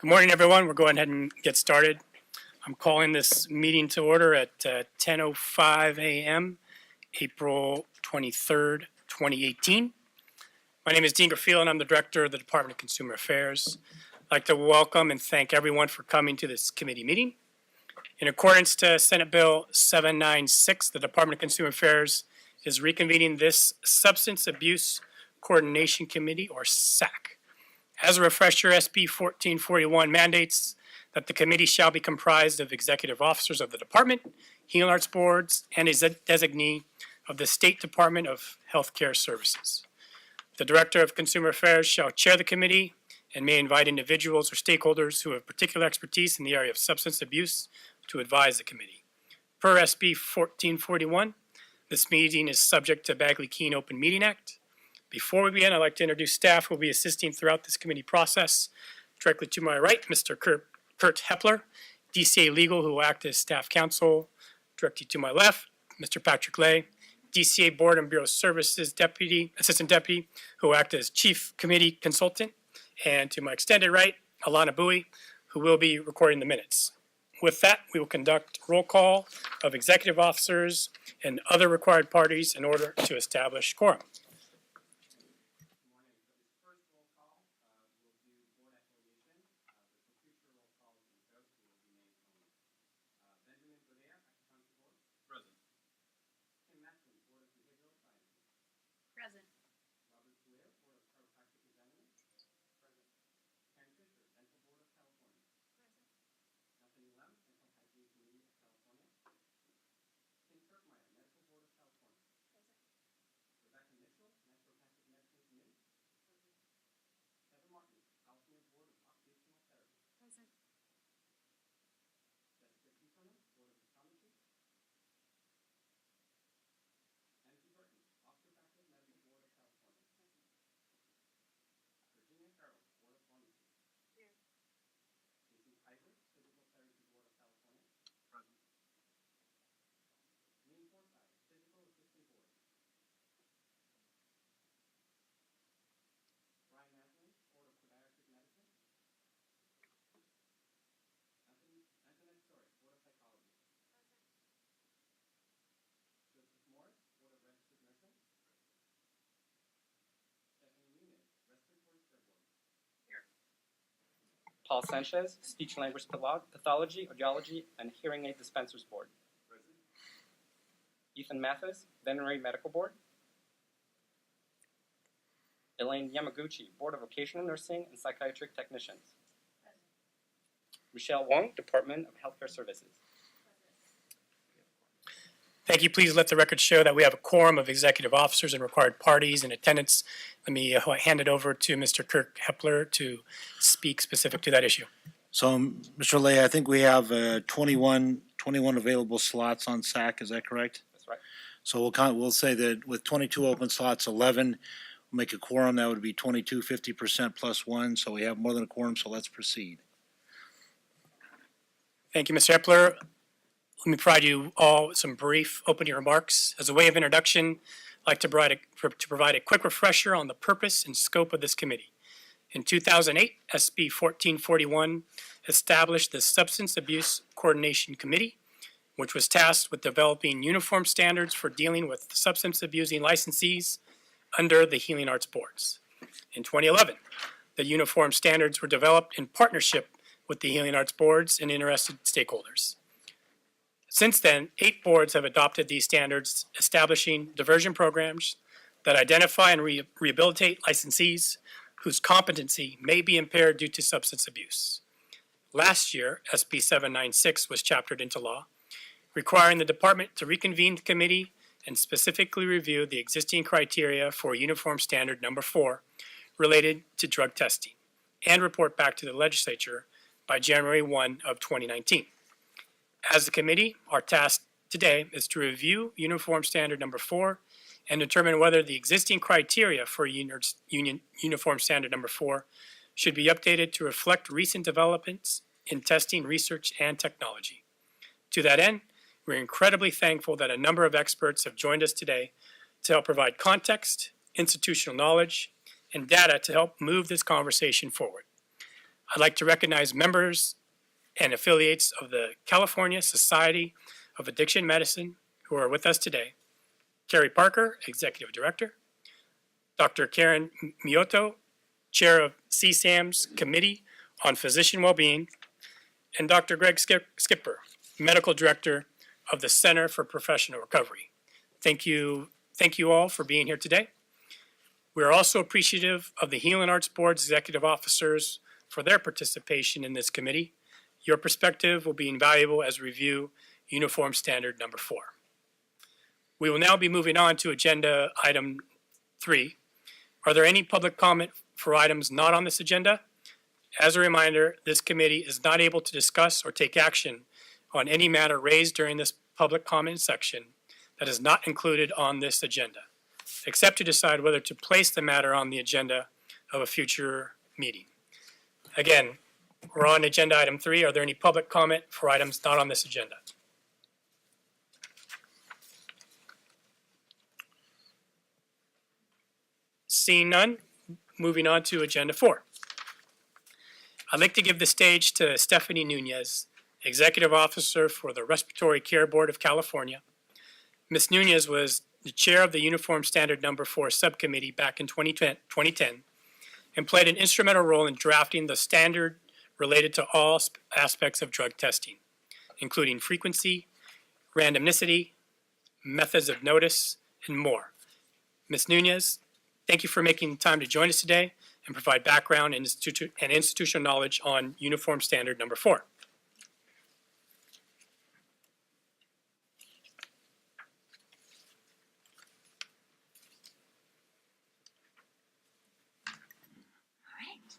Good morning, everyone. We're going ahead and get started. I'm calling this meeting to order at 10:05 a.m., April 23rd, 2018. My name is Dean Graffiel, and I'm the Director of the Department of Consumer Affairs. I'd like to welcome and thank everyone for coming to this committee meeting. In accordance to Senate Bill 796, the Department of Consumer Affairs is reconvening this Substance Abuse Coordination Committee, or SAC. As a refresher, SB 1441 mandates that the committee shall be comprised of executive officers of the department, healing arts boards, and a designee of the State Department of Healthcare Services. The Director of Consumer Affairs shall chair the committee and may invite individuals or stakeholders who have particular expertise in the area of substance abuse to advise the committee. Per SB 1441, this meeting is subject to Bagley-Keene Open Meeting Act. Before we begin, I'd like to introduce staff who will be assisting throughout this committee process. Directly to my right, Mr. Kurt Hepler, DCA Legal, who will act as staff counsel. Directly to my left, Mr. Patrick Lay, DCA Board and Bureau Services Assistant Deputy, who will act as Chief Committee Consultant. And to my extended right, Alana Bowie, who will be recording the minutes. With that, we will conduct roll call of executive officers and other required parties in order to establish quorum. Paul Sanchez, Speech and Language Pathology, Audiology, and Hearing Aid Dispensers Board. Present. Ethan Mathis, Veterinary Medical Board. Elaine Yamaguchi, Board of Vocational Nursing and Psychiatric Technicians. Present. Michelle Wong, Department of Healthcare Services. Thank you. Please let the record show that we have a quorum of executive officers and required parties in attendance. Let me hand it over to Mr. Kirk Hepler to speak specific to that issue. So, Mr. Lay, I think we have 21 available slots on SAC. Is that correct? That's right. So we'll say that with 22 open slots, 11 will make a quorum. That would be 22, 50% plus one. So we have more than a quorum. So let's proceed. Thank you, Mr. Hepler. Let me provide you all some brief opening remarks. As a way of introduction, I'd like to provide a quick refresher on the purpose and scope of this committee. In 2008, SB 1441 established the Substance Abuse Coordination Committee, which was tasked with developing uniform standards for dealing with substance abusing licensees under the healing arts boards. In 2011, the uniform standards were developed in partnership with the healing arts boards and interested stakeholders. Since then, 8 boards have adopted these standards, establishing diversion programs that identify and rehabilitate licensees whose competency may be impaired due to substance abuse. Last year, SB 796 was chaptered into law, requiring the department to reconvene the committee and specifically review the existing criteria for Uniform Standard Number 4 related to drug testing and report back to the legislature by January 1 of 2019. As the committee, our task today is to review Uniform Standard Number 4 and determine whether the existing criteria for Uniform Standard Number 4 should be updated to reflect recent developments in testing, research, and technology. To that end, we're incredibly thankful that a number of experts have joined us today to help provide context, institutional knowledge, and data to help move this conversation forward. I'd like to recognize members and affiliates of the California Society of Addiction Medicine who are with us today. Carrie Parker, Executive Director, Dr. Karen Mioto, Chair of CSAM's Committee on Physician Wellbeing, and Dr. Greg Skipper, Medical Director of the Center for Professional Recovery. Thank you all for being here today. We are also appreciative of the Healing Arts Board's executive officers for their participation in this committee. Your perspective will be invaluable as we review Uniform Standard Number 4. We will now be moving on to agenda item 3. Are there any public comment for items not on this agenda? As a reminder, this committee is not able to discuss or take action on any matter raised during this public comment section that is not included on this agenda, except to decide whether to place the matter on the agenda of a future meeting. Again, we're on agenda item 3. Are there any public comment for items not on this agenda? Seeing none, moving on to agenda 4. I'd like to give the stage to Stephanie Nunez, Executive Officer for the Respiratory Care Board of California. Ms. Nunez was the chair of the Uniform Standard Number 4 subcommittee back in 2010 and played an instrumental role in drafting the standard related to all aspects of drug testing, including frequency, randomicity, methods of notice, and more. Ms. Nunez, thank you for making time to join us today and provide background and institutional knowledge on Uniform Standard Number 4.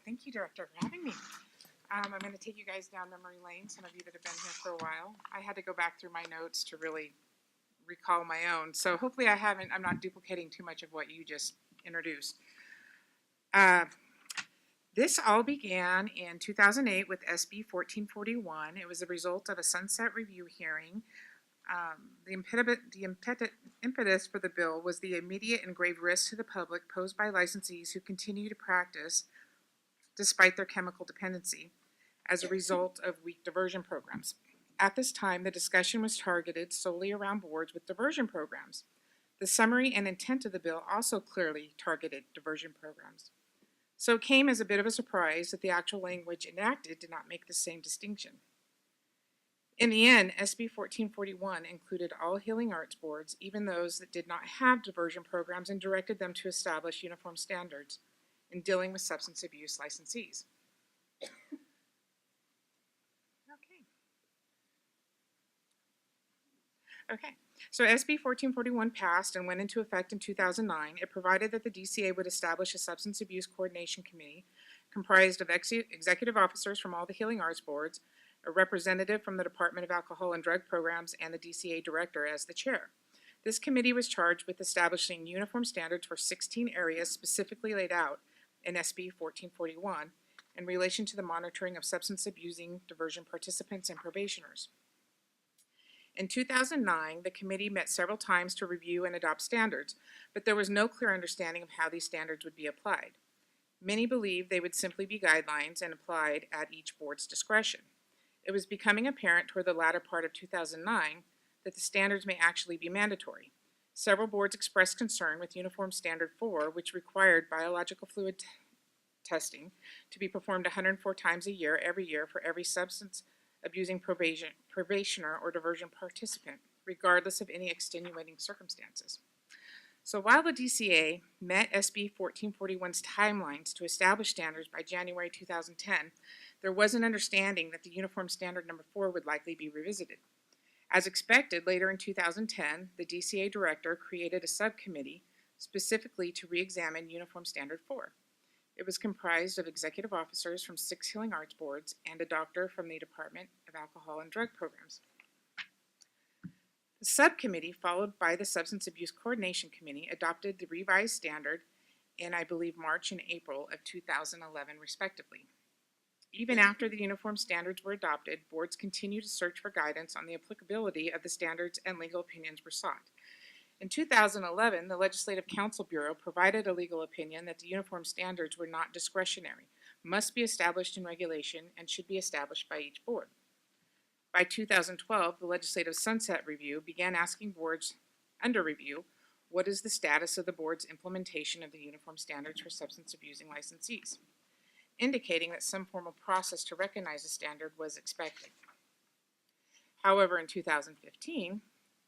Thank you, Director, for having me. I'm going to take you guys down memory lane, some of you that have been here for a while. I had to go back through my notes to really recall my own, so hopefully I'm not duplicating too much of what you just introduced. This all began in 2008 with SB 1441. It was a result of a sunset review hearing. The impetus for the bill was the immediate and grave risk to the public posed by licensees who continue to practice despite their chemical dependency as a result of weak diversion programs. At this time, the discussion was targeted solely around boards with diversion programs. The summary and intent of the bill also clearly targeted diversion programs. So it came as a bit of a surprise that the actual language enacted did not make the same distinction. In the end, SB 1441 included all healing arts boards, even those that did not have diversion programs, and directed them to establish uniform standards in dealing with substance abuse licensees. Okay, so SB 1441 passed and went into effect in 2009. It provided that the DCA would establish a substance abuse coordination committee comprised of executive officers from all the healing arts boards, a representative from the Department of Alcohol and Drug Programs, and the DCA director as the chair. This committee was charged with establishing uniform standards for 16 areas specifically laid out in SB 1441 in relation to the monitoring of substance abusing diversion participants and probationers. In 2009, the committee met several times to review and adopt standards, but there was no clear understanding of how these standards would be applied. Many believed they would simply be guidelines and applied at each board's discretion. It was becoming apparent toward the latter part of 2009 that the standards may actually be mandatory. Several boards expressed concern with Uniform Standard 4, which required biological fluid testing to be performed 104 times a year, every year, for every substance abusing probationer or diversion participant, regardless of any extenuating circumstances. So while the DCA met SB 1441's timelines to establish standards by January 2010, there was an understanding that the Uniform Standard Number 4 would likely be revisited. As expected, later in 2010, the DCA director created a subcommittee specifically to re-examine Uniform Standard 4. It was comprised of executive officers from 6 healing arts boards and a doctor from the Department of Alcohol and Drug Programs. The subcommittee, followed by the Substance Abuse Coordination Committee, adopted the revised standard in, I believe, March and April of 2011, respectively. Even after the uniform standards were adopted, boards continued to search for guidance on the applicability of the standards, and legal opinions were sought. In 2011, the Legislative Counsel Bureau provided a legal opinion that the uniform standards were not discretionary, must be established in regulation and should be established by each board. By 2012, the Legislative Sunset Review began asking boards under review, what is the status of the board's implementation of the uniform standards for substance abusing licensees, indicating that some formal process to recognize the standard was expected. However, in 2015,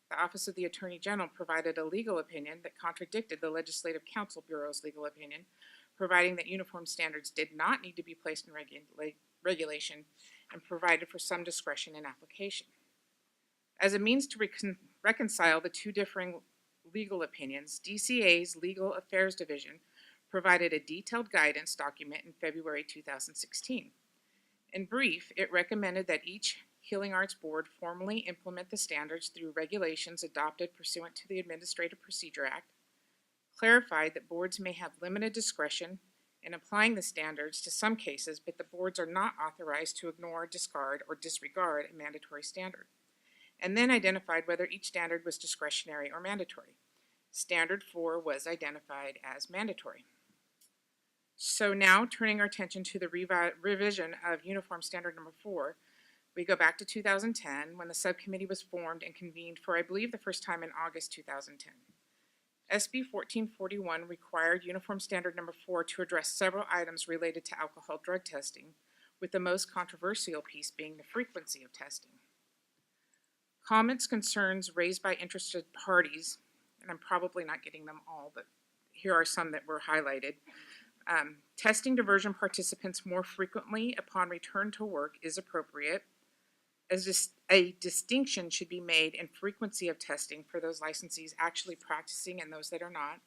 the Office of the Attorney General provided a legal opinion that contradicted the Legislative Council Bureau's legal opinion, providing that uniform standards did not need to be placed in regulation and provided for some discretion in application. As a means to reconcile the two differing legal opinions, DCA's Legal Affairs Division provided a detailed guidance document in February 2016. In brief, it recommended that each Healing Arts Board formally implement the standards through regulations adopted pursuant to the Administrative Procedure Act, clarified that boards may have limited discretion in applying the standards to some cases, but the boards are not authorized to ignore, discard, or disregard a mandatory standard, and then identified whether each standard was discretionary or mandatory. Standard 4 was identified as mandatory. So now, turning our attention to the revision of Uniform Standard Number 4, we go back to 2010 when the subcommittee was formed and convened for, I believe, the first time in August 2010. SB 1441 required Uniform Standard Number 4 to address several items related to alcohol drug testing, with the most controversial piece being the frequency of testing. Comments, concerns raised by interested parties, and I'm probably not getting them all, but here are some that were highlighted. Testing diversion participants more frequently upon return to work is appropriate, as a distinction should be made in frequency of testing for those licensees actually practicing and those that are not.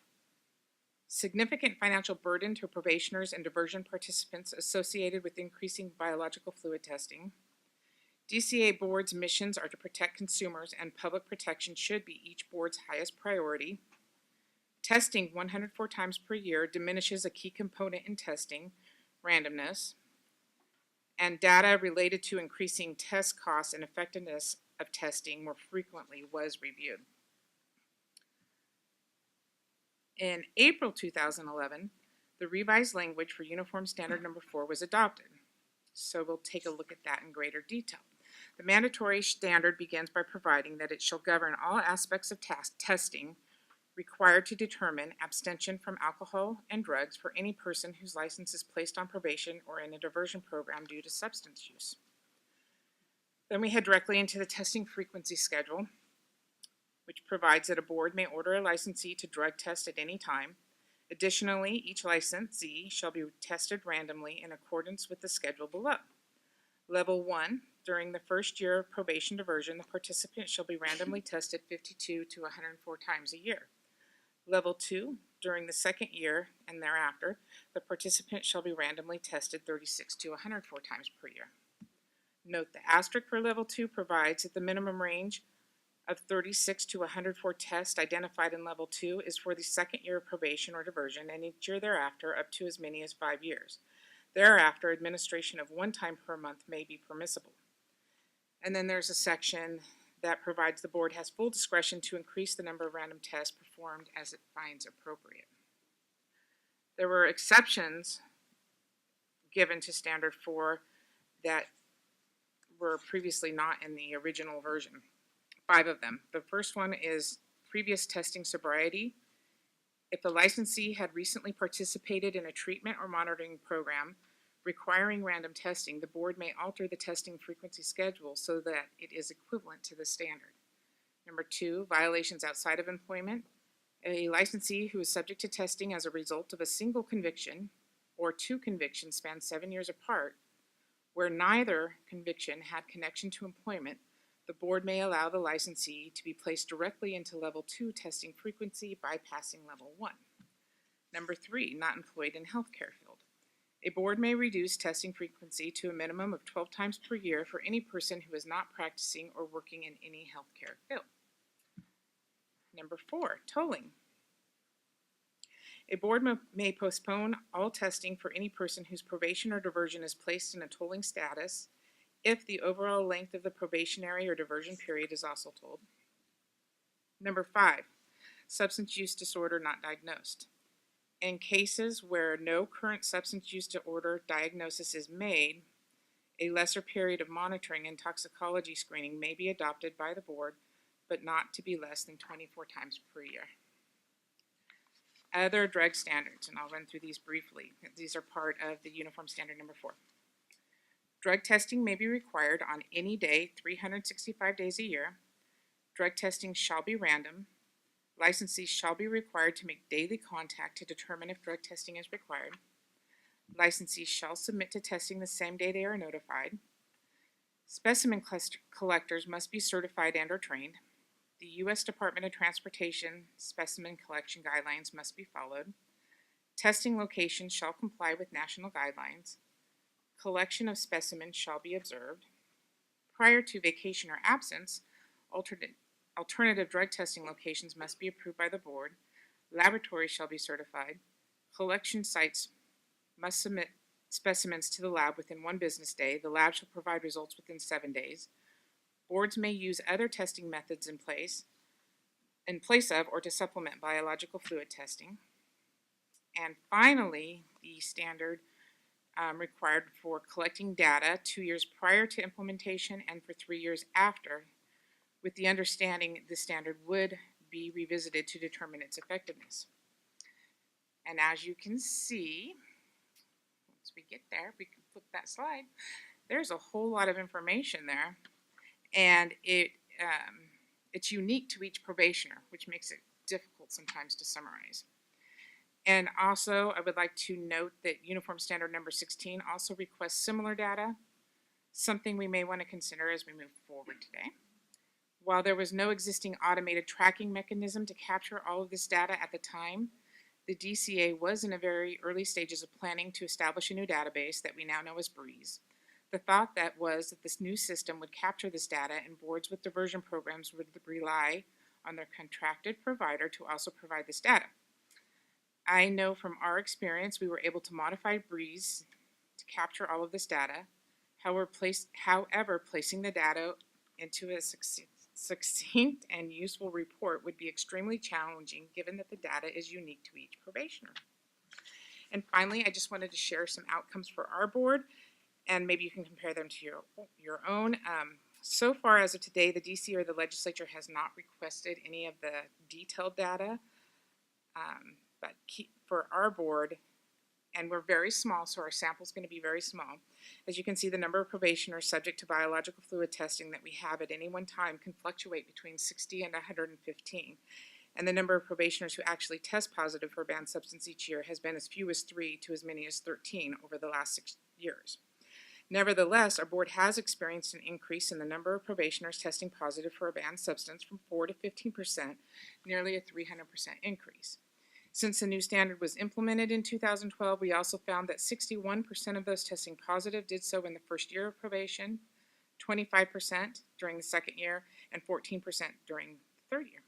Significant financial burden to probationers and diversion participants associated with increasing biological fluid testing. DCA board's missions are to protect consumers, and public protection should be each board's highest priority. Testing 104 times per year diminishes a key component in testing, randomness, and data related to increasing test costs and effectiveness of testing more frequently was reviewed. In April 2011, the revised language for Uniform Standard Number 4 was adopted. So we'll take a look at that in greater detail. The mandatory standard begins by providing that it shall govern all aspects of testing required to determine abstention from alcohol and drugs for any person whose license is placed on probation or in a diversion program due to substance use. Then we head directly into the testing frequency schedule, which provides that a board may order a licensee to drug test at any time. Additionally, each licensee shall be tested randomly in accordance with the schedule below. Level 1, during the first year of probation diversion, the participant shall be randomly tested 52 to 104 times a year. Level 2, during the second year and thereafter, the participant shall be randomly tested 36 to 104 times per year. Note the asterisk for Level 2 provides that the minimum range of 36 to 104 tests identified in Level 2 is for the second year of probation or diversion, and each year thereafter up to as many as 5 years. Thereafter, administration of 1 time per month may be permissible. And then there's a section that provides the board has full discretion to increase the number of random tests performed as it finds appropriate. There were exceptions given to Standard 4 that were previously not in the original version. 5 of them. The first one is previous testing sobriety. If the licensee had recently participated in a treatment or monitoring program requiring random testing, the board may alter the testing frequency schedule so that it is equivalent to the standard. Number 2, violations outside of employment. A licensee who is subject to testing as a result of a single conviction or 2 convictions spanned 7 years apart, where neither conviction had connection to employment, the board may allow the licensee to be placed directly into Level 2 testing frequency, bypassing Level 1. Number 3, not employed in healthcare field. A board may reduce testing frequency to a minimum of 12 times per year for any person who is not practicing or working in any healthcare field. Number 4, tolling. A board may postpone all testing for any person whose probation or diversion is placed in a tolling status if the overall length of the probationary or diversion period is also tolled. Number 5, substance use disorder not diagnosed. In cases where no current substance use disorder diagnosis is made, a lesser period of monitoring and toxicology screening may be adopted by the board, but not to be less than 24 times per year. Other drug standards, and I'll run through these briefly. These are part of the Uniform Standard number 4. Drug testing may be required on any day, 365 days a year. Drug testing shall be random. Licensees shall be required to make daily contact to determine if drug testing is required. Licensees shall submit to testing the same day they are notified. Specimen collectors must be certified and or trained. The U.S. Department of Transportation specimen collection guidelines must be followed. Testing locations shall comply with national guidelines. Collection of specimens shall be observed. Prior to vacation or absence, alternative drug testing locations must be approved by the board. Laboratories shall be certified. Collection sites must submit specimens to the lab within 1 business day. The lab shall provide results within 7 days. Boards may use other testing methods in place of or to supplement biological fluid testing. And finally, the standard required for collecting data 2 years prior to implementation and for 3 years after, with the understanding the standard would be revisited to determine its effectiveness. And as you can see, once we get there, we can flip that slide. There's a whole lot of information there, and it's unique to each probationer, which makes it difficult sometimes to summarize. And also, I would like to note that Uniform Standard number 16 also requests similar data, something we may want to consider as we move forward today. While there was no existing automated tracking mechanism to capture all of this data at the time, the DCA was in a very early stages of planning to establish a new database that we now know as BREEZE. The thought that was that this new system would capture this data, and boards with diversion programs would rely on their contracted provider to also provide this data. I know from our experience we were able to modify BREEZE to capture all of this data. However, placing the data into a succinct and useful report would be extremely challenging given that the data is unique to each probationer. And finally, I just wanted to share some outcomes for our board, and maybe you can compare them to your own. So far as of today, the DC or the legislature has not requested any of the detailed data, but for our board, and we're very small, so our sample is going to be very small. As you can see, the number of probationers subject to biological fluid testing that we have at any one time can fluctuate between 60 and 115. And the number of probationers who actually test positive for a banned substance each year has been as few as 3 to as many as 13 over the last 6 years. Nevertheless, our board has experienced an increase in the number of probationers testing positive for a banned substance from 4 to 15%, nearly a 300% increase. Since the new standard was implemented in 2012, we also found that 61% of those testing positive did so in the first year of probation, 25% during the second year, and 14% during the third year.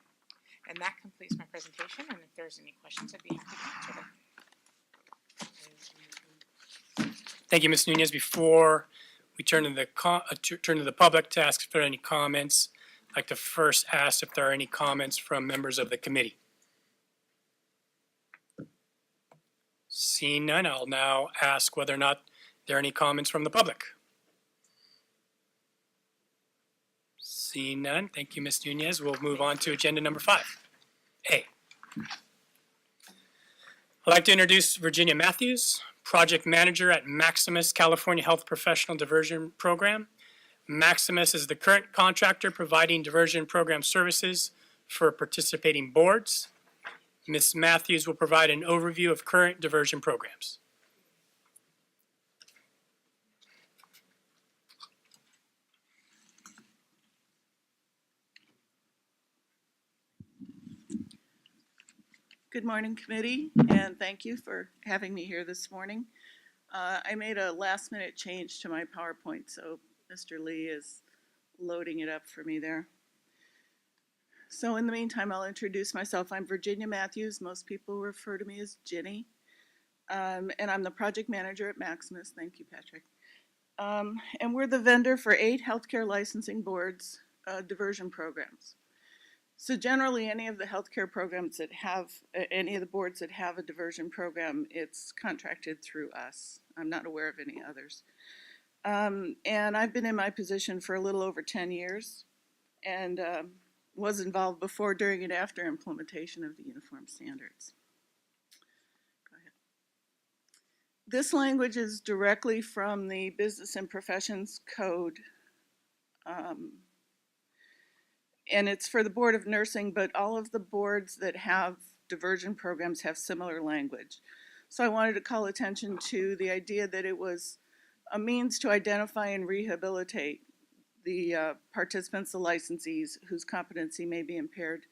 And that completes my presentation, and if there's any questions, I'd be happy to answer them. Thank you, Ms. Nunez. Before we turn to the public to ask if there are any comments, I'd like to first ask if there are any comments from members of the committee. Seeing none, I'll now ask whether or not there are any comments from the public. Seeing none, thank you, Ms. Nunez. We'll move on to agenda number 5A. I'd like to introduce Virginia Matthews, Project Manager at Maximus California Health Professional Diversion Program. Maximus is the current contractor providing diversion program services for participating boards. Ms. Matthews will provide an overview of current diversion programs. Good morning, committee, and thank you for having me here this morning. I made a last-minute change to my PowerPoint, so Mr. Lee is loading it up for me there. So in the meantime, I'll introduce myself. I'm Virginia Matthews. Most people refer to me as Ginny, and I'm the project manager at Maximus. Thank you, Patrick. And we're the vendor for 8 healthcare licensing boards diversion programs. So generally, any of the healthcare programs that have, any of the boards that have a diversion program, it's contracted through us. I'm not aware of any others. And I've been in my position for a little over 10 years and was involved before, during, and after implementation of the uniform standards. Go ahead. This language is directly from the Business and Professions Code. And it's for the Board of Nursing, but all of the boards that have diversion programs have similar language. So I wanted to call attention to the idea that it was a means to identify and rehabilitate the participants, the licensees, whose competency may be impaired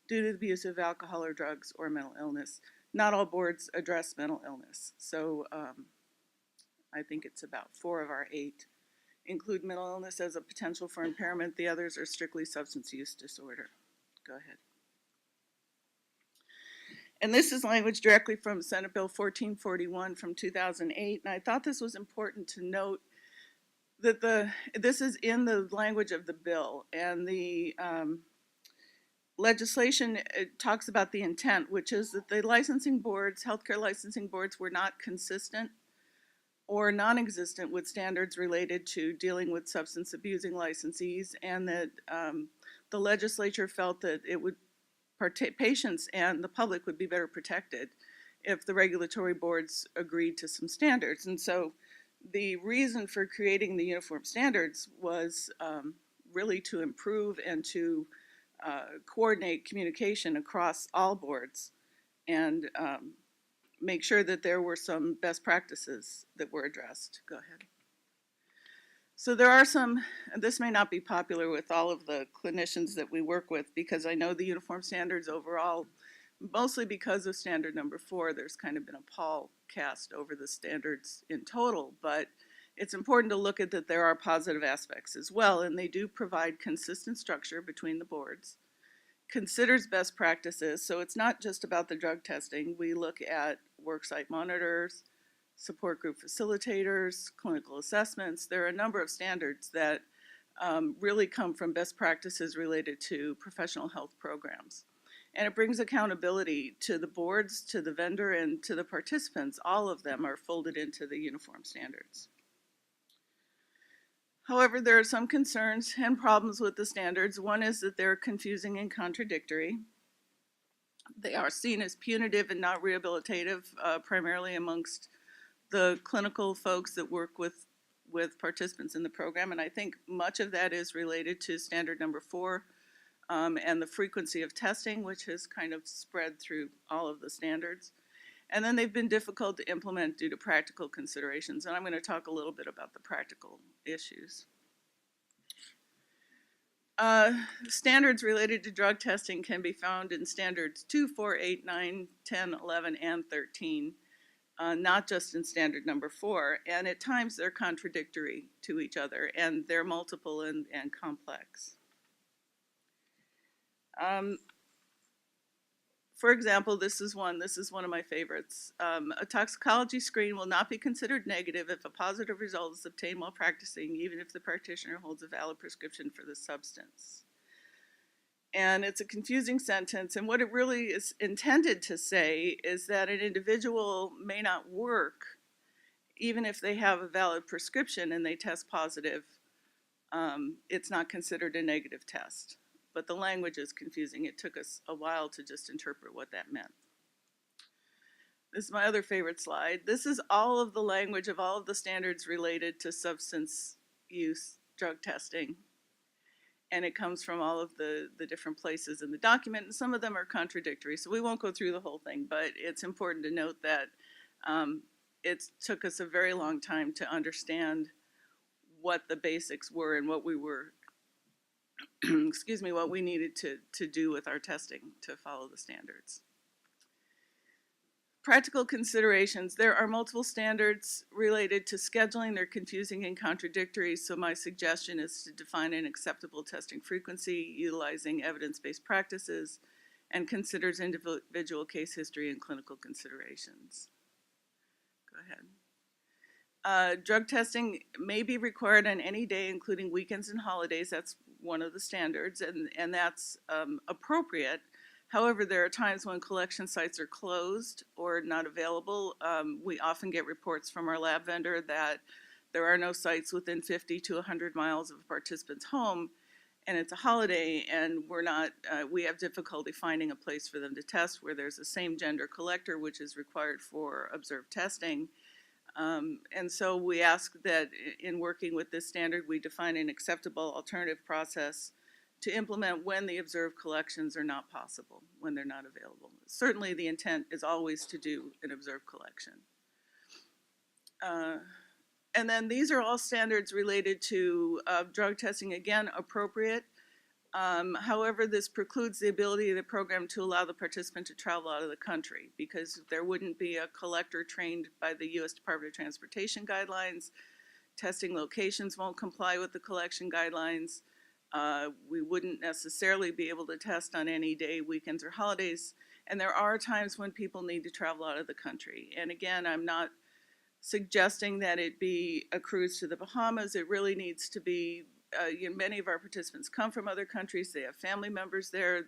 due to the abuse of alcohol or drugs or mental illness. Not all boards address mental illness. So I think it's about 4 of our 8 include mental illness as a potential for impairment. The others are strictly substance use disorder. Go ahead. And this is language directly from Senate Bill 1441 from 2008. And I thought this was important to note that this is in the language of the bill. And the legislation talks about the intent, which is that the licensing boards, healthcare licensing boards, were not consistent or non-existent with standards related to dealing with substance abusing licensees, and that the legislature felt that it would patients and the public would be better protected if the regulatory boards agreed to some standards. And so the reason for creating the uniform standards was really to improve and to coordinate communication across all boards and make sure that there were some best practices that were addressed. Go ahead. So there are some, and this may not be popular with all of the clinicians that we work with, because I know the uniform standards overall, mostly because of standard number 4, there's kind of been a pall cast over the standards in total, but it's important to look at that there are positive aspects as well, and they do provide consistent structure between the boards, considers best practices, so it's not just about the drug testing. We look at worksite monitors, support group facilitators, clinical assessments. There are a number of standards that really come from best practices related to professional health programs. And it brings accountability to the boards, to the vendor, and to the participants. All of them are folded into the uniform standards. However, there are some concerns and problems with the standards. One is that they're confusing and contradictory. They are seen as punitive and not rehabilitative, primarily amongst the clinical folks that work with participants in the program. And I think much of that is related to standard number 4 and the frequency of testing, which has kind of spread through all of the standards. And then they've been difficult to implement due to practical considerations. And I'm going to talk a little bit about the practical issues. Standards related to drug testing can be found in standards 2, 4, 8, 9, 10, 11, and 13, not just in standard number 4. And at times they're contradictory to each other, and they're multiple and complex. For example, this is one of my favorites. A toxicology screen will not be considered negative if a positive result is obtained while practicing, even if the practitioner holds a valid prescription for the substance. And it's a confusing sentence, and what it really is intended to say is that an individual may not work even if they have a valid prescription and they test positive. It's not considered a negative test. But the language is confusing. It took us a while to just interpret what that meant. This is my other favorite slide. This is all of the language of all of the standards related to substance use drug testing. And it comes from all of the different places in the document, and some of them are contradictory, so we won't go through the whole thing, but it's important to note that it took us a very long time to understand what the basics were and what we were what we needed to do with our testing to follow the standards. Practical considerations. There are multiple standards related to scheduling. They're confusing and contradictory, so my suggestion is to define an acceptable testing frequency, utilizing evidence-based practices, and considers individual case history and clinical considerations. Go ahead. Drug testing may be required on any day, including weekends and holidays. That's one of the standards, and that's appropriate. However, there are times when collection sites are closed or not available. We often get reports from our lab vendor that there are no sites within 50 to 100 miles of a participant's home, and it's a holiday, and we have difficulty finding a place for them to test where there's a same gender collector, which is required for observed testing. And so we ask that in working with this standard, we define an acceptable alternative process to implement when the observed collections are not possible, when they're not available. Certainly the intent is always to do an observed collection. And then these are all standards related to drug testing, again, appropriate. However, this precludes the ability of the program to allow the participant to travel out of the country because there wouldn't be a collector trained by the U.S. Department of Transportation guidelines. Testing locations won't comply with the collection guidelines. We wouldn't necessarily be able to test on any day, weekends, or holidays. And there are times when people need to travel out of the country. And again, I'm not suggesting that it be a cruise to the Bahamas. It really needs to be, many of our participants come from other countries. They have family members there.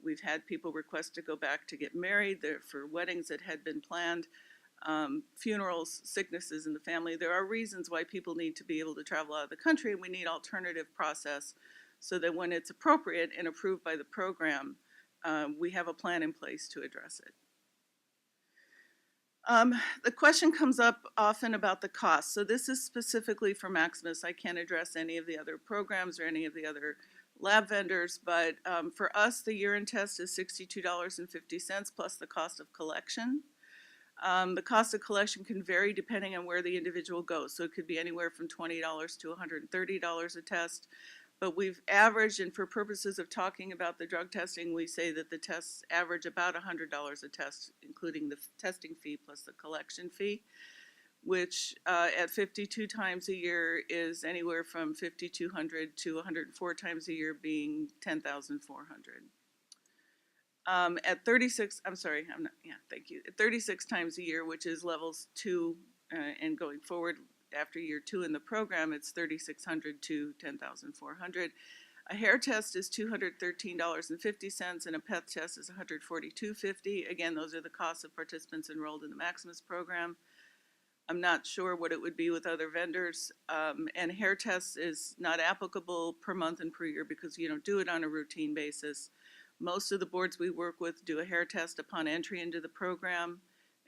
We've had people request to go back to get married for weddings that had been planned, funerals, sicknesses in the family. There are reasons why people need to be able to travel out of the country, and we need alternative process so that when it's appropriate and approved by the program, we have a plan in place to address it. The question comes up often about the cost. So this is specifically for Maximus. I can't address any of the other programs or any of the other lab vendors, but for us, the urine test is $62.50 plus the cost of collection. The cost of collection can vary depending on where the individual goes. So it could be anywhere from $20 to $130 a test. But we've averaged, and for purposes of talking about the drug testing, we say that the tests average about $100 a test, including the testing fee plus the collection fee, which at 52 times a year is anywhere from $5,200 to 104 times a year being $10,400. At 36, thank you. At 36 times a year, which is levels 2 and going forward, after year 2 in the program, it's $3,600 to $10,400. A hair test is $213.50 and a PET test is $142.50. Again, those are the costs of participants enrolled in the Maximus program. I'm not sure what it would be with other vendors. And hair tests is not applicable per month and per year because you don't do it on a routine basis. Most of the boards we work with do a hair test upon entry into the program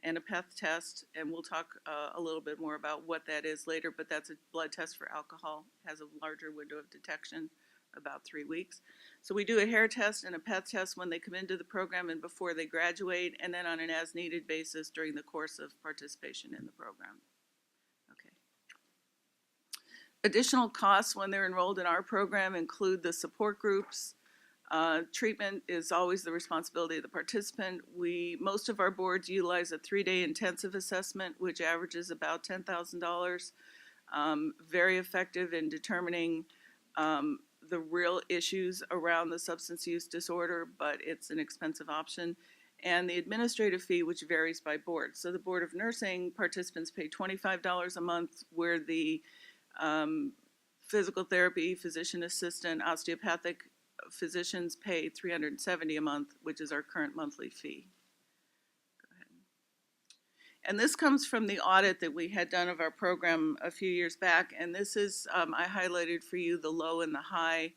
and a PET test, and we'll talk a little bit more about what that is later, but that's a blood test for alcohol, has a larger window of detection, about 3 weeks. So we do a hair test and a PET test when they come into the program and before they graduate, and then on an as-needed basis during the course of participation in the program. Okay. Additional costs when they're enrolled in our program include the support groups. Treatment is always the responsibility of the participant. Most of our boards utilize a 3-day intensive assessment, which averages about $10,000. Very effective in determining the real issues around the substance use disorder, but it's an expensive option. And the administrative fee, which varies by board. So the Board of Nursing participants pay $25 a month, where the physical therapy, physician assistant, osteopathic physicians pay $370 a month, which is our current monthly fee. Go ahead. And this comes from the audit that we had done of our program a few years back. And this is, I highlighted for you the low and the high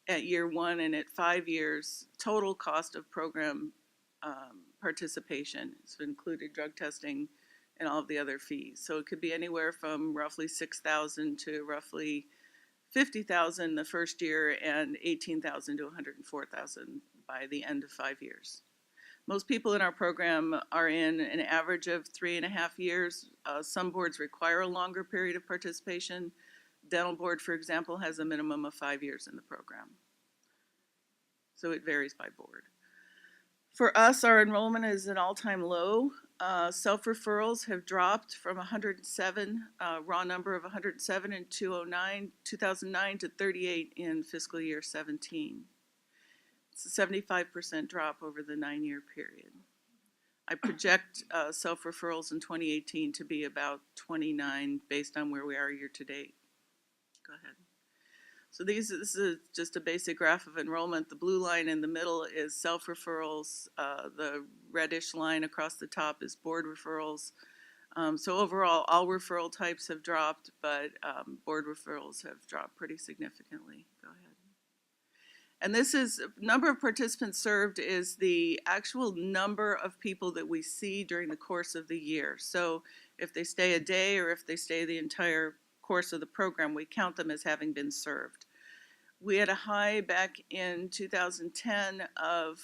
at year 1 and at 5 years, total cost of program participation. It's included drug testing and all of the other fees. So it could be anywhere from roughly $6,000 to roughly $50,000 the first year and $18,000 to $104,000 by the end of 5 years. Most people in our program are in an average of 3.5 years. Some boards require a longer period of participation. Dental board, for example, has a minimum of 5 years in the program. So it varies by board. For us, our enrollment is an all-time low. Self-referrals have dropped from 107, raw number of 107 in 2009 to 38 in fiscal year 17. It's a 75% drop over the 9-year period. I project self-referrals in 2018 to be about 29 based on where we are year to date. Go ahead. So this is just a basic graph of enrollment. The blue line in the middle is self-referrals. The reddish line across the top is board referrals. So overall, all referral types have dropped, but board referrals have dropped pretty significantly. Go ahead. And this is, number of participants served is the actual number of people that we see during the course of the year. So if they stay a day or if they stay the entire course of the program, we count them as having been served. We had a high back in 2010 of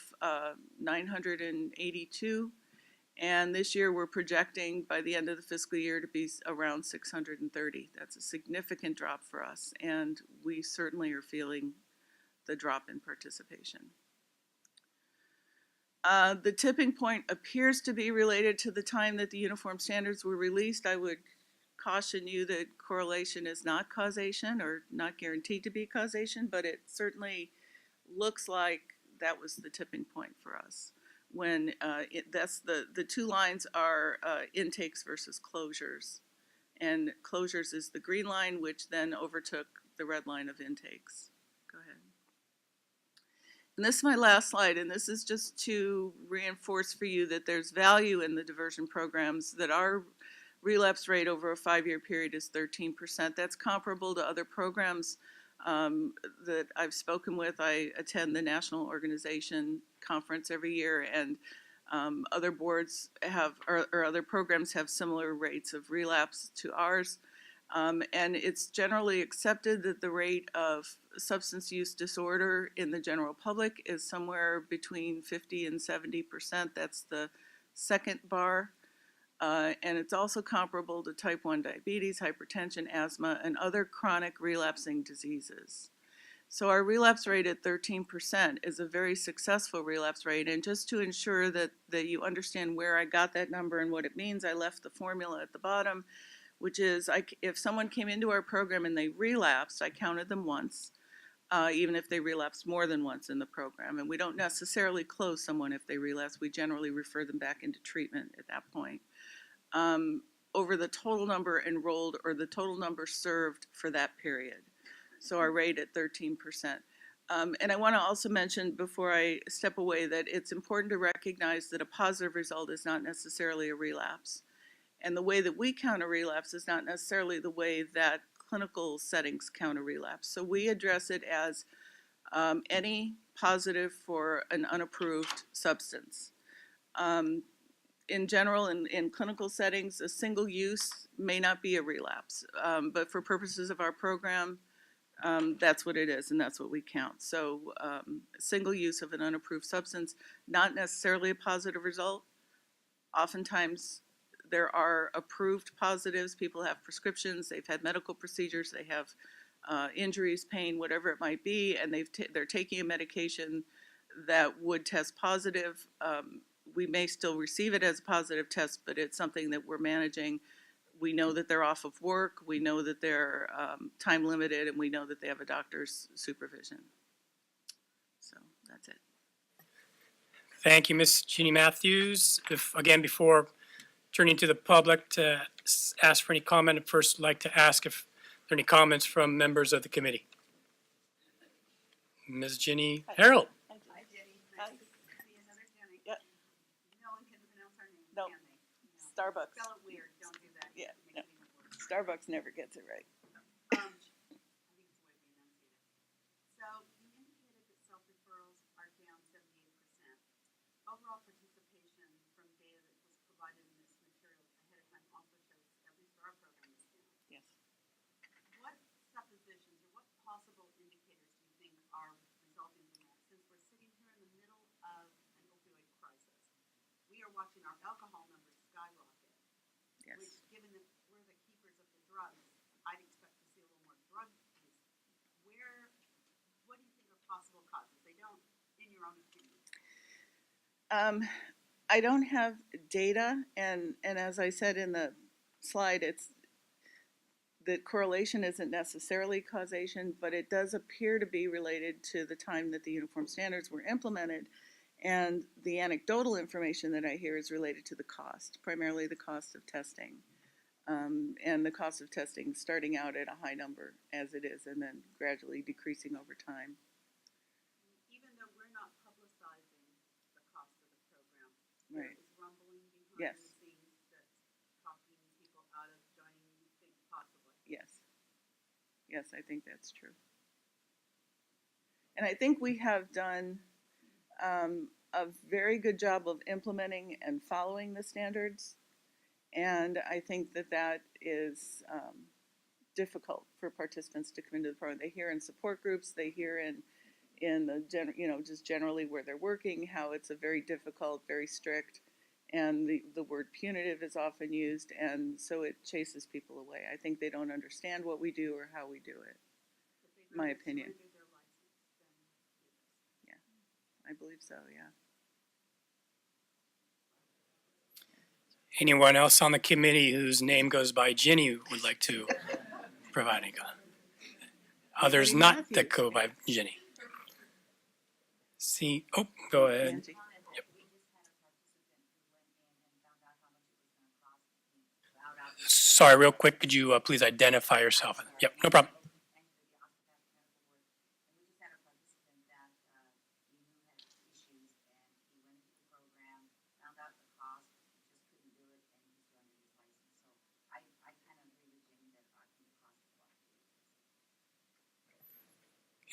982. And this year we're projecting by the end of the fiscal year to be around 630. That's a significant drop for us, and we certainly are feeling the drop in participation. The tipping point appears to be related to the time that the uniform standards were released. I would caution you that correlation is not causation or not guaranteed to be causation, but it certainly looks like that was the tipping point for us. When that's the two lines are intakes versus closures, and closures is the green line, which then overtook the red line of intakes. Go ahead. And this is my last slide, and this is just to reinforce for you that there's value in the diversion programs, that our relapse rate over a 5-year period is 13%. That's comparable to other programs that I've spoken with. I attend the national organization conference every year, and other boards have, or other programs have similar rates of relapse to ours. And it's generally accepted that the rate of substance use disorder in the general public is somewhere between 50 and 70%. That's the second bar. And it's also comparable to type 1 diabetes, hypertension, asthma, and other chronic relapsing diseases. So our relapse rate at 13% is a very successful relapse rate. And just to ensure that you understand where I got that number and what it means, I left the formula at the bottom, which is if someone came into our program and they relapsed, I counted them once, even if they relapsed more than once in the program. And we don't necessarily close someone if they relapse. We generally refer them back into treatment at that point. Over the total number enrolled or the total number served for that period. So our rate at 13%. And I want to also mention before I step away that it's important to recognize that a positive result is not necessarily a relapse. And the way that we count a relapse is not necessarily the way that clinical settings count a relapse. So we address it as any positive for an unapproved substance. In general, in clinical settings, a single use may not be a relapse, but for purposes of our program, that's what it is, and that's what we count. So single use of an unapproved substance, not necessarily a positive result. Oftentimes, there are approved positives. People have prescriptions, they've had medical procedures, they have injuries, pain, whatever it might be, and they're taking a medication that would test positive. We may still receive it as a positive test, but it's something that we're managing. We know that they're off of work, we know that they're time limited, and we know that they have a doctor's supervision. So that's it. Thank you, Ms. Jeannie Matthews. Again, before turning to the public to ask for any comment, I'd first like to ask if there are any comments from members of the committee. Ms. Ginny Harold. Hi, Jenny. Nice to see another Jenny. Yep. No one can pronounce our name, No. can they? No. Starbucks. Spell it weird, don't do that. Yeah, It no. makes it even worse. Starbucks never gets it right. I think it's the way we enunciate it. So you indicated that self-referrals are down 78%. Overall participation from data that was provided in this material ahead of time also shows, at least for our program, is down. Yes. What suppositions or what possible indicators do you think are resulting from that? Since we're sitting here in the middle of an opioid crisis, we are watching our alcohol numbers skyrocket, Yes. which, given that we're the keepers of the drugs, I'd expect to see a little more drug use. What do you think are possible causes? They don't, in your own opinion. I don't have data, and as I said in the slide, it's that correlation isn't necessarily causation, but it does appear to be related to the time that the uniform standards were implemented, and the anecdotal information that I hear is related to the cost, primarily the cost of testing. And the cost of testing starting out at a high number as it is, and then gradually decreasing over time. Even though we're not publicizing the cost of the program, Right. there is rumbling behind Yes. the scenes that's talking people out of joining things possibly. Yes. Yes, I think that's true. And I think we have done a very good job of implementing and following the standards. And I think that that is difficult for participants to come into the program. They hear in support groups, they hear in the just generally where they're working, how it's a very difficult, very strict, and the word punitive is often used, and so it chases people away. I think they don't understand what we do or how we do it. If they My don't opinion. surrender their license, then I believe so, yeah. Anyone else on the committee whose name goes by Ginny who would like to provide any comment? Others Ginny not Matthews. that go by Ginny. See, oh, go ahead. Angie? Sorry, real quick, could you please identify yourself? Yep, no problem.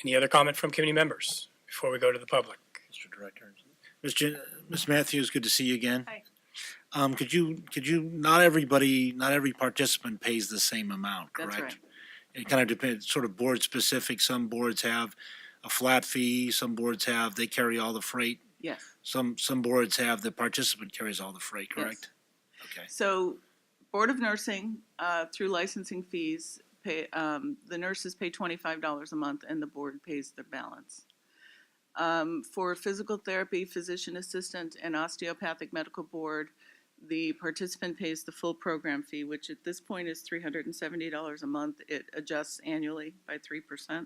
Any other comment from committee members before we go to the public? Mr. Director. Ms. Matthews, good to see you again. Hi. Could you, not every participant pays the same amount, correct? That's right. It kind of depends, sort of board specific. Some boards have a flat fee, some boards have, they carry all the freight. Yes. Some boards have the participant carries all the freight, correct? Okay. So, Board of Nursing, through licensing fees, pay, the nurses pay $25 a month and the board pays the balance. For physical therapy, physician assistant, and osteopathic medical board, the participant pays the full program fee, which at this point is $370 a month. It adjusts annually by 3%.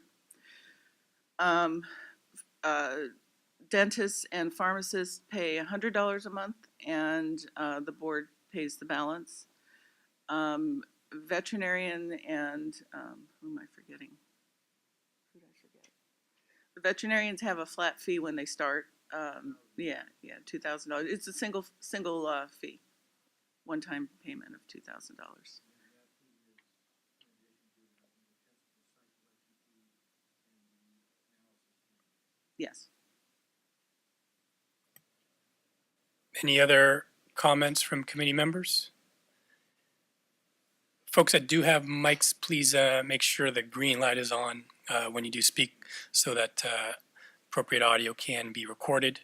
Dentists and pharmacists pay $100 a month, and the board pays the balance. Veterinarian and who am I forgetting? Who did I forget? The veterinarians have a flat fee when they start. $2,000. It's a single fee, one-time payment of $2,000. Yes. Any other comments from committee members? Folks that do have mics, please make sure the green light is on when you do speak so that appropriate audio can be recorded.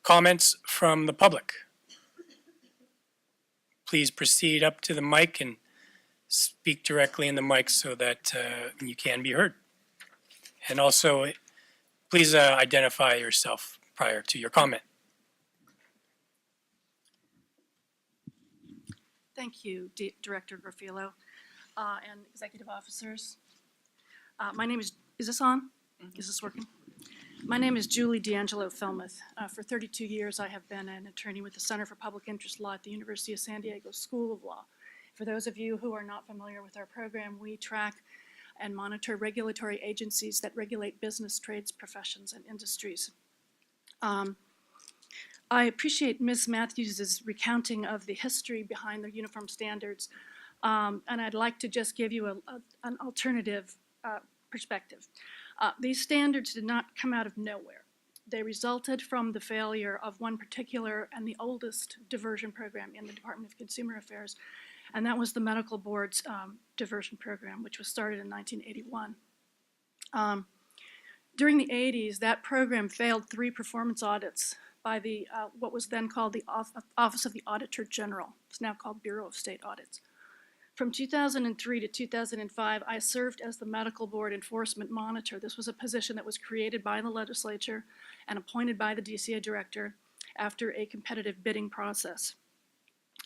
Comments from the public? Please proceed up to the mic and speak directly in the mic so that you can be heard. And also, please identify yourself prior to your comment. Thank you, Director Garofilo, and executive officers. My name is this on? Is this working? My name is Julie D'Angelo Filmuth. For 32 years, I have been an attorney with the Center for Public Interest Law at the University of San Diego School of Law. For those of you who are not familiar with our program, we track and monitor regulatory agencies that regulate business, trades, professions, and industries. I appreciate Ms. Matthews' recounting of the history behind the uniform standards, and I'd like to just give you an alternative perspective. These standards did not come out of nowhere. They resulted from the failure of one particular and the oldest diversion program in the Department of Consumer Affairs, and that was the Medical Board's diversion program, which was started in 1981. During the 80s, that program failed 3 performance audits by the what was then called the Office of the Auditor General. It's now called Bureau of State Audits. From 2003 to 2005, I served as the Medical Board Enforcement Monitor. This was a position that was created by the legislature and appointed by the DCA director after a competitive bidding process.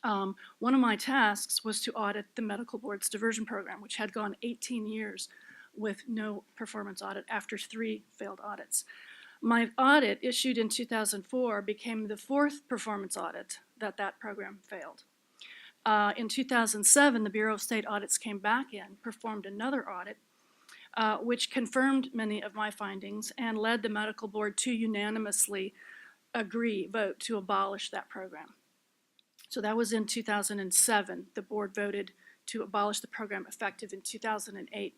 One of my tasks was to audit the Medical Board's diversion program, which had gone 18 years with no performance audit after 3 failed audits. My audit, issued in 2004, became the 4th performance audit that program failed. In 2007, the Bureau of State Audits came back in, performed another audit, which confirmed many of my findings and led the medical board to unanimously vote to abolish that program. So that was in 2007. The board voted to abolish the program effective in 2008.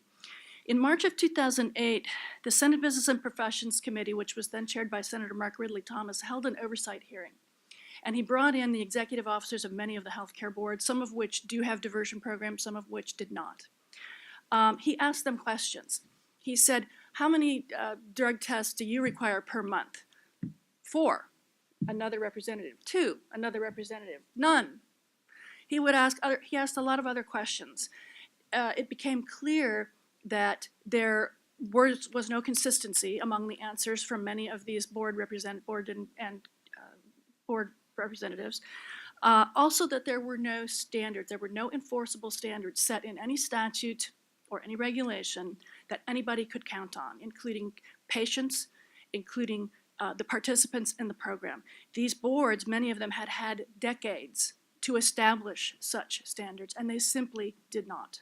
In March of 2008, the Senate Business and Professions Committee, which was then chaired by Senator Mark Ridley Thomas, held an oversight hearing. And he brought in the executive officers of many of the healthcare boards, some of which do have diversion programs, some of which did not. He asked them questions. He said, how many drug tests do you require per month? 4. Another representative. 2. Another representative. None. He asked a lot of other questions. It became clear that there was no consistency among the answers from many of these board representatives. Also that there were no standards, there were no enforceable standards set in any statute or any regulation that anybody could count on, including patients, including the participants in the program. These boards, many of them had had decades to establish such standards, and they simply did not.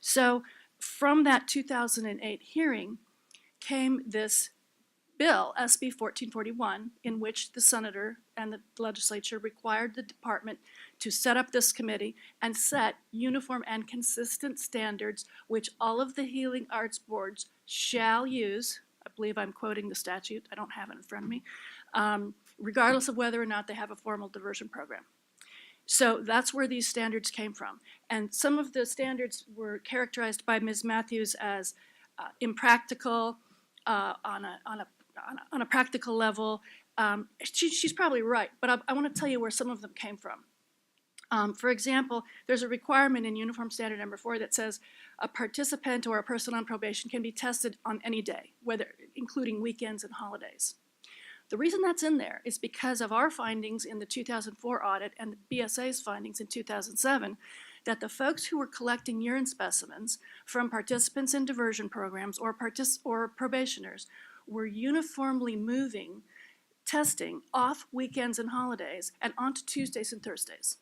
So from that 2008 hearing came this bill, SB 1441, in which the senator and the legislature required the department to set up this committee and set uniform and consistent standards which all of the healing arts boards shall use. I believe I'm quoting the statute, I don't have it in front of me, regardless of whether or not they have a formal diversion program. So that's where these standards came from. And some of the standards were characterized by Ms. Matthews as impractical on a practical level. She's probably right, but I want to tell you where some of them came from. For example, there's a requirement in Uniform Standard Number 4 that says a participant or a person on probation can be tested on any day, including weekends and holidays. The reason that's in there is because of our findings in the 2004 audit and the BSA's findings in 2007, that the folks who were collecting urine specimens from participants in diversion programs or probationers were uniformly moving testing off weekends and holidays and onto Tuesdays and Thursdays.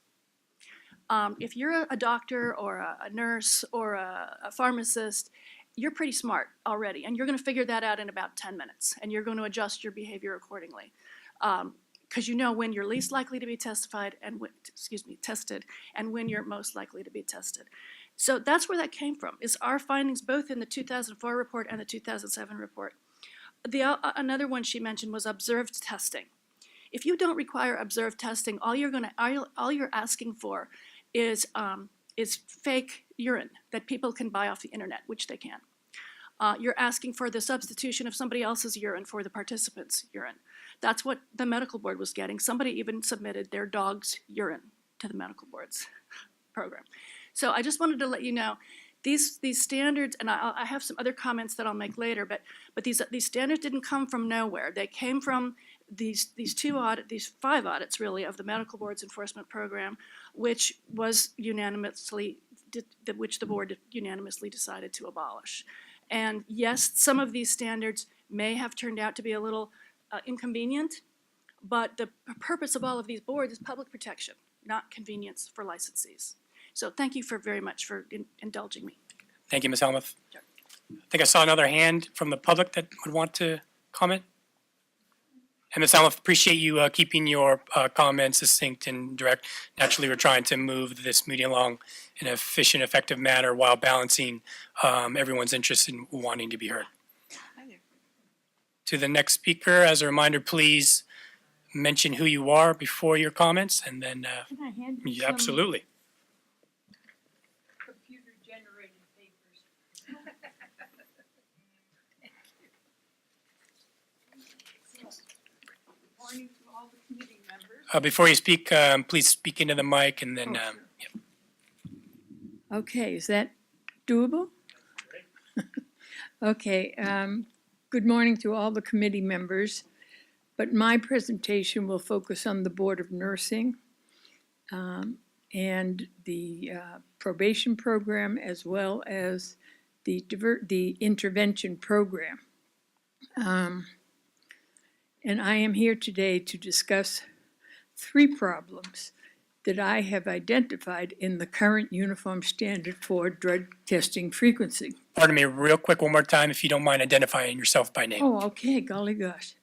If you're a doctor or a nurse or a pharmacist, you're pretty smart already, and you're going to figure that out in about 10 minutes, and you're going to adjust your behavior accordingly. Because you know when you're least likely to be tested and when you're most likely to be tested. So that's where that came from, is our findings both in the 2004 report and the 2007 report. Another one she mentioned was observed testing. If you don't require observed testing, all you're asking for is fake urine that people can buy off the internet, which they can. You're asking for the substitution of somebody else's urine for the participant's urine. That's what the medical board was getting. Somebody even submitted their dog's urine to the medical board's program. So I just wanted to let you know, these standards, and I have some other comments that I'll make later, but these standards didn't come from nowhere. They came from these 5 audits really of the medical board's enforcement program, which was which the board unanimously decided to abolish. And yes, some of these standards may have turned out to be a little inconvenient, but the purpose of all of these boards is public protection, not convenience for licensees. So thank you very much for indulging me. Thank you, Ms. Helmuth. Sure. I think I saw another hand from the public that would want to comment. And Ms. Helmuth, appreciate you keeping your comments succinct and direct. Naturally, we're trying to move this meeting along in an efficient, effective manner while balancing everyone's interest in wanting to be heard. Hi there. To the next speaker, as a reminder, please mention who you are before your comments, and then Can I hand you yeah, some absolutely. computer-generated papers? Good morning to all the committee members. Before you speak, please speak into the mic, and then Oh, sure. yeah. Okay, is that doable? Okay, good morning to all the committee members, but my presentation will focus on the Board of Nursing and the probation program, as well as the intervention program. And I am here today to discuss 3 problems that I have identified in the current uniform standard for drug testing frequency. Pardon me, real quick, one more time, if you don't mind identifying yourself by name. Oh, okay, golly gosh.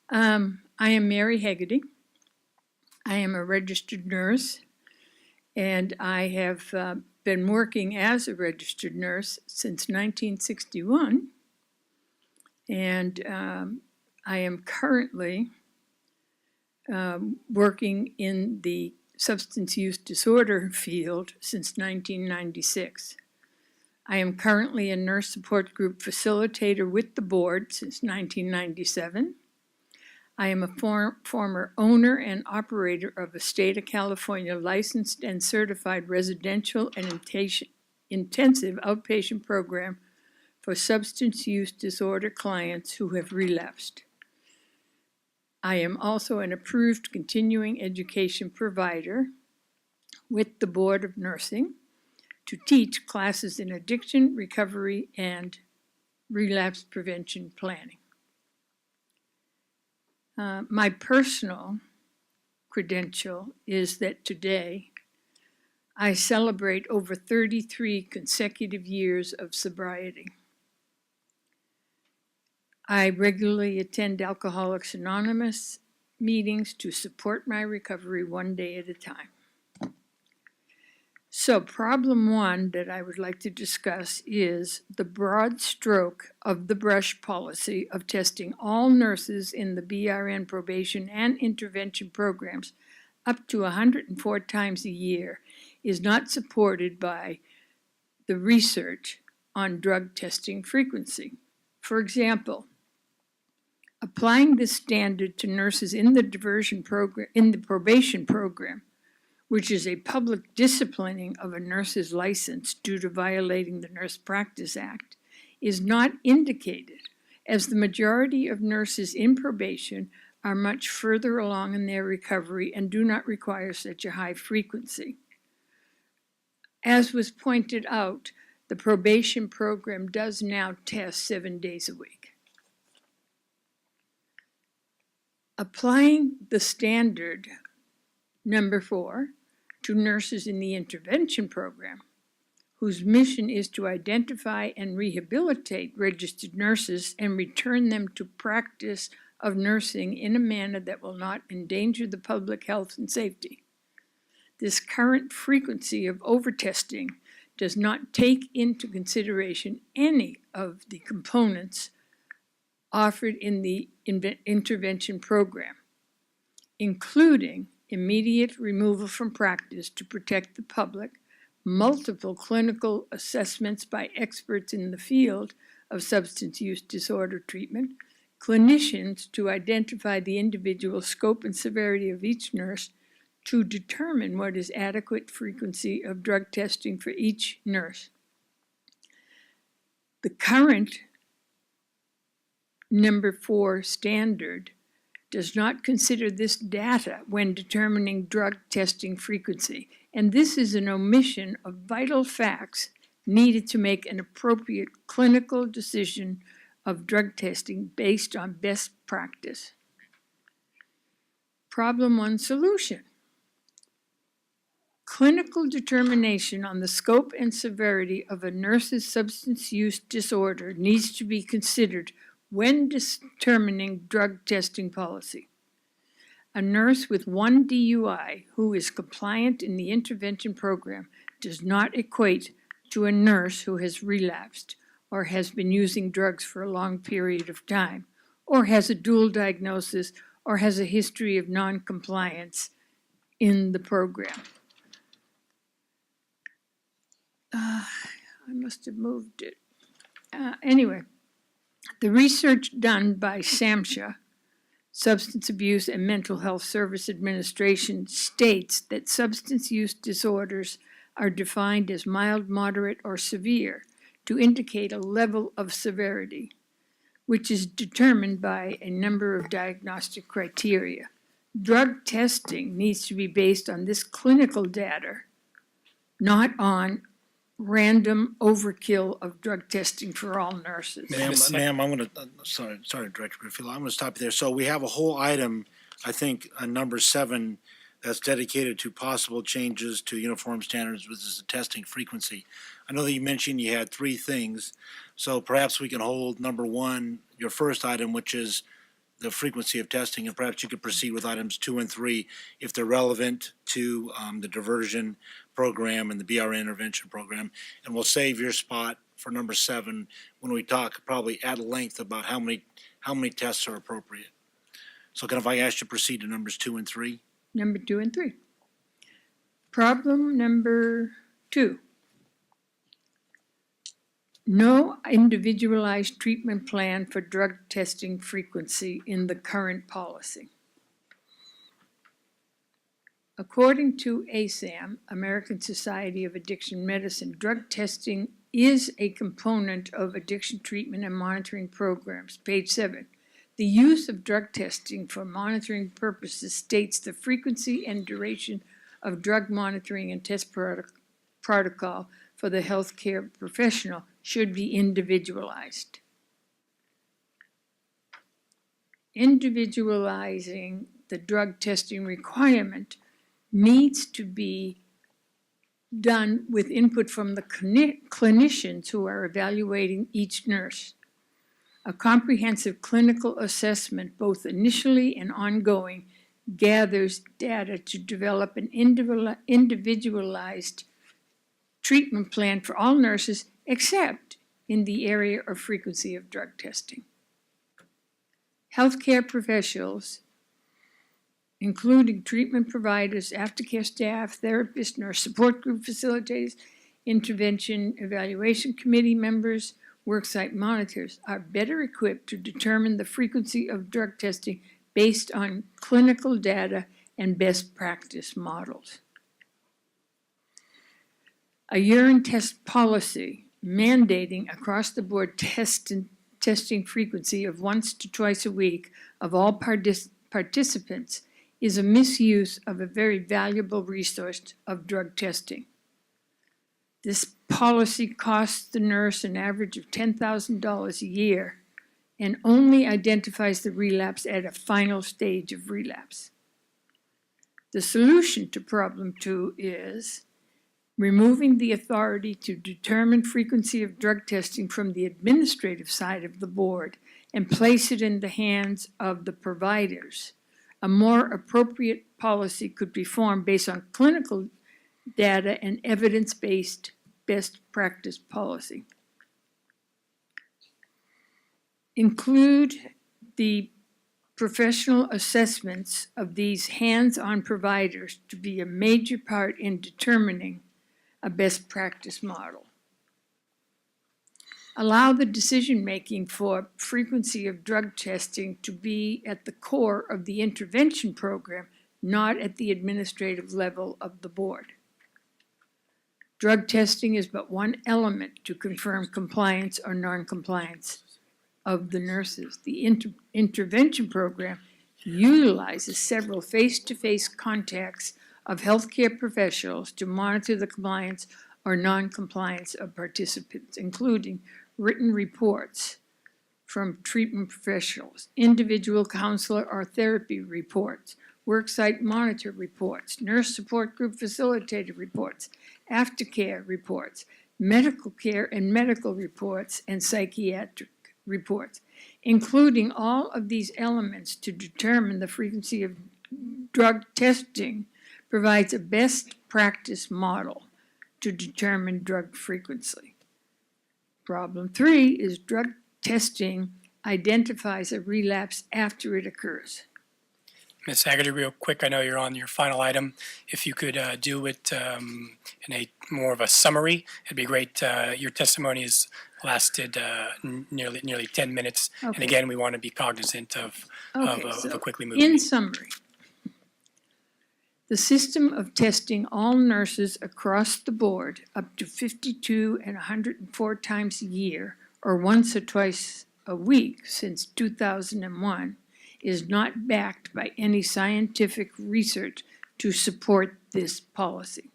I am Mary Haggerty. I am a registered nurse, and I have been working as a registered nurse since 1961. And I am currently working in the substance use disorder field since 1996. I am currently a nurse support group facilitator with the board since 1997. I am a former owner and operator of a state of California licensed and certified residential and intensive outpatient program for substance use disorder clients who have relapsed. I am also an approved continuing education provider with the Board of Nursing to teach classes in addiction, recovery, and relapse prevention planning. My personal credential is that today I celebrate over 33 consecutive years of sobriety. I regularly attend Alcoholics Anonymous meetings to support my recovery one day at a time. So problem one that I would like to discuss is the broad stroke of the brush policy of testing all nurses in the BRN probation and intervention programs up to 104 times a year is not supported by the research on drug testing frequency. For example, applying this standard to nurses in the diversion program, in the probation program, which is a public disciplining of a nurse's license due to violating the Nurse Practice Act, is not indicated, as the majority of nurses in probation are much further along in their recovery and do not require such a high frequency. As was pointed out, the probation program does now test 7 days a week. Applying the standard number 4 to nurses in the intervention program, whose mission is to identify and rehabilitate registered nurses and return them to practice of nursing in a manner that will not endanger the public health and safety. This current frequency of overtesting does not take into consideration any of the components offered in the intervention program, including immediate removal from practice to protect the public, multiple clinical assessments by experts in the field of substance use disorder treatment, clinicians to identify the individual scope and severity of each nurse to determine what is adequate frequency of drug testing for each nurse. The current number 4 standard does not consider this data when determining drug testing frequency, and this is an omission of vital facts needed to make an appropriate clinical decision of drug testing based on best practice. Problem 1 solution. Clinical determination on the scope and severity of a nurse's substance use disorder needs to be considered when determining drug testing policy. A nurse with 1 DUI who is compliant in the intervention program does not equate to a nurse who has relapsed or has been using drugs for a long period of time, or has a dual diagnosis, or has a history of non-compliance in the program. I must have moved it. Anyway. The research done by SAMHSA, Substance Abuse and Mental Health Service Administration, states that substance use disorders are defined as mild, moderate, or severe to indicate a level of severity, which is determined by a number of diagnostic criteria. Drug testing needs to be based on this clinical data, not on random overkill of drug testing for all nurses. Ma'am, I'm gonna, sorry, Director Griffith, I'm gonna stop you there. So we have a whole item, I think, number 7, that's dedicated to possible changes to uniform standards with the testing frequency. I know that you mentioned you had three things, so perhaps we can hold number one, your first item, which is the frequency of testing, and perhaps you could proceed with items 2 and 3 if they're relevant to the diversion program and the BRA intervention program. And we'll save your spot for number 7 when we talk probably at length about how many tests are appropriate. So if I ask you to proceed to numbers 2 and 3? Number 2 and 3. Problem number 2. No individualized treatment plan for drug testing frequency in the current policy. According to ASAM, American Society of Addiction Medicine, drug testing is a component of addiction treatment and monitoring programs. Page 7. The use of drug testing for monitoring purposes states the frequency and duration of drug monitoring and test protocol for the healthcare professional should be individualized. Individualizing the drug testing requirement needs to be done with input from the clinicians who are evaluating each nurse. A comprehensive clinical assessment, both initially and ongoing, gathers data to develop an individualized treatment plan for all nurses except in the area of frequency of drug testing. Healthcare professionals, including treatment providers, aftercare staff, therapists, nurse support group facilitators, intervention evaluation committee members, worksite monitors, are better equipped to determine the frequency of drug testing based on clinical data and best practice models. A urine test policy mandating across-the-board testing frequency of once to twice a week of all participants is a misuse of a very valuable resource of drug testing. This policy costs the nurse an average of $10,000 a year and only identifies the relapse at a final stage of relapse. The solution to problem 2 is removing the authority to determine frequency of drug testing from the administrative side of the board and place it in the hands of the providers. A more appropriate policy could be formed based on clinical data and evidence-based best practice policy. Include the professional assessments of these hands-on providers to be a major part in determining a best practice model. Allow the decision-making for frequency of drug testing to be at the core of the intervention program, not at the administrative level of the board. Drug testing is but one element to confirm compliance or non-compliance of the nurses. The intervention program utilizes several face-to-face contacts of healthcare professionals to monitor the compliance or non-compliance of participants, including written reports from treatment professionals, individual counselor or therapy reports, worksite monitor reports, nurse support group facilitator reports, aftercare reports, medical care and medical reports, and psychiatric reports. Including all of these elements to determine the frequency of drug testing provides a best practice model to determine drug frequency. Problem 3 is drug testing identifies a relapse after it occurs. Ms. Haggerty, real quick, I know you're on your final item. If you could do it in a more of a summary, it'd be great. Your testimony has lasted nearly 10 minutes. Okay. And again, we want to be cognizant of a quickly moving. In summary, the system of testing all nurses across the board up to 52 and 104 times a year or once or twice a week since 2001 is not backed by any scientific research to support this policy.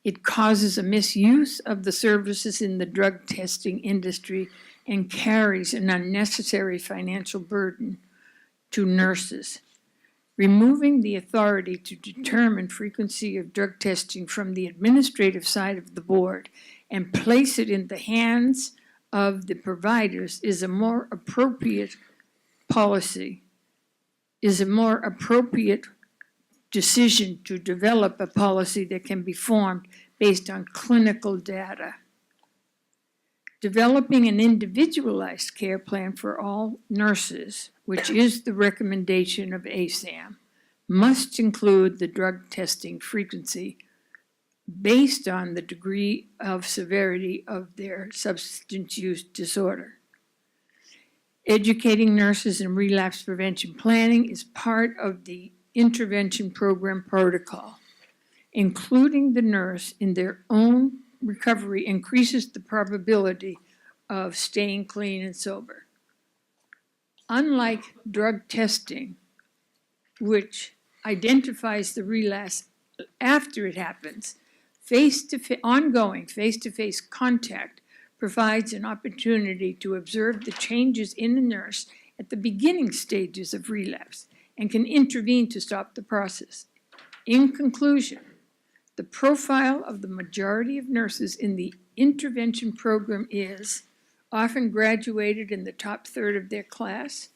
It causes a misuse of the services in the drug testing industry and carries an unnecessary financial burden to nurses. removing the authority to determine frequency of drug testing from the administrative side of the board and place it in the hands of the providers is a more appropriate policy, is a more appropriate decision to develop a policy that can be formed based on clinical data. Developing an individualized care plan for all nurses, which is the recommendation of ASAM, must include the drug testing frequency based on the degree of severity of their substance use disorder. Educating nurses in relapse prevention planning is part of the intervention program protocol. Including the nurse in their own recovery increases the probability of staying clean and sober. Unlike drug testing, which identifies the relapse after it happens, ongoing face-to-face contact provides an opportunity to observe the changes in the nurse at the beginning stages of relapse and can intervene to stop the process. In conclusion, the profile of the majority of nurses in the intervention program is often graduated in the top third of their class,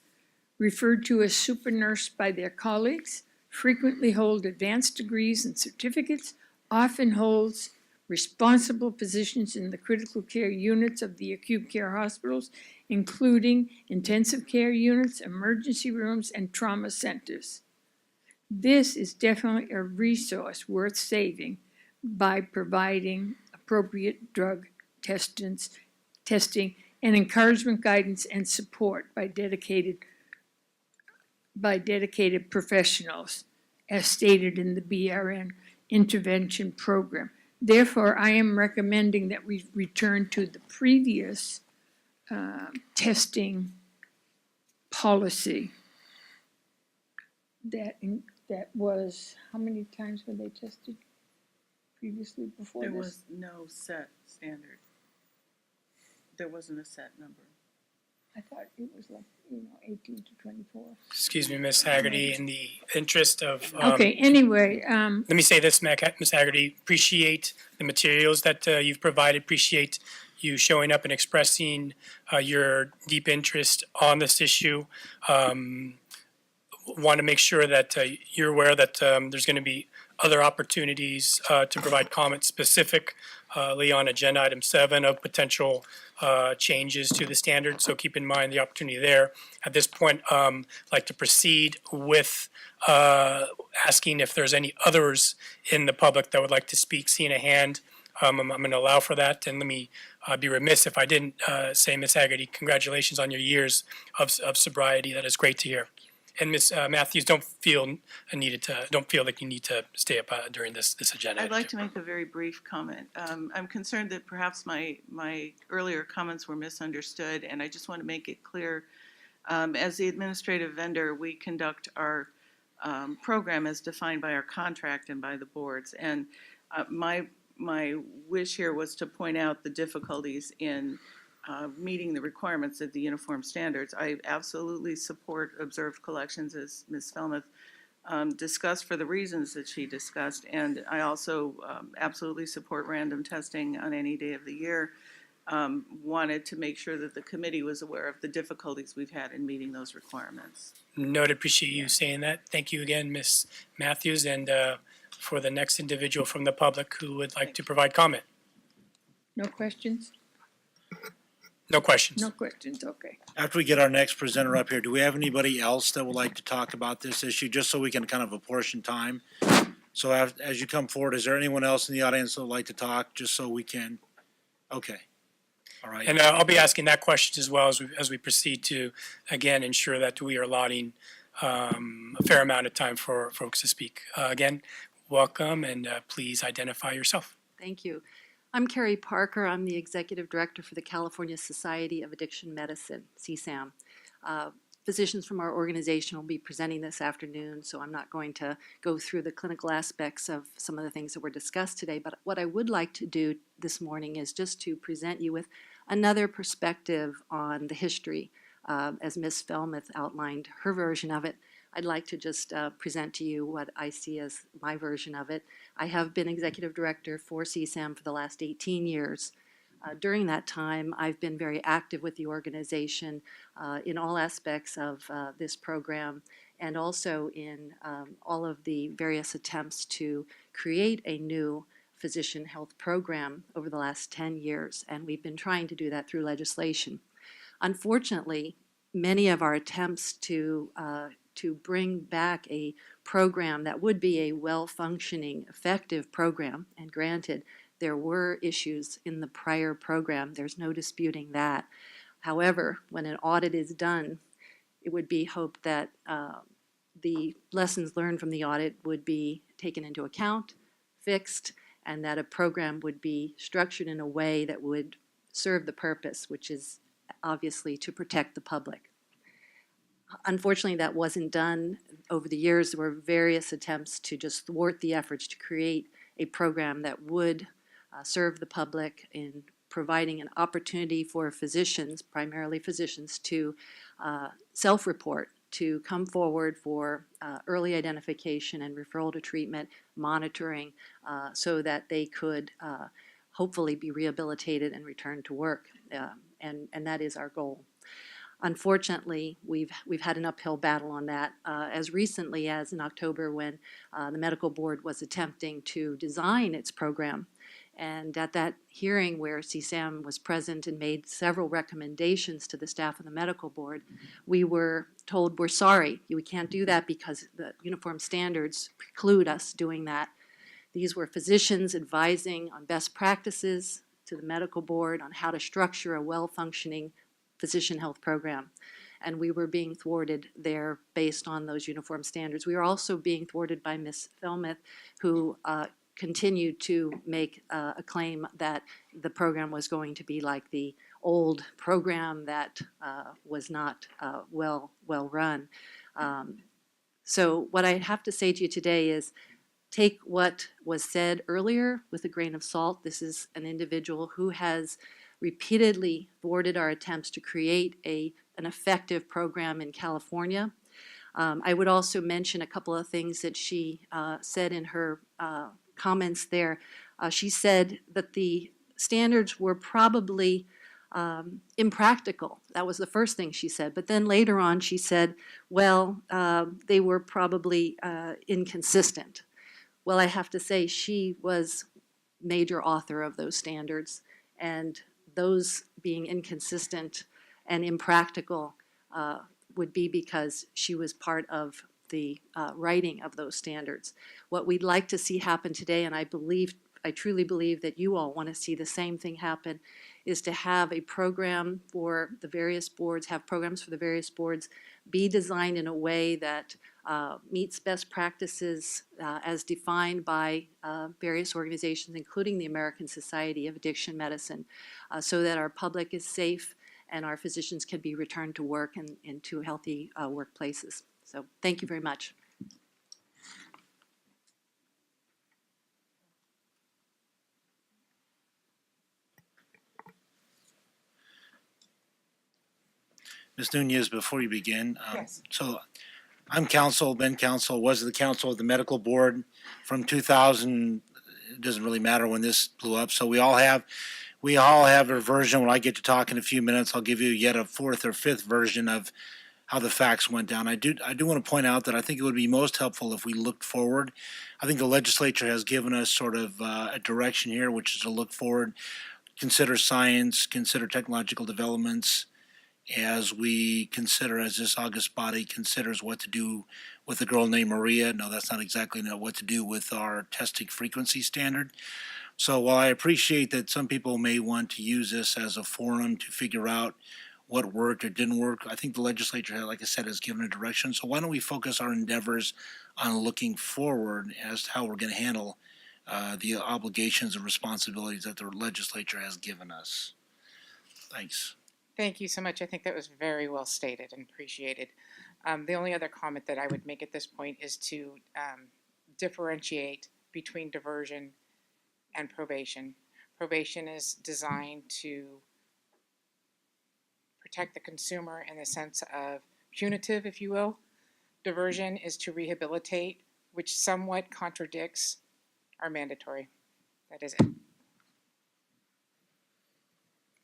referred to as super nurse by their colleagues, frequently hold advanced degrees and certificates, often holds responsible positions in the critical care units of the acute care hospitals, including intensive care units, emergency rooms, and trauma centers. This is definitely a resource worth saving by providing appropriate drug testing and encouragement, guidance, and support by dedicated professionals, as stated in the BRN intervention program. Therefore, I am recommending that we return to the previous testing policy that was, how many times were they tested previously before this? There was no set standard. There wasn't a set number. I thought it was like, 18 to 24. Excuse me, Ms. Haggerty, in the interest of, Okay, anyway, let me say this, Ms. Haggerty, appreciate the materials that you've provided, appreciate you showing up and expressing your deep interest on this issue. Want to make sure that you're aware that there's going to be other opportunities to provide comments specifically on agenda item 7 of potential changes to the standard. So keep in mind the opportunity there. At this point, I'd like to proceed with asking if there's any others in the public that would like to speak. Seeing a hand, I'm going to allow for that. And let me be remiss if I didn't say, Ms. Haggerty, congratulations on your years of sobriety. That is great to hear. And Ms. Matthews, don't feel like you need to stay up during this agenda. I'd like to make a very brief comment. I'm concerned that perhaps my earlier comments were misunderstood, and I just want to make it clear. As the administrative vendor, we conduct our program as defined by our contract and by the boards. And my wish here was to point out the difficulties in meeting the requirements of the uniform standards. I absolutely support observed collections, as Ms. Felmuth discussed for the reasons that she discussed, and I also absolutely support random testing on any day of the year. Wanted to make sure that the committee was aware of the difficulties we've had in meeting those requirements. Noted, appreciate you saying that. Thank you again, Ms. Matthews, and for the next individual from the public who would like to provide comment. no questions? No questions. No questions, okay. After we get our next presenter up here, do we have anybody else that would like to talk about this issue, just so we can kind of apportion time? So as you come forward, is there anyone else in the audience that would like to talk, just so we can? Okay, all right. And I'll be asking that question as well as we proceed to, again, ensure that we are allotting a fair amount of time for folks to speak. Again, welcome, and please identify yourself. Thank you. I'm Carrie Parker. I'm the Executive Director for the California Society of Addiction Medicine, CSAM. Physicians from our organization will be presenting this afternoon, so I'm not going to go through the clinical aspects of some of the things that were discussed today, but what I would like to do this morning is just to present you with another perspective on the history. As Ms. Felmuth outlined her version of it, I'd like to just present to you what I see as my version of it. I have been executive director for CSAM for the last 18 years. During that time, I've been very active with the organization in all aspects of this program, and also in all of the various attempts to create a new physician health program over the last 10 years, and we've been trying to do that through legislation. Unfortunately, many of our attempts to bring back a program that would be a well-functioning, effective program, and granted, there were issues in the prior program, there's no disputing that. However, when an audit is done, it would be hoped that the lessons learned from the audit would be taken into account, fixed, and that a program would be structured in a way that would serve the purpose, which is obviously to protect the public. Unfortunately, that wasn't done. Over the years, there were various attempts to just thwart the efforts to create a program that would serve the public in providing an opportunity for physicians, primarily physicians, to self-report, to come forward for early identification and referral to treatment, monitoring, so that they could hopefully be rehabilitated and return to work. And that is our goal. Unfortunately, we've had an uphill battle on that as recently as in October when the medical board was attempting to design its program. And at that hearing where CSAM was present and made several recommendations to the staff of the medical board, we were told, we're sorry, we can't do that because the uniform standards preclude us doing that. These were physicians advising on best practices to the medical board on how to structure a well-functioning physician health program. And we were being thwarted there based on those uniform standards. We were also being thwarted by Ms. Felmuth, who continued to make a claim that the program was going to be like the old program that was not well run. So what I have to say to you today is take what was said earlier with a grain of salt. This is an individual who has repeatedly thwarted our attempts to create an effective program in California. I would also mention a couple of things that she said in her comments there. She said that the standards were probably impractical. That was the first thing she said. But then later on she said, well, they were probably inconsistent. Well, I have to say she was major author of those standards, and those being inconsistent and impractical would be because she was part of the writing of those standards. What we'd like to see happen today, and I truly believe that you all want to see the same thing happen, is to have a program for the various boards, have programs for the various boards be designed in a way that meets best practices as defined by various organizations, including the American Society of Addiction Medicine, so that our public is safe and our physicians can be returned to work and into healthy workplaces. So thank you very much. Ms. Nunez, before you begin, Yes. so I'm counsel, been counsel, was the counsel of the medical board from 2000. It doesn't really matter when this blew up. So we all have a version. When I get to talk in a few minutes, I'll give you yet a fourth or fifth version of how the facts went down. I do want to point out that I think it would be most helpful if we looked forward. I think the legislature has given us sort of a direction here, which is to look forward, consider science, consider technological developments, as we consider, as this august body considers what to do with a girl named Maria. No, that's not exactly what to do with our testing frequency standard. So while I appreciate that some people may want to use this as a forum to figure out what worked or didn't work, I think the legislature, like I said, has given a direction. So why don't we focus our endeavors on looking forward as to how we're going to handle the obligations and responsibilities that the legislature has given us. Thanks. Thank you so much. I think that was very well stated and appreciated. The only other comment that I would make at this point is to differentiate between diversion and probation. Probation is designed to protect the consumer in the sense of punitive, if you will. Diversion is to rehabilitate, which somewhat contradicts our mandatory. That is it.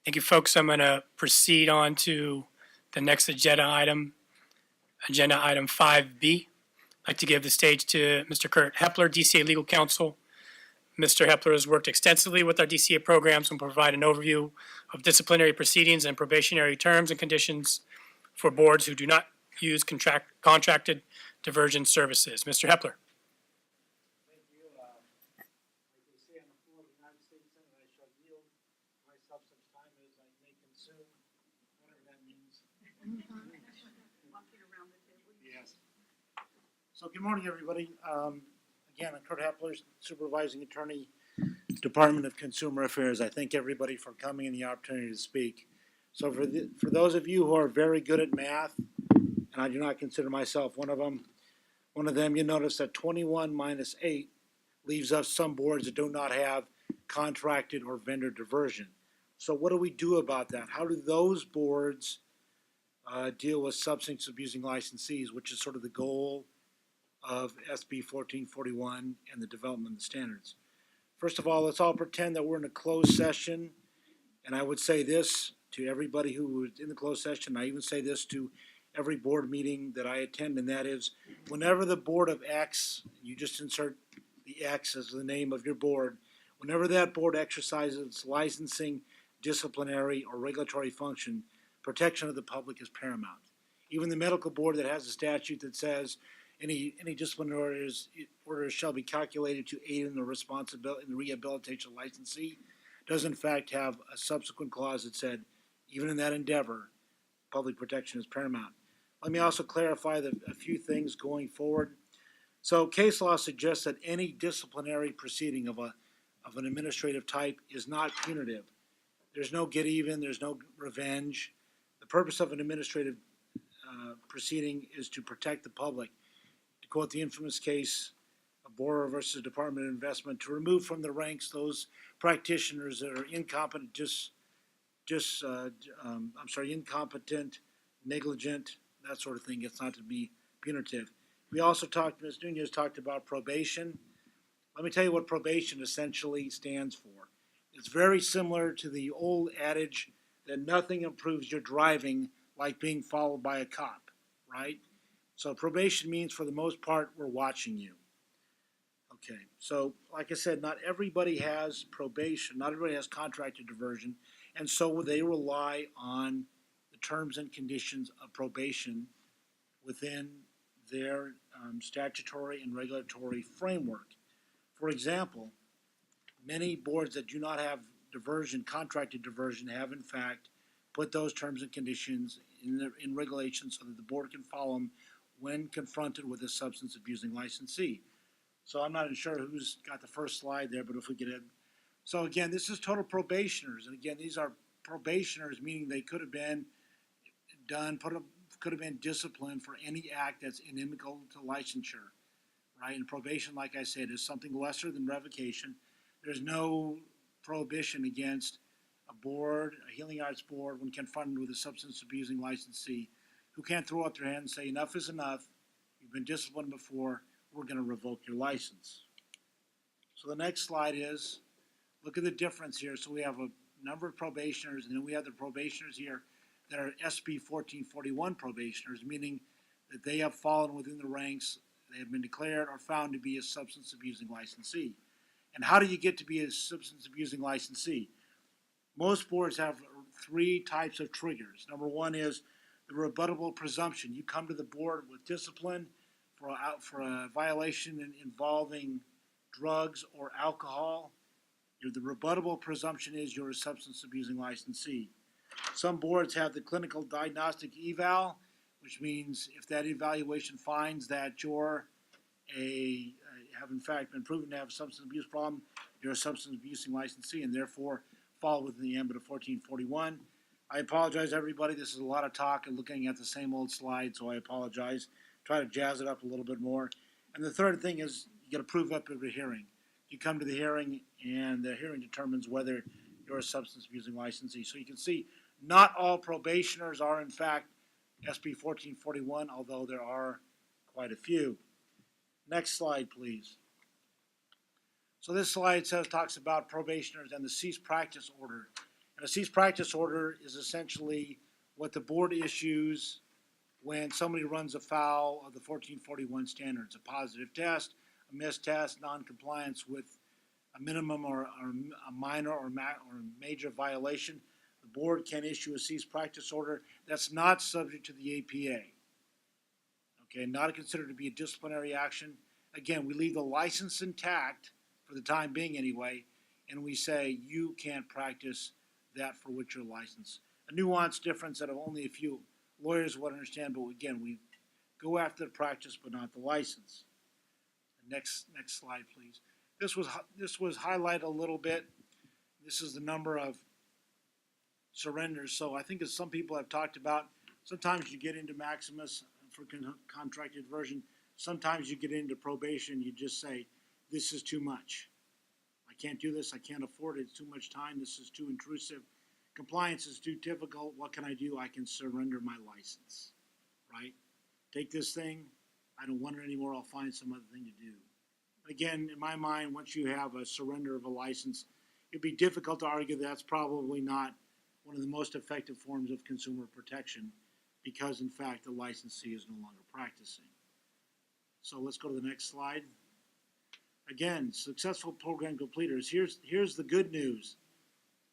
Thank you, folks. I'm going to proceed on to the next agenda item 5B. I'd like to give the stage to Mr. Kurt Hepler, DCA Legal Counsel. Mr. Hepler has worked extensively with our DCA programs and will provide an overview of disciplinary proceedings and probationary terms and conditions for boards who do not use contracted diversion services. Mr. Hepler. Thank you. Like they say on the floor of the United States Senate, I shall yield myself such time as I may consume, whatever that means. Walking around the table. Yes. So good morning, everybody. Again, I'm Kurt Hepler, Supervising Attorney, Department of Consumer Affairs. I thank everybody for coming and the opportunity to speak. So for those of you who are very good at math, and I do not consider myself one of them, you notice that 21 minus 8 leaves us some boards that do not have contracted or vendor diversion. So what do we do about that? How do those boards deal with substance abusing licensees, which is sort of the goal of SB 1441 and the development of the standards? First of all, let's all pretend that we're in a closed session, and I would say this to everybody who was in the closed session. I even say this to every board meeting that I attend, and that is, whenever the board of X, you just insert the X as the name of your board, whenever that board exercises licensing, disciplinary, or regulatory function, protection of the public is paramount. Even the medical board that has a statute that says any disciplinary orders shall be calculated to aid in the responsibility in the rehabilitation of licensee does in fact have a subsequent clause that said, even in that endeavor, public protection is paramount. Let me also clarify a few things going forward. So case law suggests that any disciplinary proceeding of an administrative type is not punitive. There's no get even, there's no revenge. The purpose of an administrative proceeding is to protect the public. To quote the infamous case of Borer versus Department of Investment, to remove from the ranks those practitioners that are incompetent, incompetent, negligent, that sort of thing. It's not to be punitive. We also talked, Ms. Nunez talked about probation. Let me tell you what probation essentially stands for. It's very similar to the old adage that nothing improves your driving like being followed by a cop, right? So probation means, for the most part, we're watching you. Okay, so like I said, not everybody has probation, not everybody has contracted diversion, and so they rely on the terms and conditions of probation within their statutory and regulatory framework. For example, many boards that do not have diversion, contracted diversion, have in fact put those terms and conditions in regulations so that the board can follow them when confronted with a substance abusing licensee. So I'm not sure who's got the first slide there, but if we get it. So again, this is total probationers. And again, these are probationers, meaning they could have been could have been disciplined for any act that's inimical to licensure, right? And probation, like I said, is something lesser than revocation. There's no prohibition against a board, a healing arts board, when confronted with a substance abusing licensee, who can't throw up their hand and say, enough is enough, you've been disciplined before, we're going to revoke your license. So the next slide is, look at the difference here. So we have a number of probationers, and then we have the probationers here that are SB 1441 probationers, meaning that they have fallen within the ranks, they have been declared or found to be a substance abusing licensee. And how do you get to be a substance abusing licensee? Most boards have three types of triggers. Number one is the rebuttable presumption. You come to the board with discipline for a violation involving drugs or alcohol. The rebuttable presumption is you're a substance abusing licensee. Some boards have the clinical diagnostic eval, which means if that evaluation finds that you're have in fact been proven to have a substance abuse problem, you're a substance abusing licensee and therefore fall within the ambit of 1441. I apologize, everybody. This is a lot of talk and looking at the same old slide, so I apologize. Try to jazz it up a little bit more. And the third thing is you got to prove up at a hearing. You come to the hearing, and the hearing determines whether you're a substance abusing licensee. So you can see not all probationers are in fact SB 1441, although there are quite a few. Next slide, please. So this slide talks about probationers and the cease practice order. And a cease practice order is essentially what the board issues when somebody runs afoul of the 1441 standards, a positive test, a missed test, non-compliance with a minimum or a minor or major violation. The board can issue a cease practice order that's not subject to the APA. Okay, not considered to be a disciplinary action. Again, we leave the license intact for the time being anyway, and we say you can't practice that for which you're licensed. A nuanced difference that only a few lawyers would understand, but again, we go after the practice but not the license. Next slide, please. This was highlighted a little bit. This is the number of surrenders. So I think as some people have talked about, sometimes you get into Maximus for contracted diversion. Sometimes you get into probation. You just say, this is too much. I can't do this. I can't afford it. It's too much time. This is too intrusive. Compliance is too difficult. What can I do? I can surrender my license, right? Take this thing. I don't want it anymore. I'll find some other thing to do. Again, in my mind, once you have a surrender of a license, it'd be difficult to argue that's probably not one of the most effective forms of consumer protection because, in fact, the licensee is no longer practicing. So let's go to the next slide. Again, successful program completers. Here's the good news,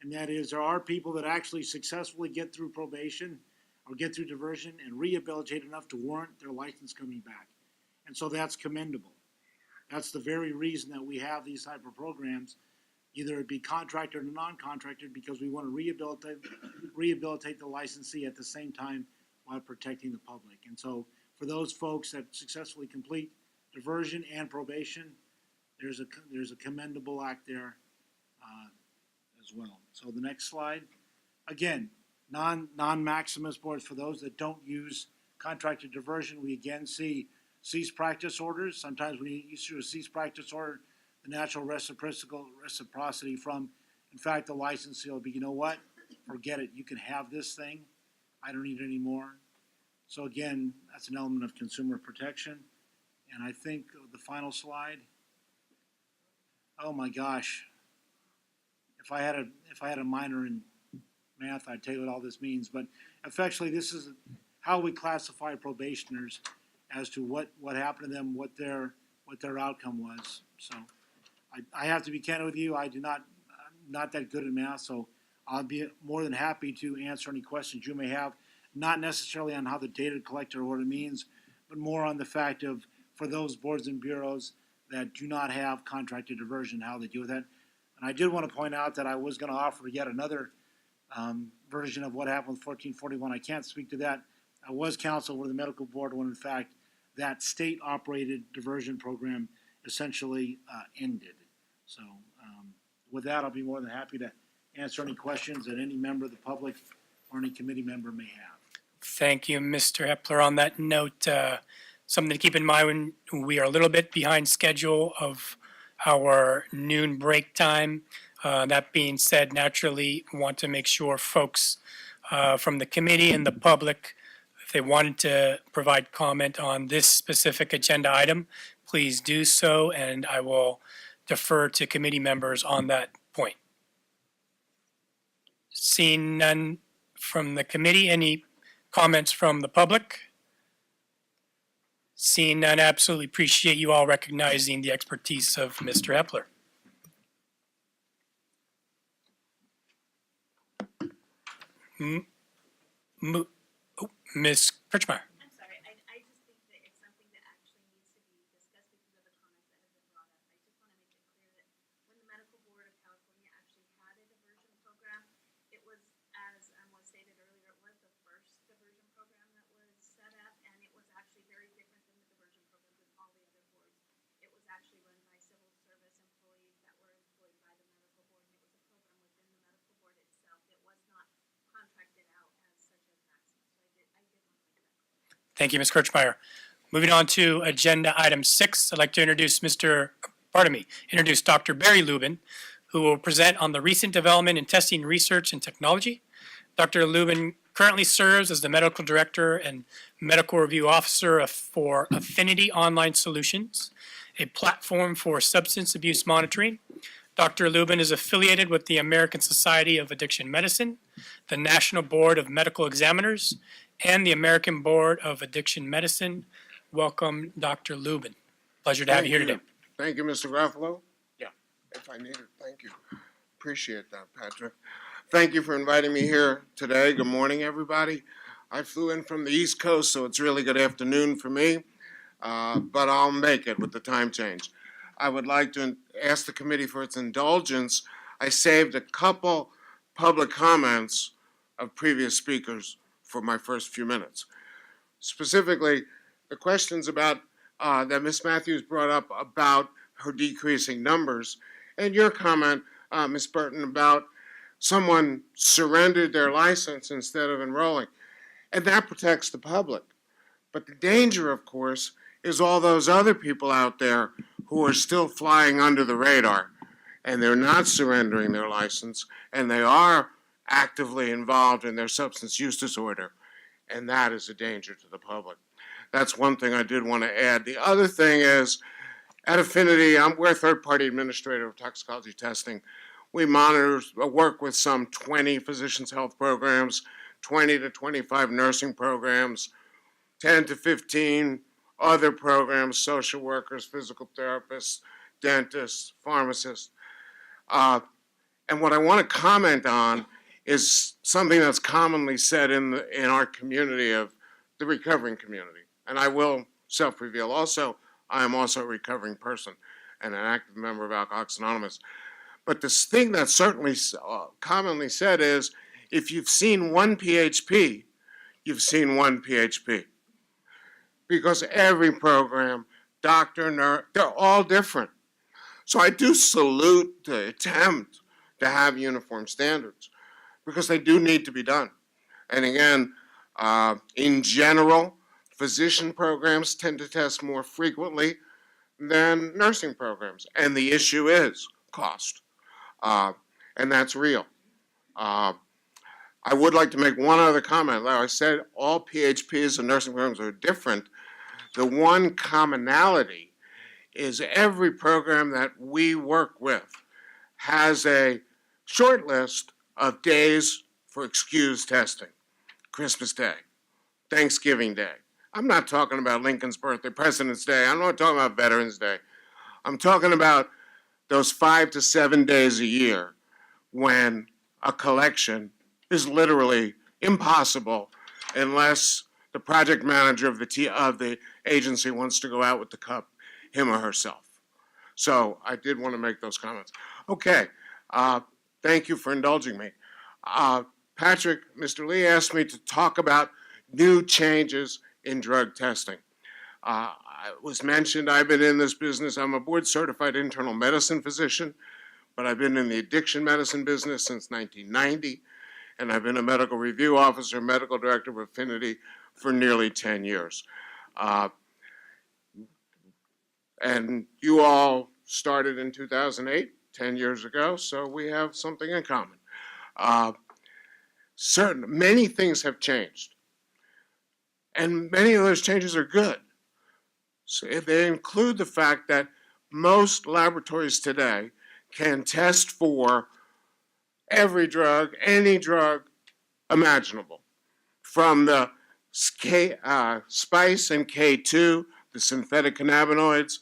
and that is there are people that actually successfully get through probation or get through diversion and rehabilitate enough to warrant their license coming back. And so that's commendable. That's the very reason that we have these type of programs, either it be contracted or non-contracted, because we want to rehabilitate the licensee at the same time while protecting the public. And so for those folks that successfully complete diversion and probation, there's a commendable act there as well. So the next slide. Again, non-Maximus boards, for those that don't use contracted diversion, we again see cease practice orders. Sometimes when you issue a cease practice order, the natural reciprocity from, in fact, the licensee will be, you know what, forget it. You can have this thing. I don't need it anymore. So again, that's an element of consumer protection. And I think the final slide. Oh my gosh. If I had a minor in math, I'd tell you what all this means. But effectively, this is how we classify probationers as to what happened to them, what their outcome was. So I have to be candid with you. I'm not that good at math, so I'll be more than happy to answer any questions you may have, not necessarily on how the data collector or what it means, but more on the fact of, for those boards and bureaus that do not have contracted diversion, how they deal with that. And I did want to point out that I was going to offer yet another version of what happened with 1441. I can't speak to that. I was counsel with the medical board when, in fact, that state-operated diversion program essentially ended. So with that, I'll be more than happy to answer any questions that any member of the public or any committee member may have. Thank you, Mr. Hepler. On that note, something to keep in mind when we are a little bit behind schedule of our noon break time. That being said, naturally, we want to make sure folks from the committee and the public, if they wanted to provide comment on this specific agenda item, please do so, and I will defer to committee members on that point. Seeing none from the committee, any comments from the public? Seeing none, absolutely appreciate you all recognizing the expertise of Mr. Hepler. Ms. Pritchmeyer. I'm sorry, I just think that it's something that actually needs to be discussed because of the comments that have been brought up. I just want to make it clear that when the Medical Board of California actually had a diversion program, it was, as was stated earlier, it was the first diversion program that was set up, and it was actually very different than the diversion programs in all the other boards. It was actually run by civil service employees that were employed by the Medical Board, and it was a program within the Medical Board itself. It was not contracted out as such as Maximus. So I did want to make that clear. Thank you, Ms. Kirchmeier. Moving on to agenda item 6, I'd like to introduce Dr. Barry Lubin, who will present on the recent development in testing research and technology. Dr. Lubin currently serves as the medical director and medical review officer for Affinity Online Solutions, a platform for substance abuse monitoring. Dr. Lubin is affiliated with the American Society of Addiction Medicine, the National Board of Medical Examiners, and the American Board of Addiction Medicine. Welcome, Dr. Lubin. Pleasure to have you here today. Thank you, Mr. Ruffalo. Yeah. If I need it, thank you. Appreciate that, Patrick. Thank you for inviting me here today. Good morning, everybody. I flew in from the East Coast, so it's really good afternoon for me, but I'll make it with the time change. I would like to ask the committee for its indulgence. I saved a couple public comments of previous speakers for my first few minutes. Specifically, the questions about that Ms. Matthews brought up about her decreasing numbers, and your comment, Ms. Burton, about someone surrendered their license instead of enrolling. And that protects the public. But the danger, of course, is all those other people out there who are still flying under the radar, and they're not surrendering their license, and they are actively involved in their substance use disorder, and that is a danger to the public. That's one thing I did want to add. The other thing is, at Affinity, we're a third-party administrator of toxicology testing. We work with some 20 physicians' health programs, 20 to 25 nursing programs, 10 to 15 other programs, social workers, physical therapists, dentists, pharmacists. And what I want to comment on is something that's commonly said in our community of the recovering community. And I will self-reveal also, I am also a recovering person and an active member of Alcoholics Anonymous. But this thing that's certainly commonly said is, if you've seen one PHP, you've seen one PHP. Because every program, doctor, nurse, they're all different. So I do salute the attempt to have uniform standards, because they do need to be done. And again, in general, physician programs tend to test more frequently than nursing programs. And the issue is cost. And that's real. I would like to make one other comment. Like I said, all PHPs and nursing programs are different. The one commonality is every program that we work with has a short list of days for excused testing. Christmas Day, Thanksgiving Day. I'm not talking about Lincoln's birthday, President's Day. I'm not talking about Veterans Day. I'm talking about those 5 to 7 days a year when a collection is literally impossible unless the project manager of the agency wants to go out with the cup, him or herself. So I did want to make those comments. Okay, thank you for indulging me. Patrick, Mr. Lee asked me to talk about new changes in drug testing. It was mentioned I've been in this business. I'm a board-certified internal medicine physician, but I've been in the addiction medicine business since 1990, and I've been a medical review officer, medical director of Affinity for nearly 10 years. And you all started in 2008, 10 years ago, so we have something in common. Many things have changed, and many of those changes are good. So they include the fact that most laboratories today can test for every drug, any drug imaginable, from the spice and K2, the synthetic cannabinoids,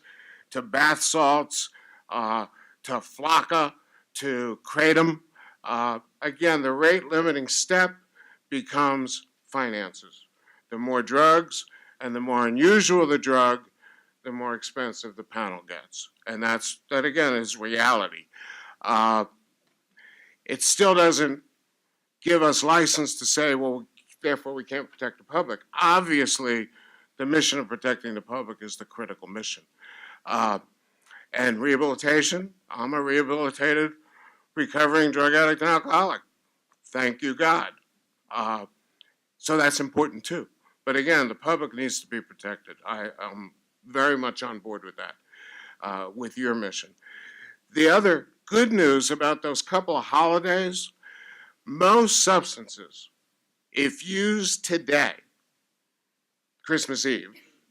to bath salts, to flocka, to kratom. Again, the rate-limiting step becomes finances. The more drugs and the more unusual the drug, the more expensive the panel gets. And that again is reality. It still doesn't give us license to say, well, therefore we can't protect the public. Obviously, the mission of protecting the public is the critical mission. And rehabilitation, I'm a rehabilitated, recovering drug addict and alcoholic. Thank you, God. So that's important too. But again, the public needs to be protected. I'm very much on board with that, with your mission. The other good news about those couple of holidays, most substances if used today, Christmas Eve,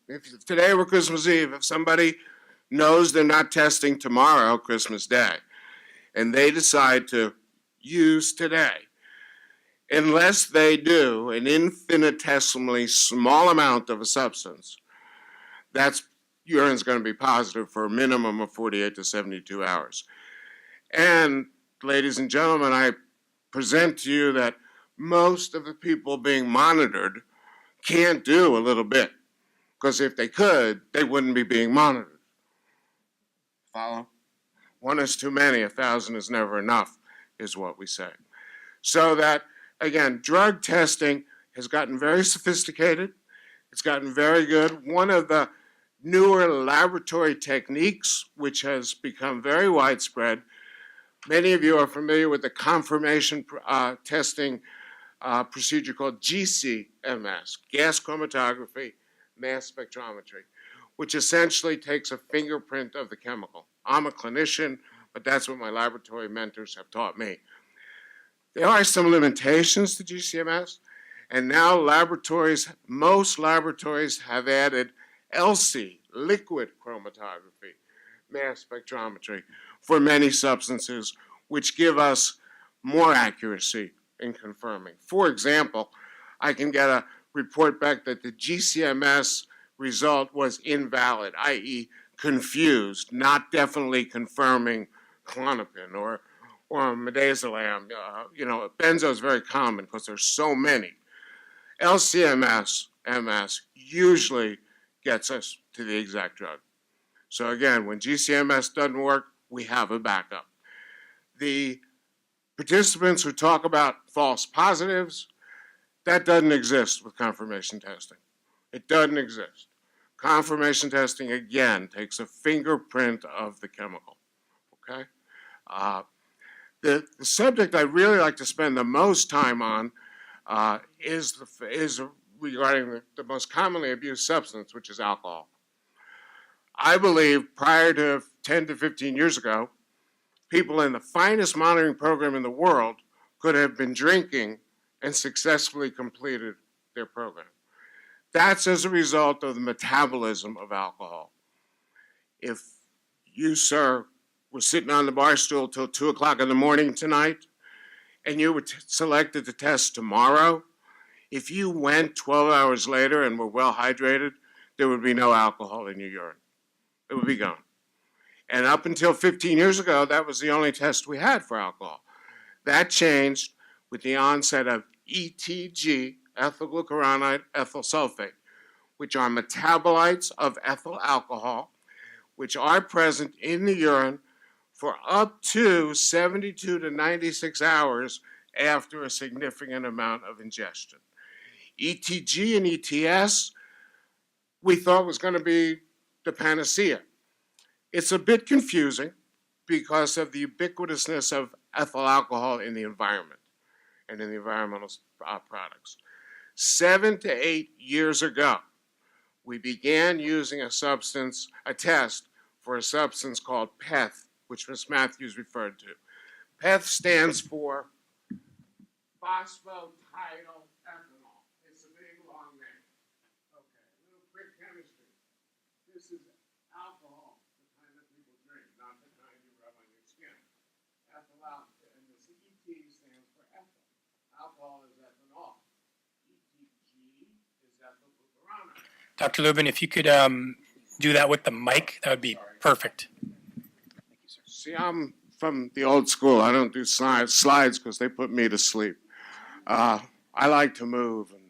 if today were Christmas Eve, if somebody knows they're not testing tomorrow, Christmas Day, and they decide to use today, unless they do an infinitesimally small amount of a substance, that's urine's going to be positive for a minimum of 48 to 72 hours. And ladies and gentlemen, I present to you that most of the people being monitored can't do a little bit, because if they could, they wouldn't be being monitored. Follow? One is too many, 1,000 is never enough, is what we say. So that, again, drug testing has gotten very sophisticated. It's gotten very good. One of the newer laboratory techniques, which has become very widespread, many of you are familiar with the confirmation testing procedure called GCMS, gas chromatography, mass spectrometry, which essentially takes a fingerprint of the chemical. I'm a clinician, but that's what my laboratory mentors have taught me. There are some limitations to GCMS, and now most laboratories have added LC, liquid chromatography, mass spectrometry, for many substances, which give us more accuracy in confirming. For example, I can get a report back that the GCMS result was invalid, i.e. confused, not definitely confirming Klonopin or midazolam. Benzo is very common because there's so many. LCMS, MS, usually gets us to the exact drug. So again, when GCMS doesn't work, we have a backup. The participants who talk about false positives, that doesn't exist with confirmation testing. It doesn't exist. Confirmation testing, again, takes a fingerprint of the chemical, okay? The subject I really like to spend the most time on is regarding the most commonly abused substance, which is alcohol. I believe prior to 10 to 15 years ago, people in the finest monitoring program in the world could have been drinking and successfully completed their program. That's as a result of the metabolism of alcohol. If you, sir, were sitting on the bar stool till 2 o'clock in the morning tonight, and you were selected to test tomorrow, if you went 12 hours later and were well hydrated, there would be no alcohol in your urine. It would be gone. And up until 15 years ago, that was the only test we had for alcohol. That changed with the onset of ETG, ethyl glucuronide ethyl sulfate, which are metabolites of ethyl alcohol, which are present in the urine for up to 72 to 96 hours after a significant amount of ingestion. ETG and ETS, we thought was going to be the panacea. It's a bit confusing because of the ubiquitousness of ethyl alcohol in the environment and in the environmental products. 7 to 8 years ago, we began using a test for a substance called PEth, which Ms. Matthews referred to. PEth stands for phosphotidylethanol. It's a big, long name. Okay, a little quick chemistry. This is alcohol, the kind that people drink, not the kind you rub on your skin. Ethyl alcohol, and this ET stands for ethyl. Alcohol is ethanol. ETG is ethyl glucuronide. Dr. Lubin, if you could do that with the mic, that would be perfect. See, I'm from the old school. I don't do slides because they put me to sleep. I like to move and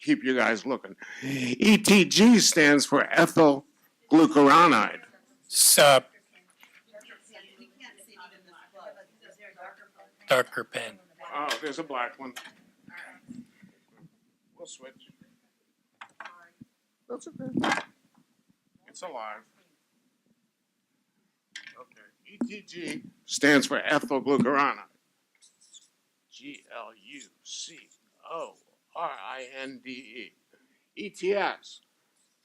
keep you guys looking. ETG stands for ethyl glucuronide. Sup, darker pen. Oh, there's a black one. We'll switch. That's okay. It's alive. Okay. ETG stands for ethyl glucuronide. GLUCORINDE. ETS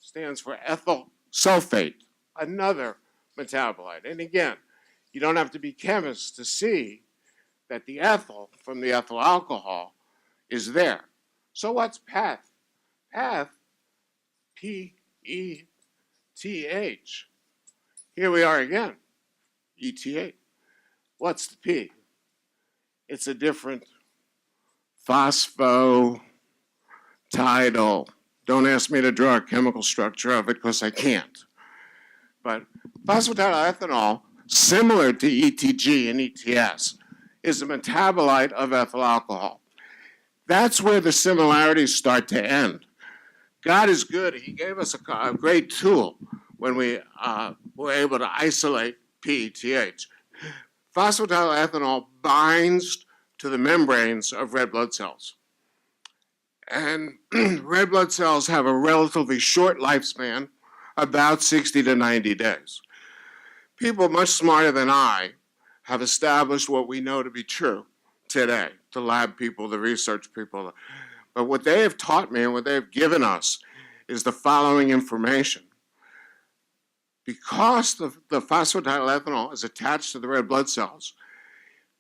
stands for ethyl sulfate, another metabolite. And again, you don't have to be chemists to see that the ethyl from the ethyl alcohol is there. So what's PETH? PETH, P-E-T-H. Here we are again, ETH. What's the P? It's a different phosphotidal. Don't ask me to draw a chemical structure of it because I can't. But phosphatidylethanol, similar to ETG and ETS, is a metabolite of ethyl alcohol. That's where the similarities start to end. God is good. He gave us a great tool when we were able to isolate PETH. Phosphatidylethanol binds to the membranes of red blood cells. And red blood cells have a relatively short lifespan, about 60 to 90 days. People much smarter than I have established what we know to be true today, the lab people, the research people. But what they have taught me and what they have given us is the following information. Because the phosphatidylethanol is attached to the red blood cells,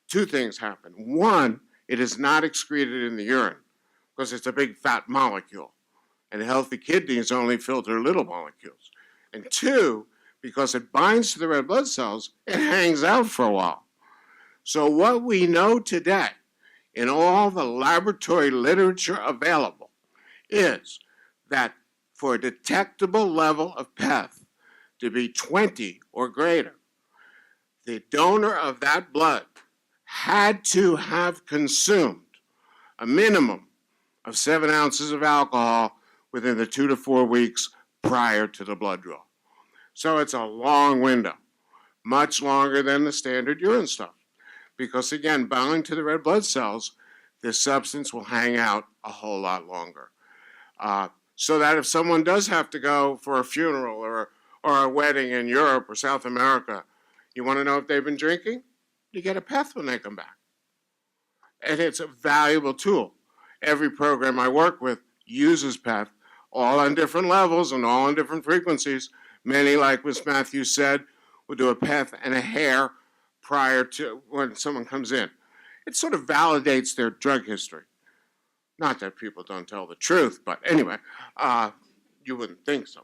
two things happen. One, it is not excreted in the urine because it's a big fat molecule, and healthy kidneys only filter little molecules. And two, because it binds to the red blood cells, it hangs out for a while. So what we know today in all the laboratory literature available is that for a detectable level of PETH to be 20 or greater, the donor of that blood had to have consumed a minimum of 7 ounces of alcohol within the 2 to 4 weeks prior to the blood draw. So it's a long window, much longer than the standard urine stuff. Because again, binding to the red blood cells, this substance will hang out a whole lot longer. So that if someone does have to go for a funeral or a wedding in Europe or South America, you want to know if they've been drinking? You get a PETH when they come back. And it's a valuable tool. Every program I work with uses PETH, all on different levels and all on different frequencies. Many, like Ms. Matthews said, will do a PETH and a hair prior to when someone comes in. It sort of validates their drug history. Not that people don't tell the truth, but anyway, you wouldn't think so.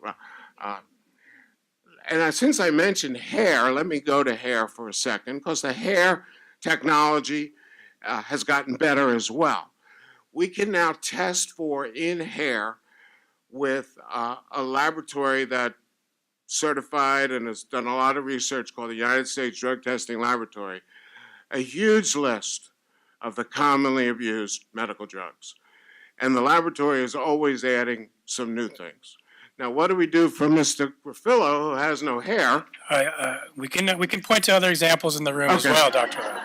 And since I mentioned hair, let me go to hair for a second, because the hair technology has gotten better as well. We can now test for in hair with a laboratory that certified and has done a lot of research called the United States Drug Testing Laboratory, a huge list of the commonly abused medical drugs. And the laboratory is always adding some new things. Now, what do we do for Mr. Griffillo, who has no hair? We can point to other examples in the room as Okay. well, Dr. Rowe.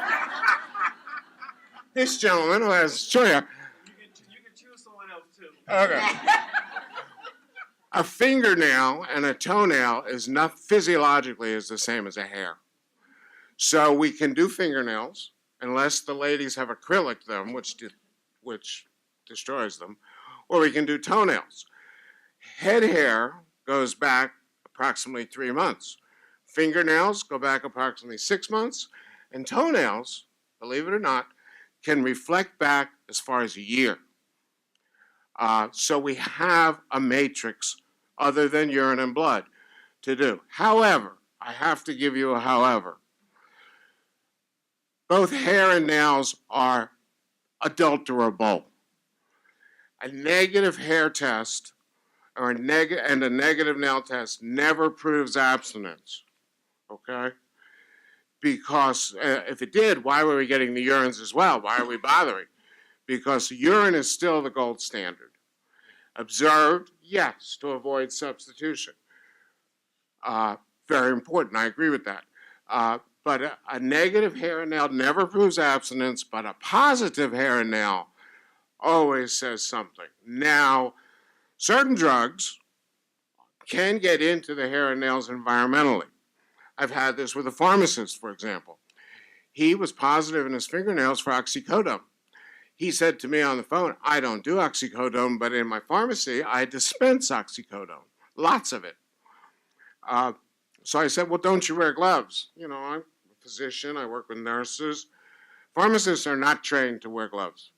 This gentleman who has short hair. You can choose someone else too. Okay. A fingernail and a toenail is not physiologically is the same as a hair. So we can do fingernails, unless the ladies have acrylic them, which destroys them, or we can do toenails. Head hair goes back approximately 3 months. Fingernails go back approximately 6 months, and toenails, believe it or not, can reflect back as far as a year. So we have a matrix other than urine and blood to do. However, I have to give you a however. Both hair and nails are adulterable. A negative hair test or a negative nail test never proves abstinence, okay? Because if it did, why were we getting the urines as well? Why are we bothering? Because urine is still the gold standard. Observed, yes, to avoid substitution. Very important, I agree with that. But a negative hair and nail never proves abstinence, but a positive hair and nail always says something. Now, certain drugs can get into the hair and nails environmentally. I've had this with a pharmacist, for example. He was positive in his fingernails for oxycodone. He said to me on the phone, I don't do oxycodone, but in my pharmacy, I dispense oxycodone, lots of it. So I said, well, don't you wear gloves? You know, I'm a physician, I work with nurses. Pharmacists are not trained to wear gloves.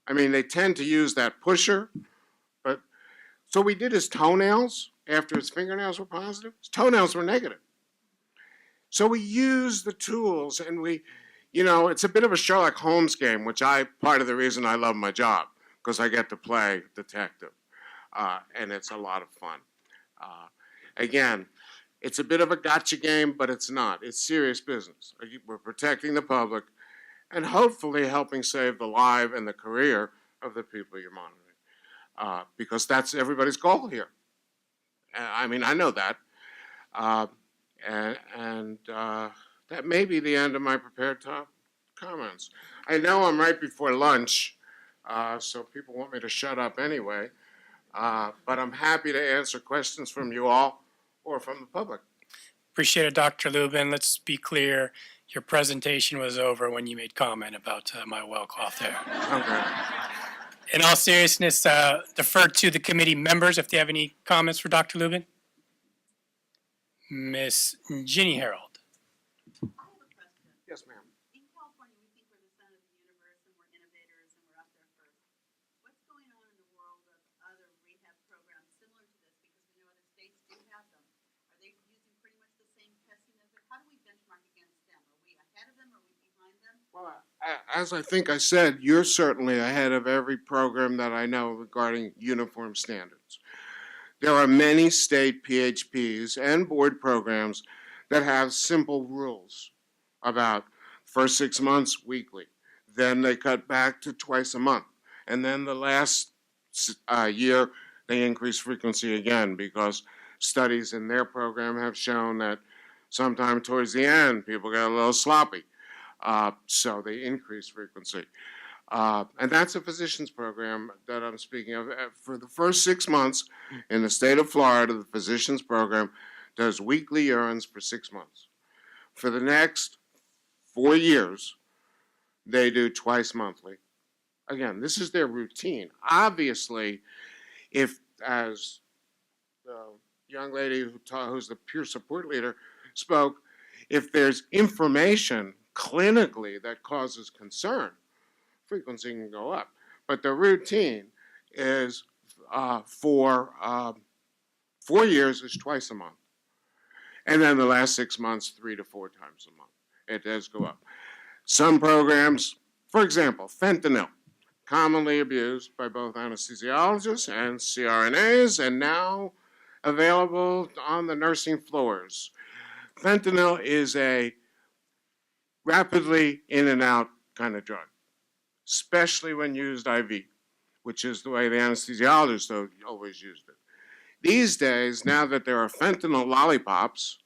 I mean, they tend to use that pusher, but, so we did his toenails after his fingernails were positive. His toenails were negative. So we use the tools and we, you know, it's a bit of a Sherlock Holmes game, which part of the reason I love my job, because I get to play detective, and it's a lot of fun. Again, it's a bit of a gotcha game, but it's not. It's serious business. We're protecting the public and hopefully helping save the life and the career of the people you're monitoring, because that's everybody's goal here. I mean, I know that. And that may be the end of my prepared comments. I know I'm right before lunch, so people want me to shut up anyway, but I'm happy to answer questions from you all or from the public. Appreciate it, Dr. Lubin. Let's be clear, your presentation was over when you made comment about my well cloth hair. Okay. In all seriousness, defer to the committee members if they have any comments for Dr. Lubin. Miss Ginny Harold. I have a question. Yes, ma'am. In California, we think we're the center of the universe and we're innovators and we're up there first. What's going on in the world of other rehab programs similar to this? Because we know other states do have them. Are they using pretty much the same testing as how do we benchmark against them? Are we ahead of them? Are we behind them? Well, as I think I said, you're certainly ahead of every program that I know regarding uniform standards. There are many state PHPs and board programs that have simple rules about first 6 months weekly, then they cut back to twice a month, and then the last year they increase frequency again because studies in their program have shown that sometime towards the end people get a little sloppy, so they increase frequency. And that's a physician's program that I'm speaking of. For the first 6 months in the state of Florida, the physician's program does weekly urines for 6 months. For the next 4 years, they do twice monthly. Again, this is their routine. Obviously, if, as the young lady who's the peer support leader spoke, if there's information clinically that causes concern, frequency can go up. But the routine is for 4 years is twice a month. And then the last 6 months, 3 to 4 times a month. It does go up. Some programs, for example, fentanyl, commonly abused by both anesthesiologists and CRNAs, and now available on the nursing floors. Fentanyl is a rapidly in and out kind of drug, especially when used IV, which is the way the anesthesiologists always used it. These days, now that there are fentanyl lollipops,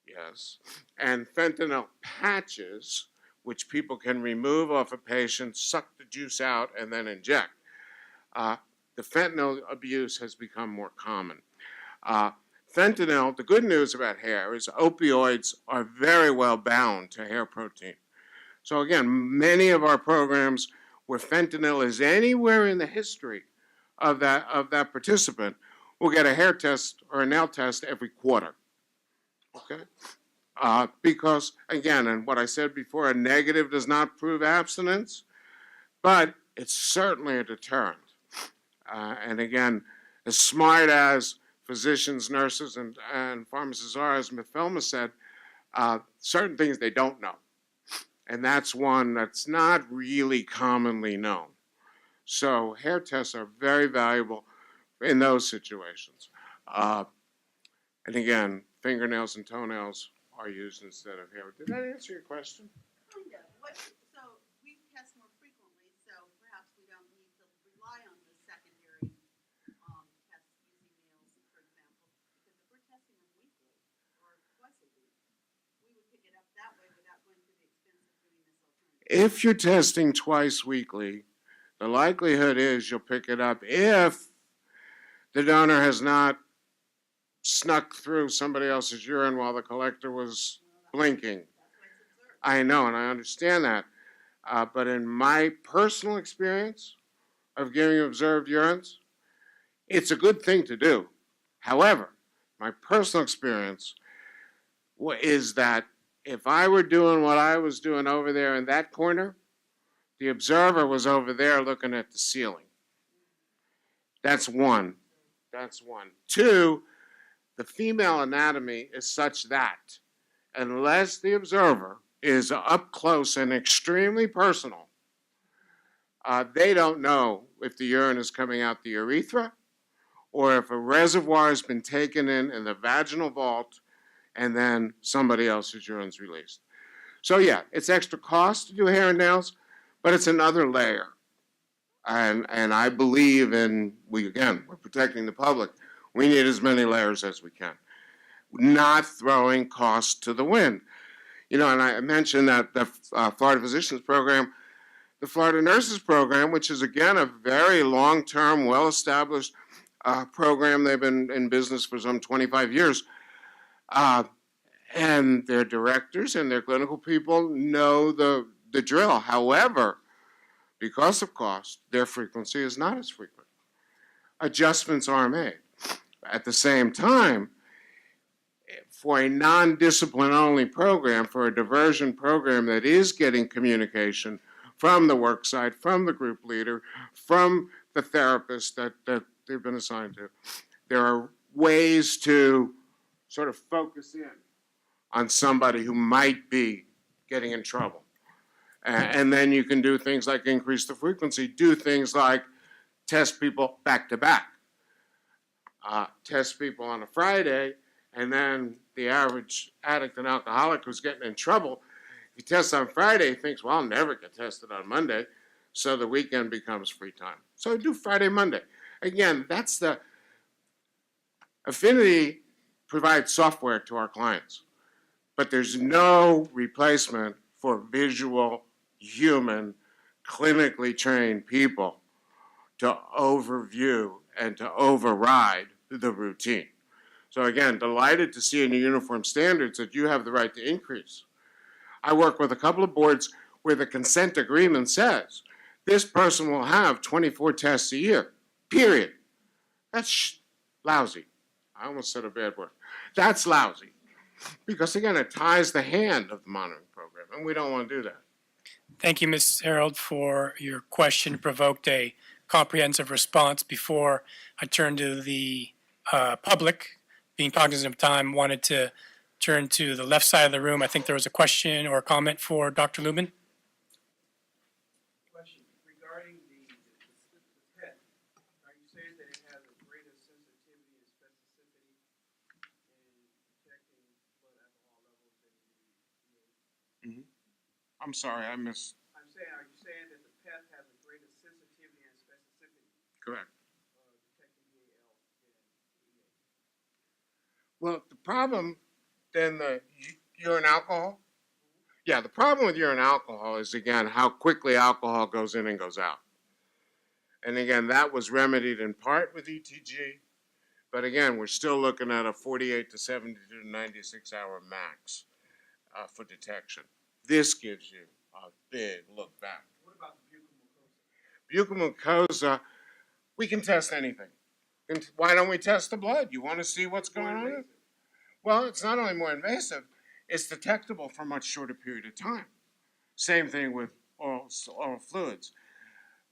yes, and fentanyl patches, which people can remove off a patient, suck the juice out, and then inject, the fentanyl abuse has become more common. Fentanyl, the good news about hair is opioids are very well bound to hair protein. So again, many of our programs where fentanyl is anywhere in the history of that participant will get a hair test or a nail test every quarter. Okay? Because again, and what I said before, a negative does not prove abstinence, but it's certainly a deterrent. And again, as smart as physicians, nurses, and pharmacists are, as Mifilma said, certain things they don't know. And that's one that's not really commonly known. So hair tests are very valuable in those situations. And again, fingernails and toenails are used instead of hair. Did that answer your question? Kind of. So we test more frequently, so perhaps we don't need to rely on the secondary tests using nails, for example, because if we're testing them weekly or twice a week, we would pick it up that way without going through the expense of doing this alternative. If you're testing twice weekly, the likelihood is you'll pick it up if the donor has not snuck through somebody else's urine while the collector was blinking. I know, and I understand that. But in my personal experience of giving observed urines, it's a good thing to do. However, my personal experience is that if I were doing what I was doing over there in that corner, The observer was over there looking at the ceiling. That's one. That's one. Two, the female anatomy is such that unless the observer is up close and extremely personal, they don't know if the urine is coming out the urethra or if a reservoir has been taken in the vaginal vault and then somebody else's urine is released. So yeah, it's extra cost to do hair and nails, but it's another layer. And I believe in, we're protecting the public. We need as many layers as we can. Not throwing costs to the wind. You know, and I mentioned that the Florida Physicians Program, the Florida Nurses Program, which is again a very long-term, well-established program. They've been in business for some 25 years. And their directors and their clinical people know the drill. However, because of cost, their frequency is not as frequent. Adjustments are made. At the same time, for a non-discipline only program, for a diversion program that is getting communication from the work site, from the group leader, from the therapist that they've been assigned to, there are ways to sort of focus in on somebody who might be getting in trouble. And then you can do things like increase the frequency, do things like test people back to back. Test people on a Friday, and then the average addict and alcoholic who's getting in trouble, if he tests on Friday, he thinks, well, I'll never get tested on Monday, so the weekend becomes free time. So do Friday, Monday. Again, that's the Affinity provides software to our clients, but there's no replacement for visual, human, clinically trained people to overview and to override the routine. So again, delighted to see in your uniform standards that you have the right to increase. I work with a couple of boards where the consent agreement says this person will have 24 tests a year, period. That's lousy. I almost said a bad word. That's lousy. Because again, it ties the hand of the monitoring program, and we don't want to do that. Thank you, Ms. Harold, for your question. It provoked a comprehensive response. Before I turn to the public, being cognizant of time, wanted to turn to the left side of the room. I think there was a question or a comment for Dr. Lubin. Question regarding the PET. Are you saying that it has a greater sensitivity and specificity in detecting blood alcohol levels than the I'm sorry, I missed. I'm saying, are you saying that the PET has a greater sensitivity and specificity Correct. detecting DAL than EA? Well, the problem then the urine alcohol? Yeah, the problem with urine alcohol is, again, how quickly alcohol goes in and goes out. And again, that was remedied in part with ETG, but again, we're still looking at a 48 to 72 to 96 hour max for detection. This gives you a big look back. What about the buccal mucosa? Buccal mucosa, we can test anything. And why don't we test the blood? You want to see what's going on? Well, it's not only more invasive, it's detectable for a much shorter period of time. Same thing with oral fluids.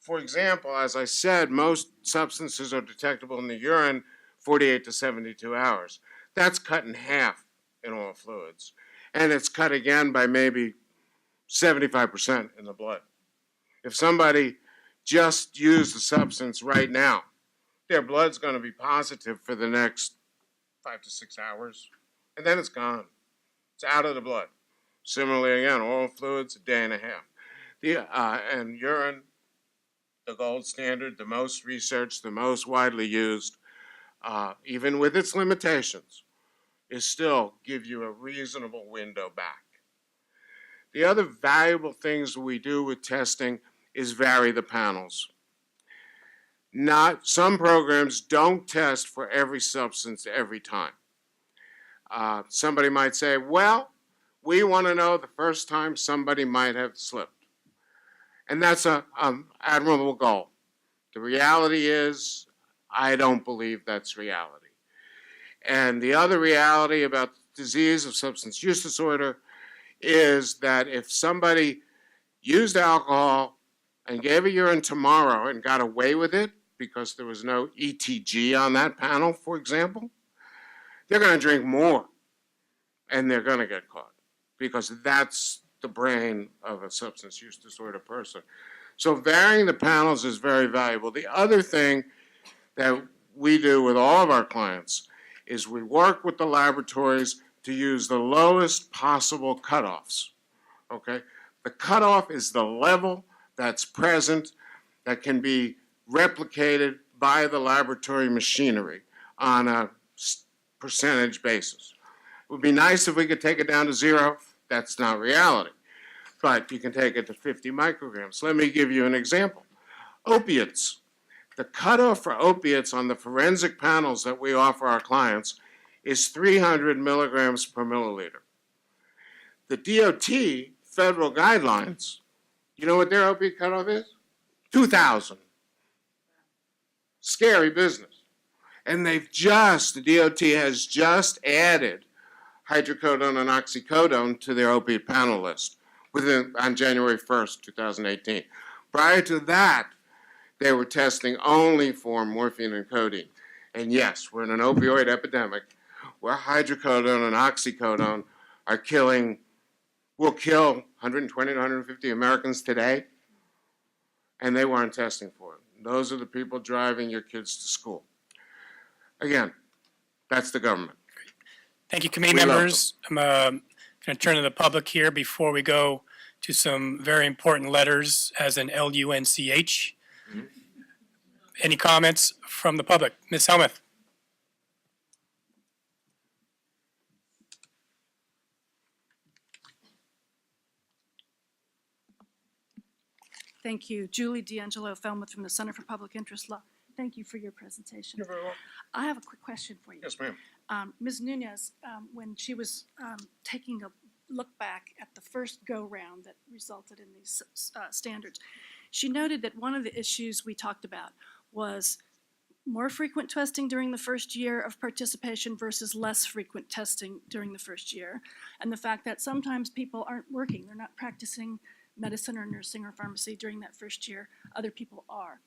For example, as I said, most substances are detectable in the urine 48 to 72 hours. That's cut in half in oral fluids. And it's cut again by maybe 75% in the blood. If somebody just used the substance right now, their blood's going to be positive for the next 5 to 6 hours, and then it's gone. It's out of the blood. Similarly, again, oral fluids, a day and a half. And urine, the gold standard, the most researched, the most widely used, even with its limitations, is still give you a reasonable window back. The other valuable things we do with testing is vary the panels. Some programs don't test for every substance every time. Somebody might say, well, we want to know the first time somebody might have slipped. And that's an admirable goal. The reality is, I don't believe that's reality. And the other reality about disease of substance use disorder is that if somebody used alcohol and gave a urine tomorrow and got away with it because there was no ETG on that panel, for example, they're going to drink more and they're going to get caught because that's the brain of a substance use disorder person. So varying the panels is very valuable. The other thing that we do with all of our clients is we work with the laboratories to use the lowest possible cutoffs, okay? The cutoff is the level that's present that can be replicated by the laboratory machinery on a percentage basis. It would be nice if we could take it down to 0. That's not reality. But you can take it to 50 micrograms. Let me give you an example. Opiates. The cutoff for opiates on the forensic panels that we offer our clients is 300 milligrams per milliliter. The DOT federal guidelines, you know what their opiate cutoff is? 2,000. Scary business. And the DOT has just added hydrocodone and oxycodone to their opiate panel list on January 1st, 2018. Prior to that, they were testing only for morphine and codeine. And yes, we're in an opioid epidemic where hydrocodone and oxycodone will kill 120 to 150 Americans today, and they weren't testing for it. Those are the people driving your kids to school. Again, that's the government. Thank you, committee We love members. I'm going to turn to the public here before we go to some very important letters as in LUNCH. Any comments from the public? Ms. Helmuth. Thank you. Julie D'Angelo Felmuth from the Center for Public Interest Law. Thank you for your presentation. You're very welcome. I have a quick question for you. Yes, ma'am. Ms. Nunez, when she was taking a look back at the first go-round that resulted in these standards, she noted that one of the issues we talked about was more frequent testing during the first year of participation versus less frequent testing during the first year, and the fact that sometimes people aren't working, they're not practicing medicine or nursing or pharmacy during that first year, other people are.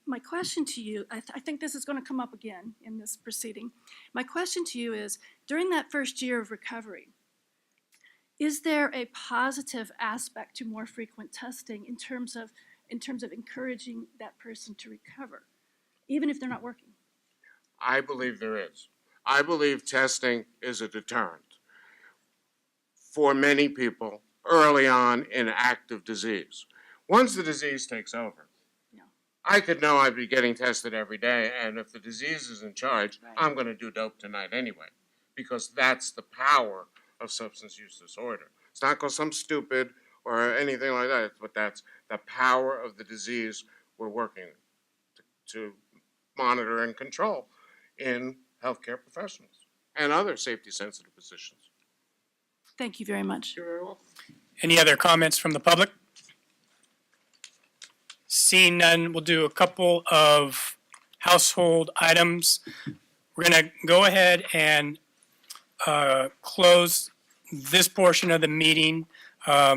My question to you, I think this is going to come up again in this proceeding. My question to you is, during that first year of recovery, is there a positive aspect to more frequent testing in terms of encouraging that person to recover, even if they're not working? I believe there is. I believe testing is a deterrent for many people early on in active disease. Once the disease takes over, I could know I'd be getting tested every day, and if the disease is in charge, I'm going to do dope tonight anyway, because that's the power of substance use disorder. It's not because I'm stupid or anything like that, but that's the power of the disease we're working to monitor and control in healthcare professionals and other safety-sensitive positions. Thank you very much. You're very welcome. Any other comments from the public? Seeing none, we'll do a couple of household items. We're going to go ahead and close this portion of the meeting as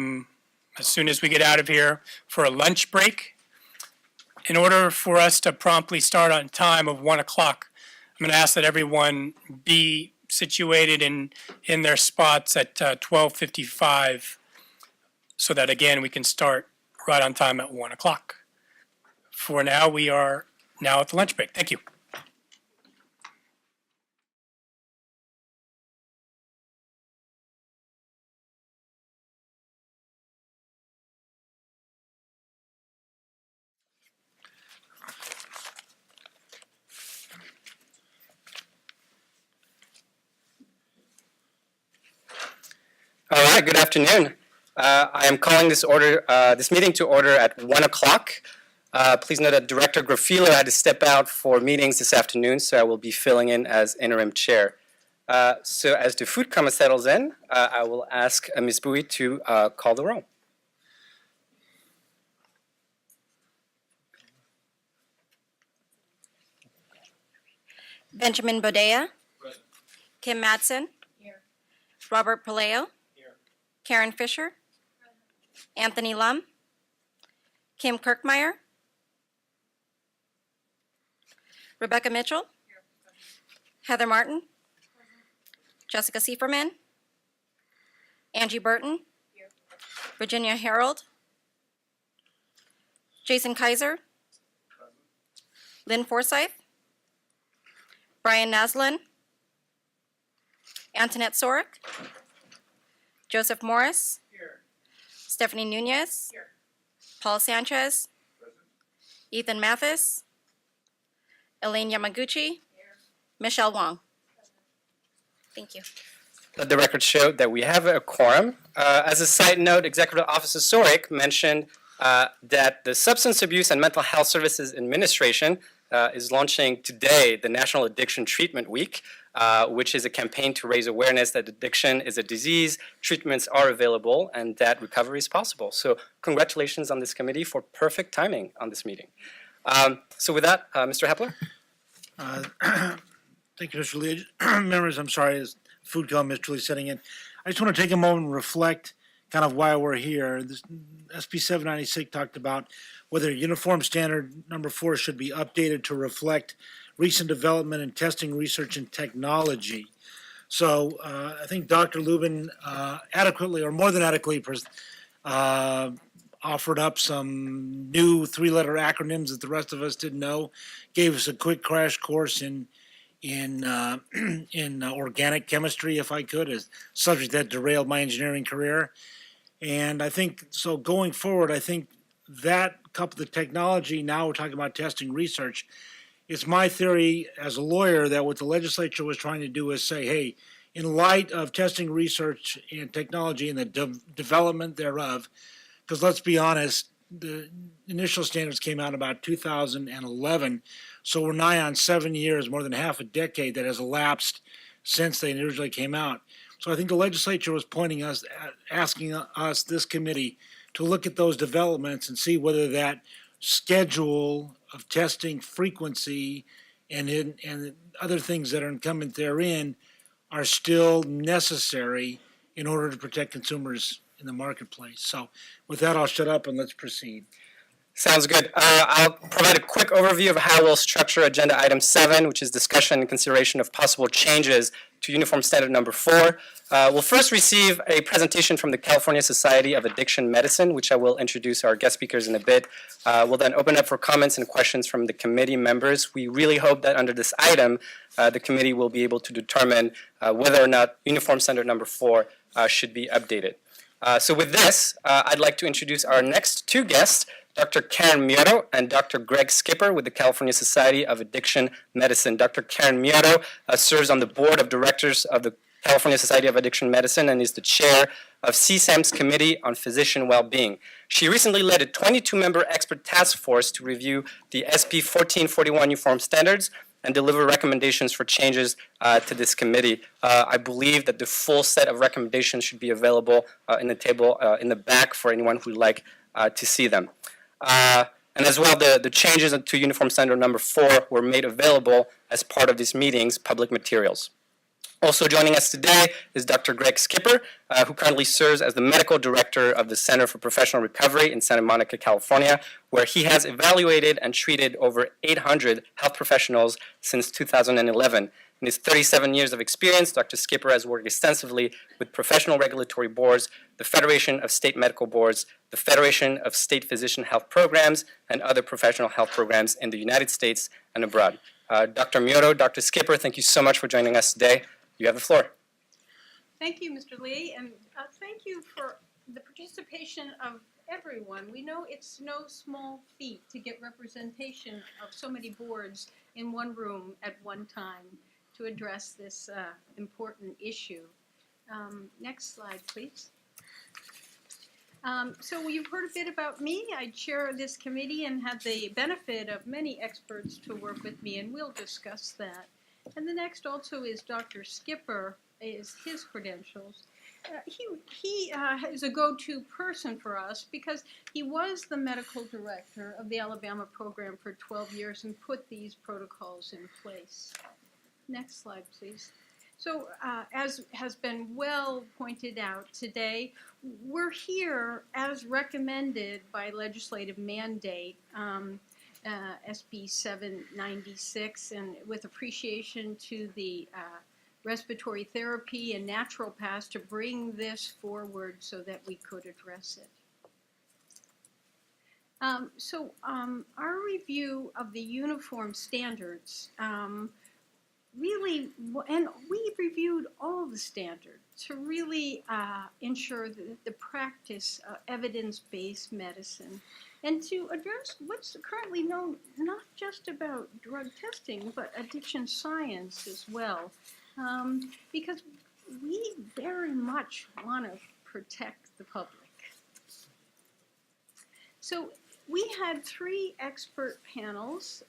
soon as we get out of here for a lunch break. In order for us to promptly start on time of 1 o'clock, I'm going to ask that everyone be situated in their spots at 12:55 so that, again, we can start right on time at 1 o'clock. For now, we are now at the lunch break. Thank you. All right, good afternoon. I am calling this meeting to order at 1 o'clock. Please note that Director Grafilo had to step out for meetings this afternoon, so I will be filling in as interim chair. So as the food coma settles in, I will ask Ms. Bowie to call the roll. Benjamin Bodea. Kim Madsen. Here. Robert Paleo. Here. Karen Fisher. Anthony Lum. Kim Kirkmeyer. Rebecca Mitchell. Heather Martin. Jessica Sieferman. Angie Burton. Virginia Harold. Jason Kaiser. Lynn Forsyth. Brian Naslin. Antoinette Sorick. Joseph Morris. Stephanie Nunez. Paul Sanchez. Ethan Mathis. Elaine Yamaguchi. Michelle Wong. Thank you. Let the record show that we have a quorum. As a side note, Executive Officer Sorick mentioned that the Substance Abuse and Mental Health Services Administration is launching today the National Addiction Treatment Week, which is a campaign to raise awareness that addiction is a disease, treatments are available, and that recovery is possible. So congratulations on this committee for perfect timing on this meeting. So with that, Mr. Hepler? Thank you, Mr. Lee. Members, I'm sorry, as food coma is truly setting in. I just want to take a moment and reflect kind of why we're here. This SB 796 talked about whether Uniform Standard Number 4 should be updated to reflect recent development in testing, research, and technology. So I think Dr. Lubin adequately, or more than adequately, offered up some new three-letter acronyms that the rest of us didn't know, gave us a quick crash course in organic chemistry, if I could, a subject that derailed my engineering career. And I think, so going forward, I think that coupled with technology, now we're talking about testing research, it's my theory as a lawyer that what the legislature was trying to do is say, hey, in light of testing research and technology and the development thereof, because let's be honest, the initial standards came out about 2011, so we're nigh on 7 years, more than half a decade that has elapsed since they originally came out. So I think the legislature was asking us, this committee, to look at those developments and see whether that schedule of testing frequency and other things that are incumbent therein are still necessary in order to protect consumers in the marketplace. So with that, I'll shut up and let's proceed. Sounds good. I'll provide a quick overview of how we'll structure agenda item 7, which is discussion and consideration of possible changes to Uniform Standard Number 4. We'll first receive a presentation from the California Society of Addiction Medicine, which I will introduce our guest speakers in a bit. We'll then open up for comments and questions from the committee members. We really hope that under this item, the committee will be able to determine whether or not Uniform Standard Number 4 should be updated. So with this, I'd like to introduce our next two guests, Dr. Karen Mioto and Dr. Greg Skipper with the California Society of Addiction Medicine. Dr. Karen Mioto serves on the board of directors of the California Society of Addiction Medicine and is the chair of CSAM's Committee on Physician Wellbeing. She recently led a 22-member expert task force to review the SB 1441 uniform standards and deliver recommendations for changes to this committee. I believe that the full set of recommendations should be available in the table in the back for anyone who would like to see them. And as well, the changes to Uniform Standard Number 4 were made available as part of this meeting's public materials. Also joining us today is Dr. Greg Skipper, who currently serves as the medical director of the Center for Professional Recovery in Santa Monica, California, where he has evaluated and treated over 800 health professionals since 2011. In his 37 years of experience, Dr. Skipper has worked extensively with professional regulatory boards, the Federation of State Medical Boards, the Federation of State Physician Health Programs, and other professional health programs in the United States and abroad. Dr. Mioto, Dr. Skipper, thank you so much for joining us today. You have the floor. Thank you, Mr. Lee, and thank you for the participation of everyone. We know it's no small feat to get representation of so many boards in one room at one time to address this important issue. Next slide, please. So you've heard a bit about me. I chair this committee and had the benefit of many experts to work with me, and we'll discuss that. And the next also is Dr. Skipper, is his credentials. He is a go-to person for us because he was the medical director of the Alabama program for 12 years and put these protocols in place. Next slide, please. So as has been well pointed out today, we're here as recommended by legislative mandate, SB 796, and with appreciation to the respiratory therapy and naturopaths to bring this forward so that we could address it. Our review of the uniform standards really, and we reviewed all the standards to really ensure the practice of evidence-based medicine and to address what's currently known not just about drug testing, but addiction science as well. Because we very much want to protect the public. So we had 3 expert panels,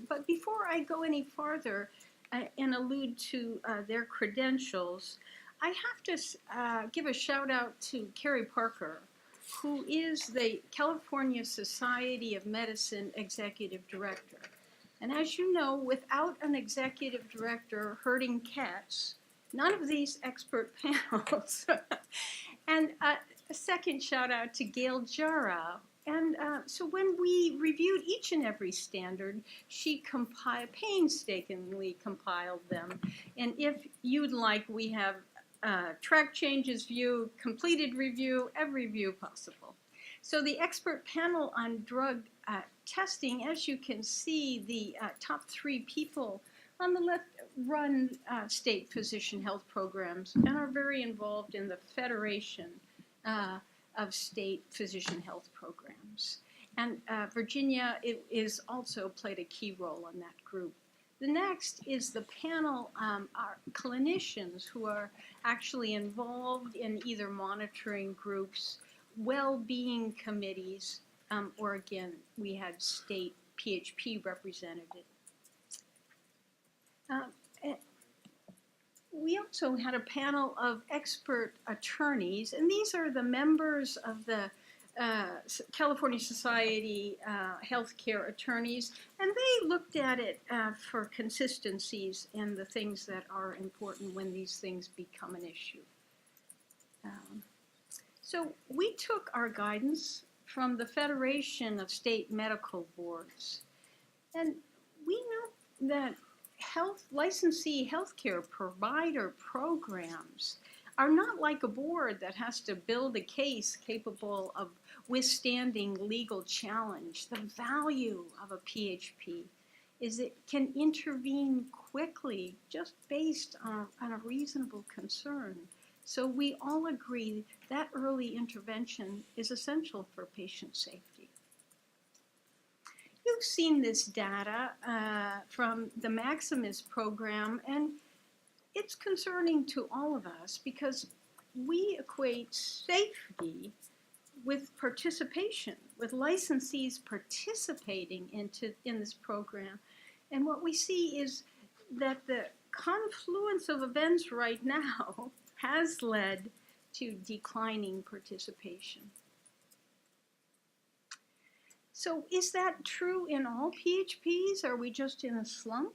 but before I go any farther and allude to their credentials, I have to give a shout out to Carrie Parker, who is the California Society of Medicine Executive Director. And as you know, without an executive director herding cats, none of these expert panels. And a second shout out to Gail Jara. And so when we reviewed each and every standard, she painstakingly compiled them. And if you'd like, we have track changes view, completed review, every view possible. So the expert panel on drug testing, as you can see, the top 3 people on the left run state physician health programs and are very involved in the Federation of State Physician Health Programs. And Virginia is also played a key role in that group. The next is the panel are clinicians who are actually involved in either monitoring groups, well-being committees, or again, we had state PHP represented. We also had a panel of expert attorneys, and these are the members of the California Society Healthcare Attorneys, and they looked at it for consistencies and the things that are important when these things become an issue. So we took our guidance from the Federation of State Medical Boards, and we know that licensee healthcare provider programs are not like a board that has to build a case capable of withstanding legal challenge. The value of a PHP is it can intervene quickly just based on a reasonable concern. So we all agree that early intervention is essential for patient safety. You've seen this data from the Maximus program, and it's concerning to all of us because we equate safety with participation, with licensees participating in this program. And what we see is that the confluence of events right now has led to declining participation. So is that true in all PHPs? Are we just in a slump?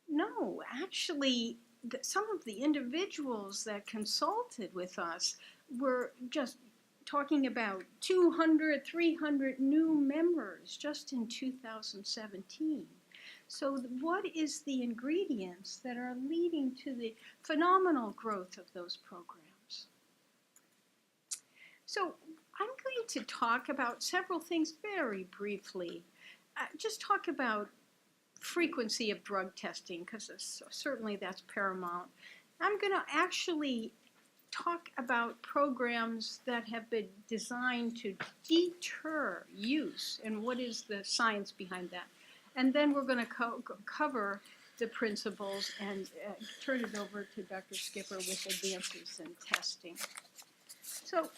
No, actually, some of the individuals that consulted with us were just talking about 200, 300 new members just in 2017. So what is the ingredients that are leading to the phenomenal growth of those programs? So I'm going to talk about several things very briefly. Just talk about frequency of drug testing, because certainly that's paramount. I'm going to actually talk about programs that have been designed to deter use and what is the science behind that. And then we're going to cover the principles and turn it over to Dr. Skipper with advances in testing. So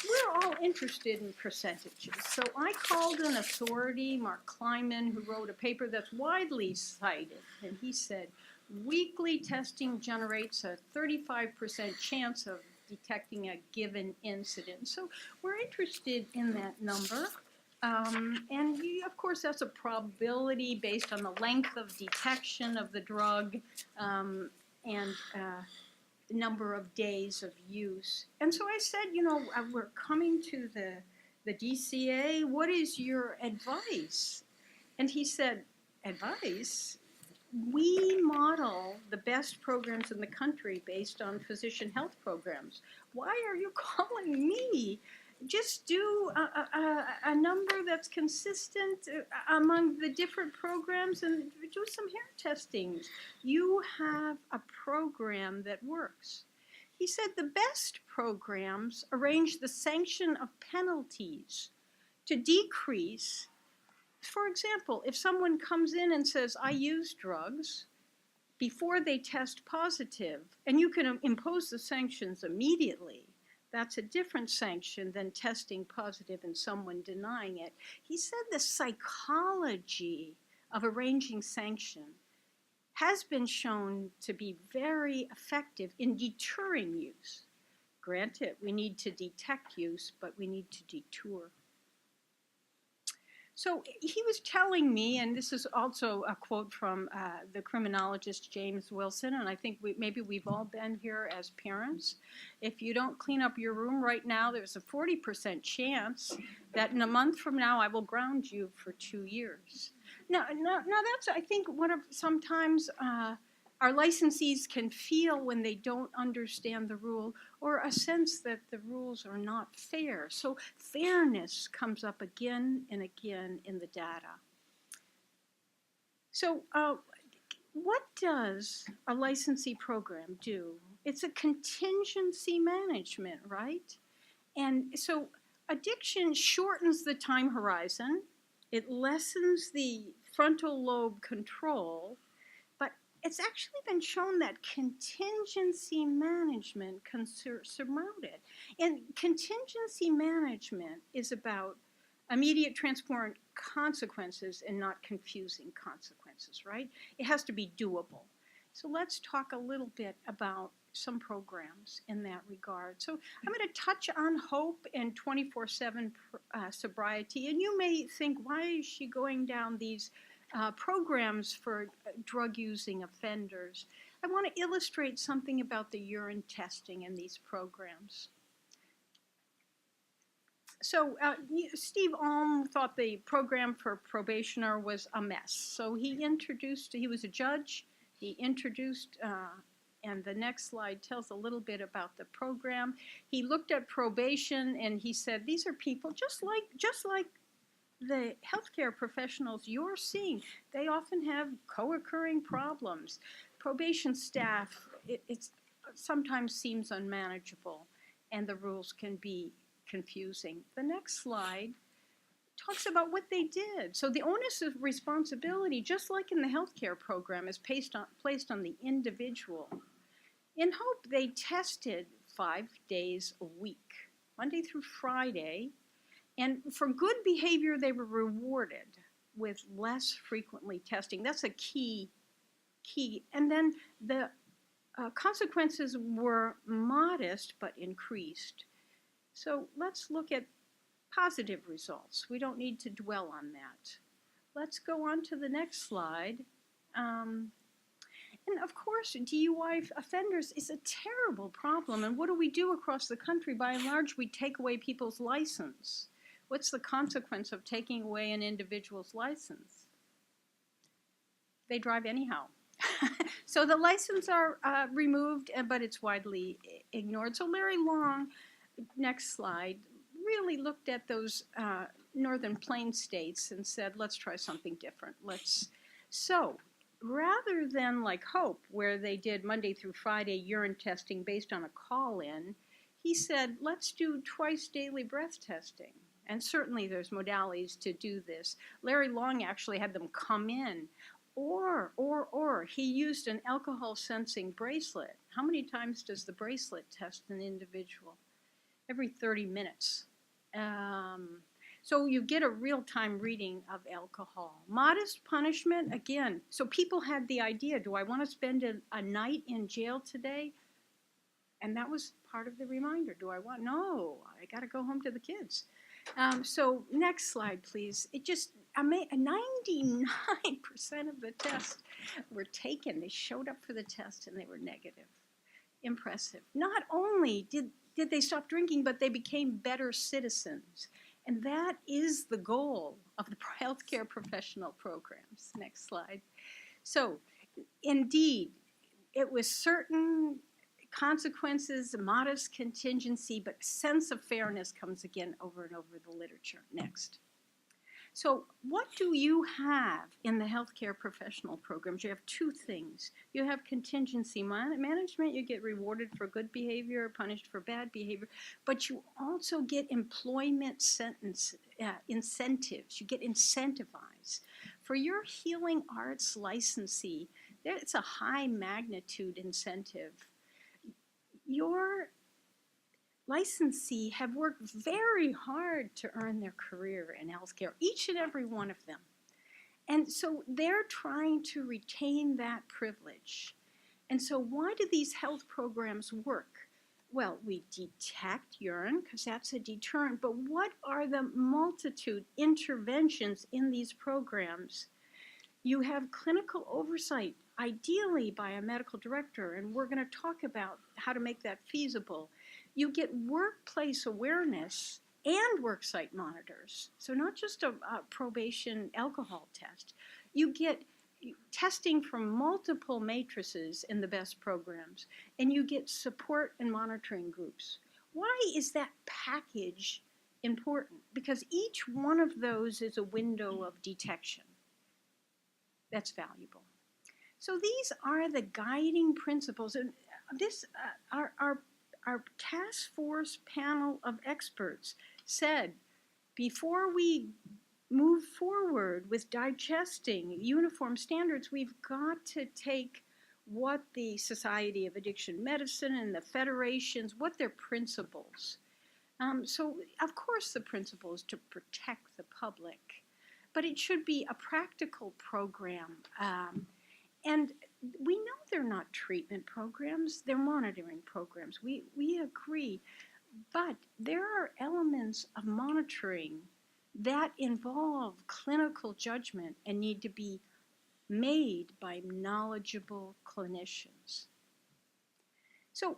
we're all interested in percentages. So I called an authority, Mark Kleiman, who wrote a paper that's widely cited. And he said, weekly testing generates a 35% chance of detecting a given incident. So we're interested in that number. And of course, that's a probability based on the length of detection of the drug and number of days of use. And so I said, we're coming to the DCA. What is your advice? And he said, advice? We model the best programs in the country based on physician health programs. Why are you calling me? Just do a number that's consistent among the different programs and do some hair testings. You have a program that works. He said the best programs arrange the sanction of penalties to decrease. For example, if someone comes in and says, I use drugs, before they test positive, and you can impose the sanctions immediately, that's a different sanction than testing positive and someone denying it. He said the psychology of arranging sanction has been shown to be very effective in deterring use. Granted, we need to detect use, but we need to deter. So he was telling me, and this is also a quote from the criminologist James Wilson, and I think maybe we've all been here as parents. If you don't clean up your room right now, there's a 40% chance that in a month from now I will ground you for 2 years. Now that's, I think, what sometimes our licensees can feel when they don't understand the rule, or a sense that the rules are not fair. So fairness comes up again and again in the data. So what does a licensee program do? It's a contingency management, right? And so addiction shortens the time horizon. It lessens the frontal lobe control. It's actually been shown that contingency management can surmount it. And contingency management is about immediate transparent consequences and not confusing consequences, right? It has to be doable. So let's talk a little bit about some programs in that regard. So I'm going to touch on hope and 24/7 sobriety. And you may think, why is she going down these programs for drug-using offenders? I want to illustrate something about the urine testing in these programs. So Steve Alm thought the program for probationer was a mess. So he was a judge, he introduced, and the next slide tells a little bit about the program. He looked at probation and he said, these are people just like the healthcare professionals you're seeing. They often have co-occurring problems. Probation staff, it sometimes seems unmanageable, and the rules can be confusing. The next slide talks about what they did. So the onus of responsibility, just like in the healthcare program, is placed on the individual. In Hope, they tested 5 days a week, Monday through Friday. And for good behavior, they were rewarded with less frequently testing. That's a key. And then the consequences were modest but increased. So let's look at positive results. We don't need to dwell on that. Let's go on to the next slide. And of course, DUI offenders is a terrible problem. And what do we do across the country? By and large, we take away people's license. What's the consequence of taking away an individual's license? They drive anyhow. So the licenses are removed, but it's widely ignored. So Larry Long, next slide, really looked at those northern plain states and said, let's try something different. So rather than like Hope, where they did Monday through Friday urine testing based on a call-in, he said, let's do twice daily breath testing. And certainly there's modalities to do this. Larry Long actually had them come in. Or he used an alcohol sensing bracelet. How many times does the bracelet test an individual? Every 30 minutes. So you get a real-time reading of alcohol. Modest punishment, again. So people had the idea, do I want to spend a night in jail today? And that was part of the reminder. No, I got to go home to the kids. So next slide, please. It just, 99% of the tests were taken. They showed up for the test and they were negative. Impressive. Not only did they stop drinking, but they became better citizens. And that is the goal of the healthcare professional programs. Next slide. So indeed, it was certain consequences, modest contingency, but sense of fairness comes again over and over the literature. Next. So what do you have in the healthcare professional programs? You have two things. You have contingency management. You get rewarded for good behavior, punished for bad behavior, but you also get employment incentives. You get incentivized. For your healing arts licensee, it's a high magnitude incentive. Your licensee have worked very hard to earn their career in healthcare, each and every one of them. And so they're trying to retain that privilege. And so why do these health programs work? Well, we detect urine because that's a deterrent, but what are the multitude interventions in these programs? You have clinical oversight, ideally by a medical director, and we're going to talk about how to make that feasible. You get workplace awareness and worksite monitors. So not just a probation alcohol test. You get testing from multiple matrices in the best programs, and you get support and monitoring groups. Why is that package important? Because each one of those is a window of detection. That's valuable. So these are the guiding principles. And this, our task force panel of experts said, before we move forward with digesting uniform standards, we've got to take what the Society of Addiction Medicine and the federations, what their principles. So of course the principle is to protect the public, but it should be a practical program. And we know they're not treatment programs, they're monitoring programs. We agree, but there are elements of monitoring that involve clinical judgment and need to be made by knowledgeable clinicians. So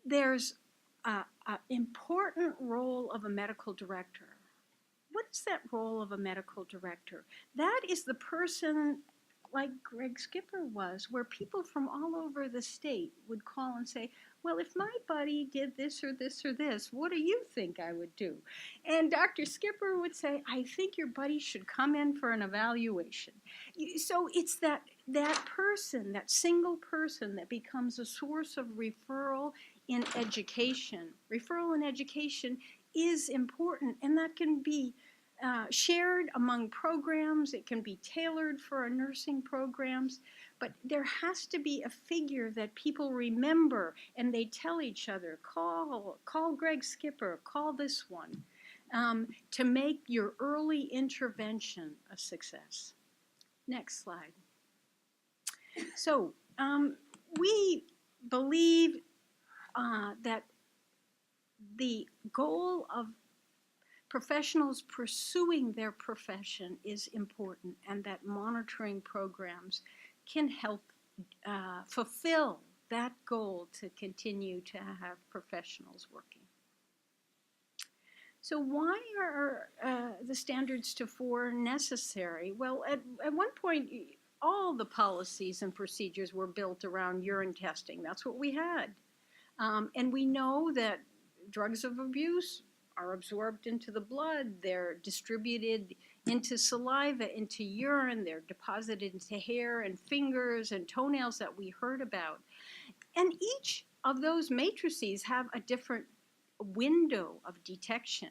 there's an important role of a medical director. What is that role of a medical director? That is the person like Greg Skipper was, where people from all over the state would call and say, well, if my buddy did this or this or this, what do you think I would do? And Dr. Skipper would say, I think your buddy should come in for an evaluation. So it's that person, that single person that becomes a source of referral in education. Referral in education is important, and that can be shared among programs. It can be tailored for our nursing programs, but there has to be a figure that people remember and they tell each other, call Greg Skipper, call this one, to make your early intervention a success. Next slide. So we believe that the goal of professionals pursuing their profession is important, and that monitoring programs can help fulfill that goal to continue to have professionals working. So why are the standards to 4 necessary? Well, at one point, all the policies and procedures were built around urine testing. That's what we had. And we know that drugs of abuse are absorbed into the blood, they're distributed into saliva, into urine, they're deposited into hair and fingers and toenails that we heard about. And each of those matrices have a different window of detection.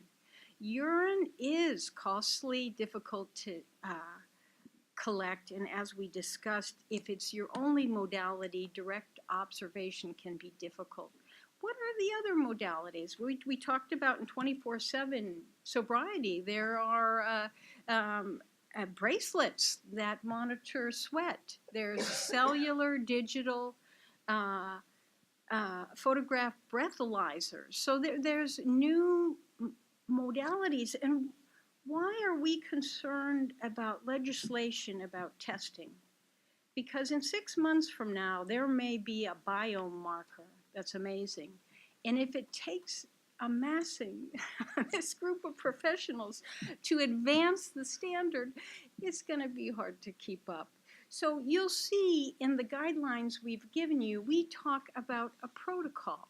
Urine is costly, difficult to collect, and as we discussed, if it's your only modality, direct observation can be difficult. What are the other modalities? We talked about in 24/7 sobriety. There are bracelets that monitor sweat. There's cellular, digital, photograph breathalyzers. So there's new modalities, and why are we concerned about legislation about testing? Because in 6 months from now, there may be a biomarker that's amazing. And if it takes amassing this group of professionals to advance the standard, it's going to be hard to keep up. So you'll see in the guidelines we've given you, we talk about a protocol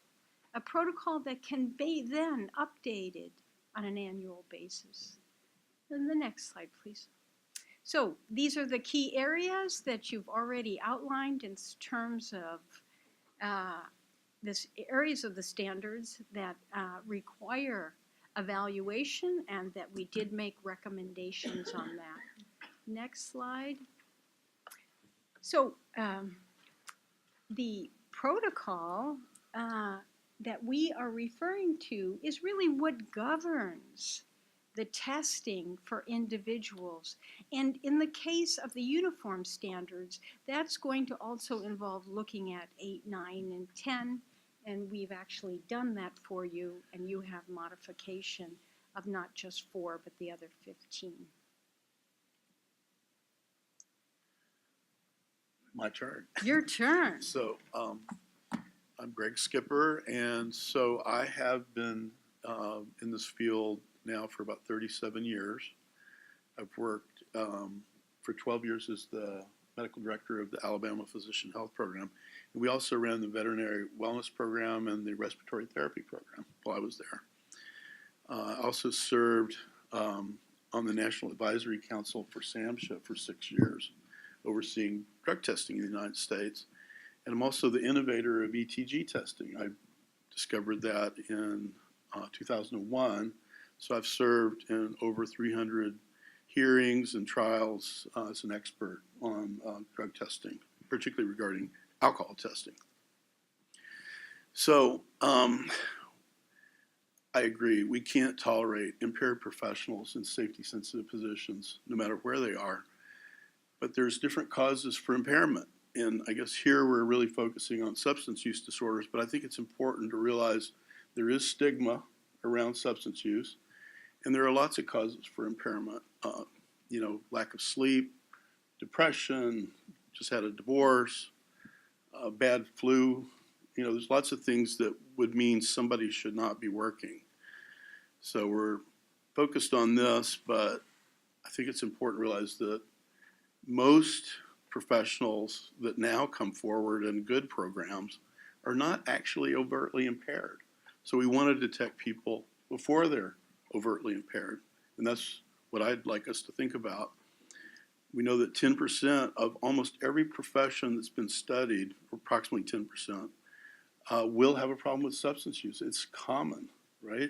that can be then updated on an annual basis. And the next slide, please. So these are the key areas that you've already outlined in terms of areas of the standards that require evaluation, and that we did make recommendations on that. Next slide. So the protocol that we are referring to is really what governs the testing for individuals. And in the case of the uniform standards, that's going to also involve looking at 8, 9, and 10. And we've actually done that for you, and you have modification of not just 4, but the other 15. My turn. Your turn. So I'm Greg Skipper, and so I have been in this field now for about 37 years. I've worked for 12 years as the medical director of the Alabama Physician Health Program. And we also ran the veterinary wellness program and the respiratory therapy program while I was there. I also served on the National Advisory Council for SAMHSA for 6 years, overseeing drug testing in the United States. And I'm also the innovator of ETG testing. I discovered that in 2001. So I've served in over 300 hearings and trials as an expert on drug testing, particularly regarding alcohol testing. So I agree, we can't tolerate impaired professionals in safety-sensitive positions, no matter where they are. But there's different causes for impairment. And I guess here we're really focusing on substance use disorders, but I think it's important to realize there is stigma around substance use, and there are lots of causes for impairment. Lack of sleep, depression, just had a divorce, bad flu. There's lots of things that would mean somebody should not be working. So we're focused on this, but I think it's important to realize that most professionals that now come forward in good programs are not actually overtly impaired. So we want to detect people before they're overtly impaired. And that's what I'd like us to think about. We know that 10% of almost every profession that's been studied, approximately 10%, will have a problem with substance use. It's common, right?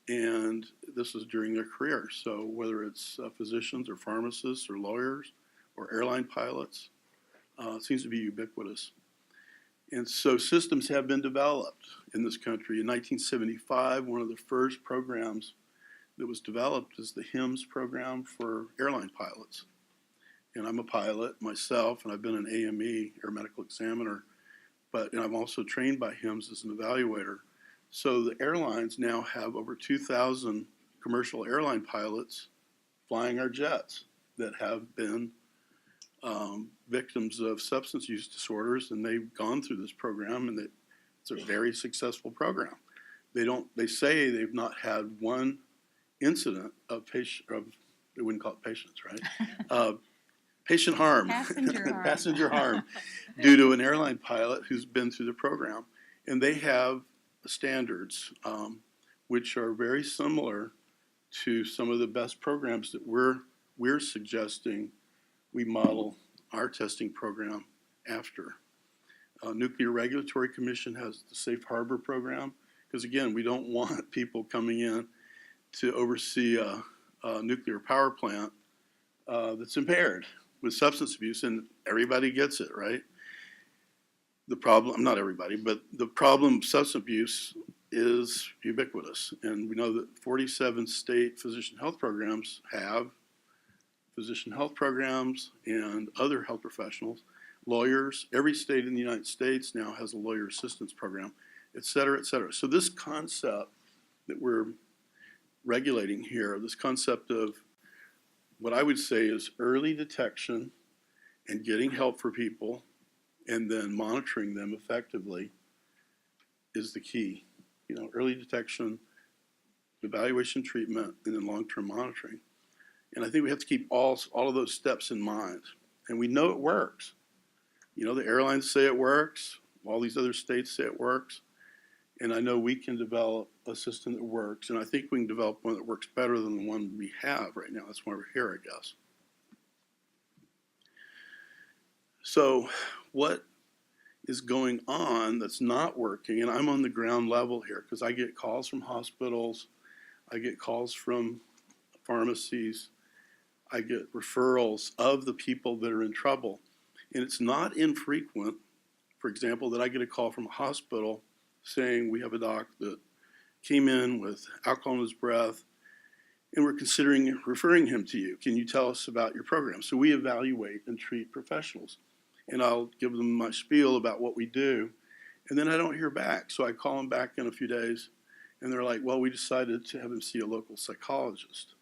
And this is during their career. So whether it's physicians or pharmacists or lawyers or airline pilots, it seems to be ubiquitous. And so systems have been developed in this country. In 1975, one of the first programs that was developed is the HIMSS program for airline pilots. And I'm a pilot myself, and I've been an AME, Air Medical Examiner, and I'm also trained by HIMSS as an evaluator. So the airlines now have over 2,000 commercial airline pilots flying our jets that have been victims of substance use disorders, and they've gone through this program, and it's a very successful program. They say they've not had one incident of they wouldn't call it patients, right? Patient harm, passenger harm, due to an airline pilot who's been through the program. And they have standards which are very similar to some of the best programs that we're suggesting we model our testing program after. Nuclear Regulatory Commission has the Safe Harbor program, because again, we don't want people coming in to oversee a nuclear power plant that's impaired with substance abuse, and everybody gets it, right? The problem, not everybody, but the problem of substance abuse is ubiquitous. And we know that 47 state physician health programs have physician health programs and other health professionals, lawyers. Every state in the United States now has a lawyer assistance program, et cetera, et cetera. So this concept that we're regulating here, this concept of what I would say is early detection and getting help for people and then monitoring them effectively is the key. You know, early detection, evaluation, treatment, and then long-term monitoring. And I think we have to keep all of those steps in mind. And we know it works. You know, the airlines say it works. All these other states say it works. And I know we can develop a system that works. And I think we can develop one that works better than the one we have right now. That's why we're here, I guess. So what is going on that's not working? And I'm on the ground level here because I get calls from hospitals. I get calls from pharmacies. I get referrals of the people that are in trouble. And it's not infrequent, for example, that I get a call from a hospital saying we have a doc that came in with alcohol in his breath and we're considering referring him to you. Can you tell us about your program? So we evaluate and treat professionals. And I'll give them my spiel about what we do. And then I don't hear back. So I call them back in a few days and they're like, well, we decided to have him see a local psychologist.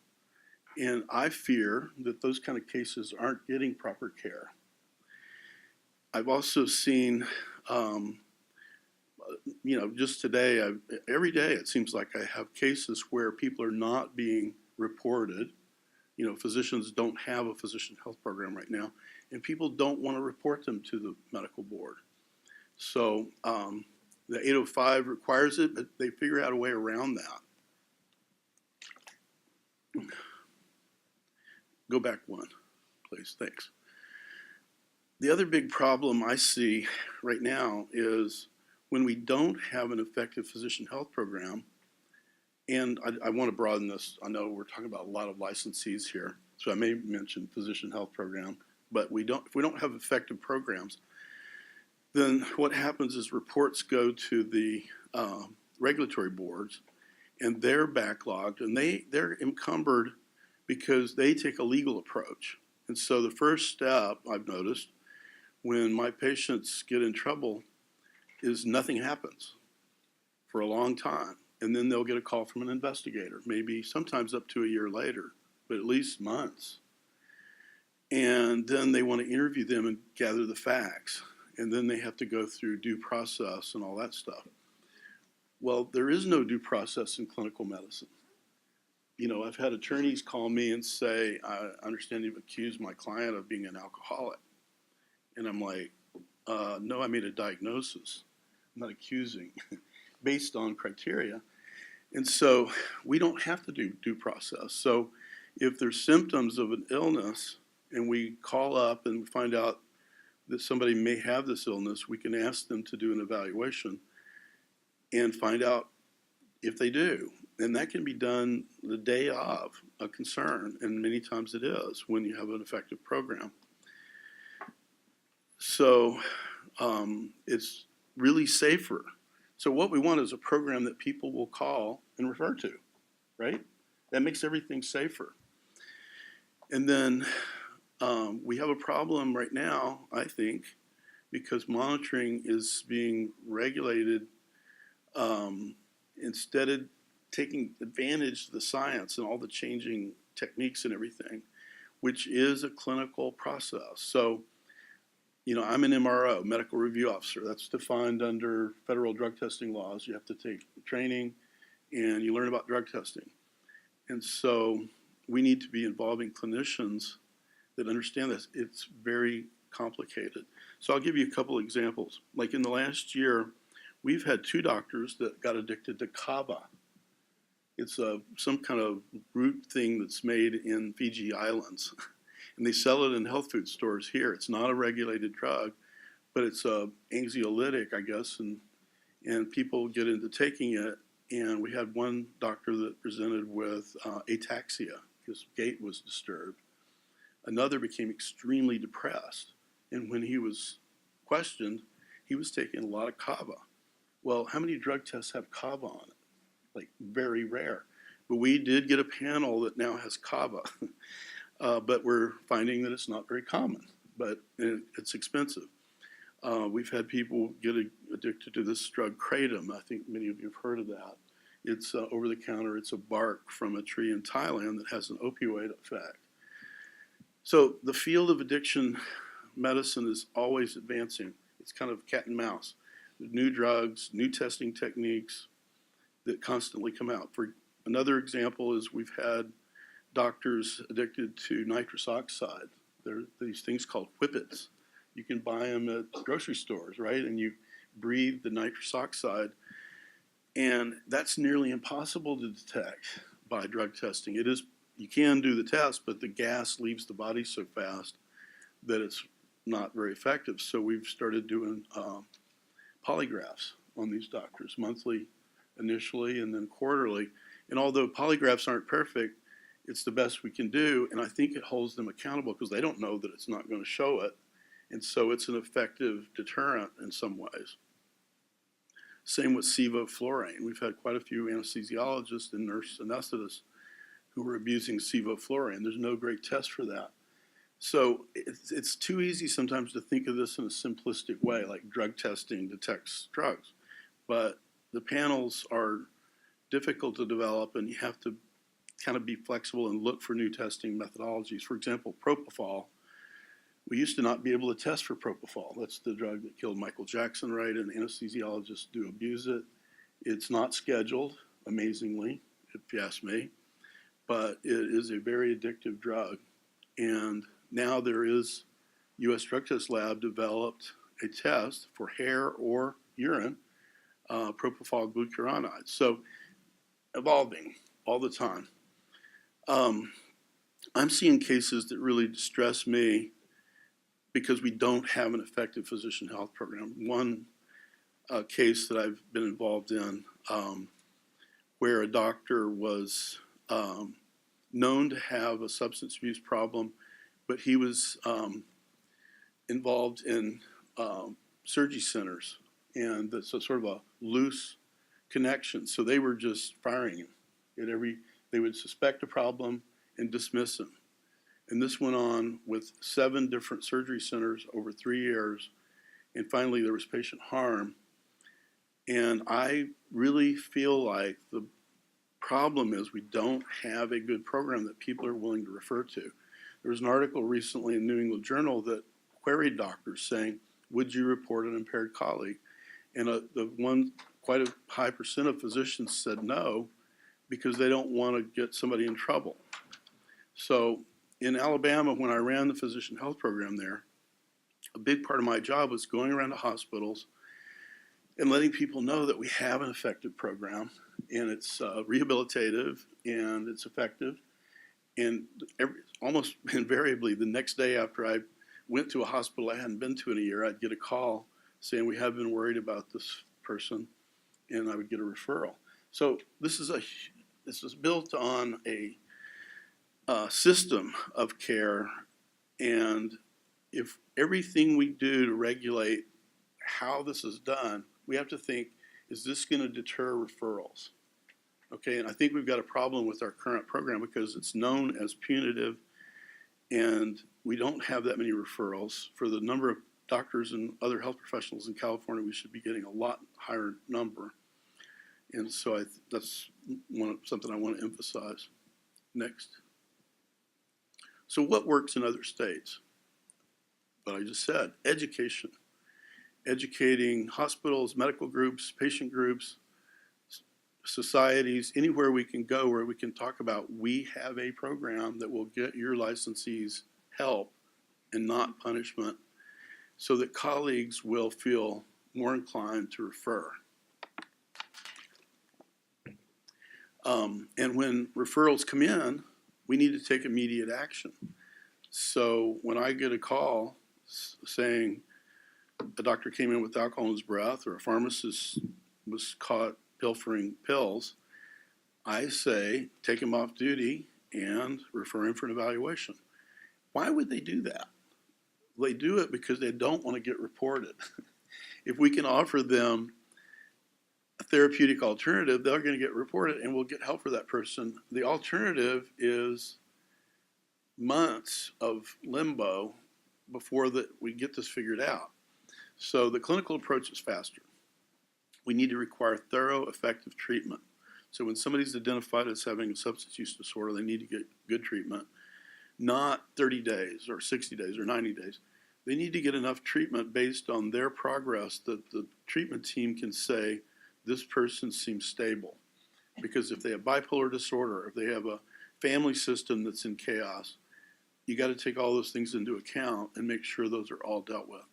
And I fear that those kind of cases aren't getting proper care. I've also seen, you know, just today, every day it seems like I have cases where people are not being reported. You know, physicians don't have a physician health program right now, and people don't want to report them to the medical board. So the 805 requires it, but they figure out a way around that. Go back one, please. Thanks. The other big problem I see right now is when we don't have an effective physician health program, and I want to broaden this. I know we're talking about a lot of licensees here, so I may mention physician health program, but if we don't have effective programs, then what happens is reports go to the regulatory boards, and they're backlogged, and they're encumbered because they take a legal approach. And so the first step I've noticed when my patients get in trouble is nothing happens for a long time. And then they'll get a call from an investigator, maybe sometimes up to a year later, but at least months. And then they want to interview them and gather the facts. And then they have to go through due process and all that stuff. Well, there is no due process in clinical medicine. You know, I've had attorneys call me and say, I understand you've accused my client of being an alcoholic. And I'm like, no, I made a diagnosis. I'm not accusing, based on criteria. And so we don't have to do due process. So if there's symptoms of an illness and we call up and find out that somebody may have this illness, we can ask them to do an evaluation and find out if they do. And that can be done the day of a concern, and many times it is when you have an effective program. So it's really safer. So what we want is a program that people will call and refer to, right? That makes everything safer. And then we have a problem right now, I think, because monitoring is being regulated instead of taking advantage of the science and all the changing techniques and everything, which is a clinical process. So, you know, I'm an MRO, medical review officer. That's defined under federal drug testing laws. You have to take training and you learn about drug testing. And so we need to be involving clinicians that understand this. It's very complicated. So I'll give you a couple examples. Like in the last year, we've had 2 doctors that got addicted to kava. It's some kind of root thing that's made in Fiji Islands. And they sell it in health food stores here. It's not a regulated drug, but it's a anxiolytic, I guess, and people get into taking it. And we had one doctor that presented with ataxia. His gait was disturbed. Another became extremely depressed. And when he was questioned, he was taking a lot of kava. Well, how many drug tests have kava on it? Like very rare. But we did get a panel that now has kava. But we're finding that it's not very common, but it's expensive. We've had people get addicted to this drug, kratom. I think many of you have heard of that. It's over the counter. It's a bark from a tree in Thailand that has an opioid effect. So the field of addiction medicine is always advancing. It's kind of cat and mouse. New drugs, new testing techniques that constantly come out. For another example is we've had doctors addicted to nitrous oxide. There are these things called whippets. You can buy them at grocery stores, right? And you breathe the nitrous oxide. And that's nearly impossible to detect by drug testing. It is, you can do the test, but the gas leaves the body so fast that it's not very effective. So we've started doing polygraphs on these doctors, monthly initially and then quarterly. And although polygraphs aren't perfect, it's the best we can do. And I think it holds them accountable because they don't know that it's not going to show it. And so it's an effective deterrent in some ways. Same with sevoflurane. We've had quite a few anesthesiologists and nurse anesthetists who were abusing sevoflurane. There's no great test for that. So it's too easy sometimes to think of this in a simplistic way, like drug testing detects drugs. But the panels are difficult to develop, and you have to kind of be flexible and look for new testing methodologies. For example, propofol. We used to not be able to test for propofol. That's the drug that killed Michael Jackson, right? And anesthesiologists do abuse it. It's not scheduled, amazingly, if you ask me, but it is a very addictive drug. And now there is, U.S. Drug Test Lab developed a test for hair or urine, propofol glucuronide. So evolving all the time. I'm seeing cases that really distress me because we don't have an effective physician health program. One case that I've been involved in where a doctor was known to have a substance abuse problem, but he was involved in surgery centers, and that's sort of a loose connection. So they were just firing him at they would suspect a problem and dismiss him. And this went on with 7 different surgery centers over 3 years. And finally, there was patient harm. And I really feel like the problem is we don't have a good program that people are willing to refer to. There was an article recently in New England Journal that queried doctors saying, would you report an impaired colleague? And quite a high percent of physicians said no, because they don't want to get somebody in trouble. So in Alabama, when I ran the physician health program there, a big part of my job was going around to hospitals and letting people know that we have an effective program, and it's rehabilitative and it's effective. And almost invariably, the next day after I went to a hospital I hadn't been to in a year, I'd get a call saying we have been worried about this person, and I would get a referral. So this is built on a system of care, and if everything we do to regulate how this is done, we have to think, is this going to deter referrals? Okay, and I think we've got a problem with our current program because it's known as punitive, and we don't have that many referrals. For the number of doctors and other health professionals in California, we should be getting a lot higher number. And so that's something I want to emphasize. Next. So what works in other states? What I just said, education. Educating hospitals, medical groups, patient groups, societies, anywhere we can go where we can talk about we have a program that will get your licensees help and not punishment, so that colleagues will feel more inclined to refer. And when referrals come in, we need to take immediate action. So when I get a call saying a doctor came in with alcohol in his breath or a pharmacist was caught pilfering pills, I say take him off duty and refer him for an evaluation. Why would they do that? They do it because they don't want to get reported. If we can offer them a therapeutic alternative, they're going to get reported and we'll get help for that person. The alternative is months of limbo before we get this figured out. So the clinical approach is faster. We need to require thorough, effective treatment. So when somebody's identified as having a substance use disorder, they need to get good treatment, not 30 days or 60 days or 90 days. They need to get enough treatment based on their progress that the treatment team can say, this person seems stable. Because if they have bipolar disorder, if they have a family system that's in chaos, you got to take all those things into account and make sure those are all dealt with.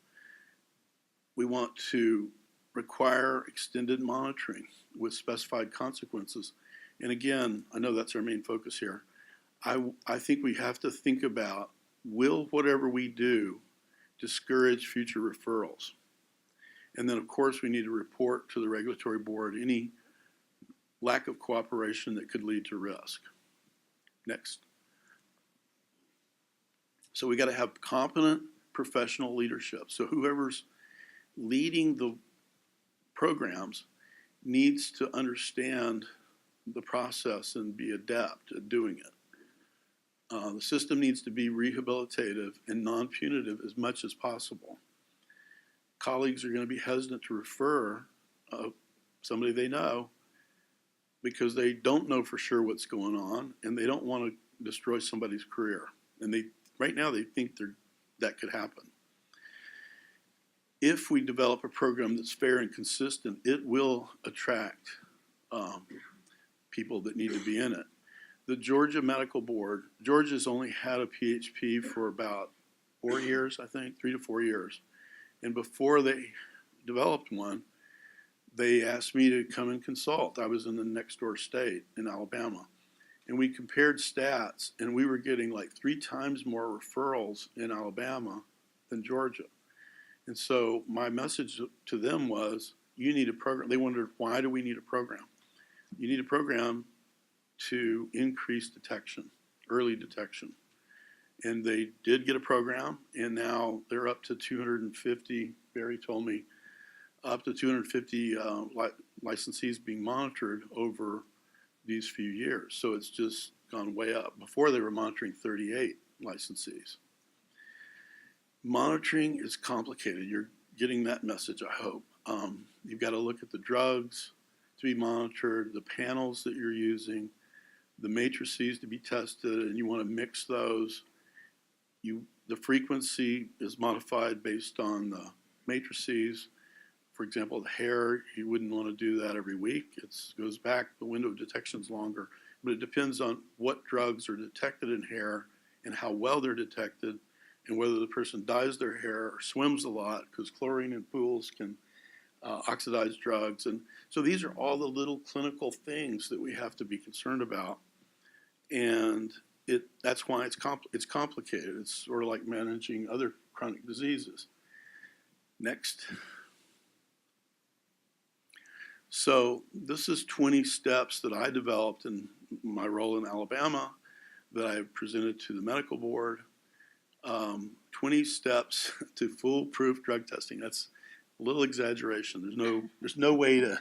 We want to require extended monitoring with specified consequences. And again, I know that's our main focus here. I think we have to think about, will whatever we do discourage future referrals? And then, of course, we need to report to the regulatory board any lack of cooperation that could lead to risk. Next. So we got to have competent professional leadership. So whoever's leading the programs needs to understand the process and be adept at doing it. The system needs to be rehabilitative and non-punitive as much as possible. Colleagues are going to be hesitant to refer somebody they know because they don't know for sure what's going on and they don't want to destroy somebody's career. And right now they think that could happen. If we develop a program that's fair and consistent, it will attract people that need to be in it. The Georgia Medical Board, Georgia's only had a PHP for about 4 years, I think, 3 to 4 years. And before they developed one, they asked me to come and consult. I was in the next door state in Alabama. And we compared stats, and we were getting like 3 times more referrals in Alabama than Georgia. And so my message to them was, you need a program. They wondered, why do we need a program? You need a program to increase detection, early detection. And they did get a program, and now they're up to 250, Barry told me, up to 250 licensees being monitored over these few years. So it's just gone way up. Before they were monitoring 38 licensees. Monitoring is complicated. You're getting that message, I hope. You've got to look at the drugs to be monitored, the panels that you're using, the matrices to be tested, and you want to mix those. The frequency is modified based on the matrices. For example, the hair, you wouldn't want to do that every week. It goes back, the window of detection is longer, but it depends on what drugs are detected in hair and how well they're detected and whether the person dyes their hair or swims a lot, because chlorine in pools can oxidize drugs. And so these are all the little clinical things that we have to be concerned about. And that's why it's complicated. It's sort of like managing other chronic diseases. Next. So this is 20 steps that I developed in my role in Alabama that I presented to the medical board. 20 steps to foolproof drug testing. That's a little exaggeration. There's no way to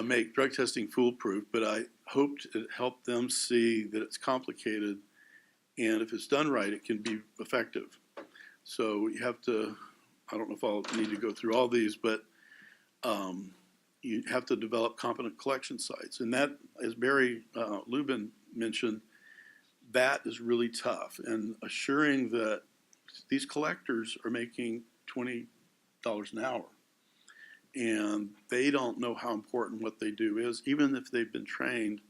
make drug testing foolproof, but I hoped it helped them see that it's complicated, and if it's done right, it can be effective. So you have to, I don't know if I'll need to go through all these, but you have to develop competent collection sites. And that, as Barry Lubin mentioned, that is really tough. And assuring that these collectors are making $20 an hour. And they don't know how important what they do is, even if they've been trained.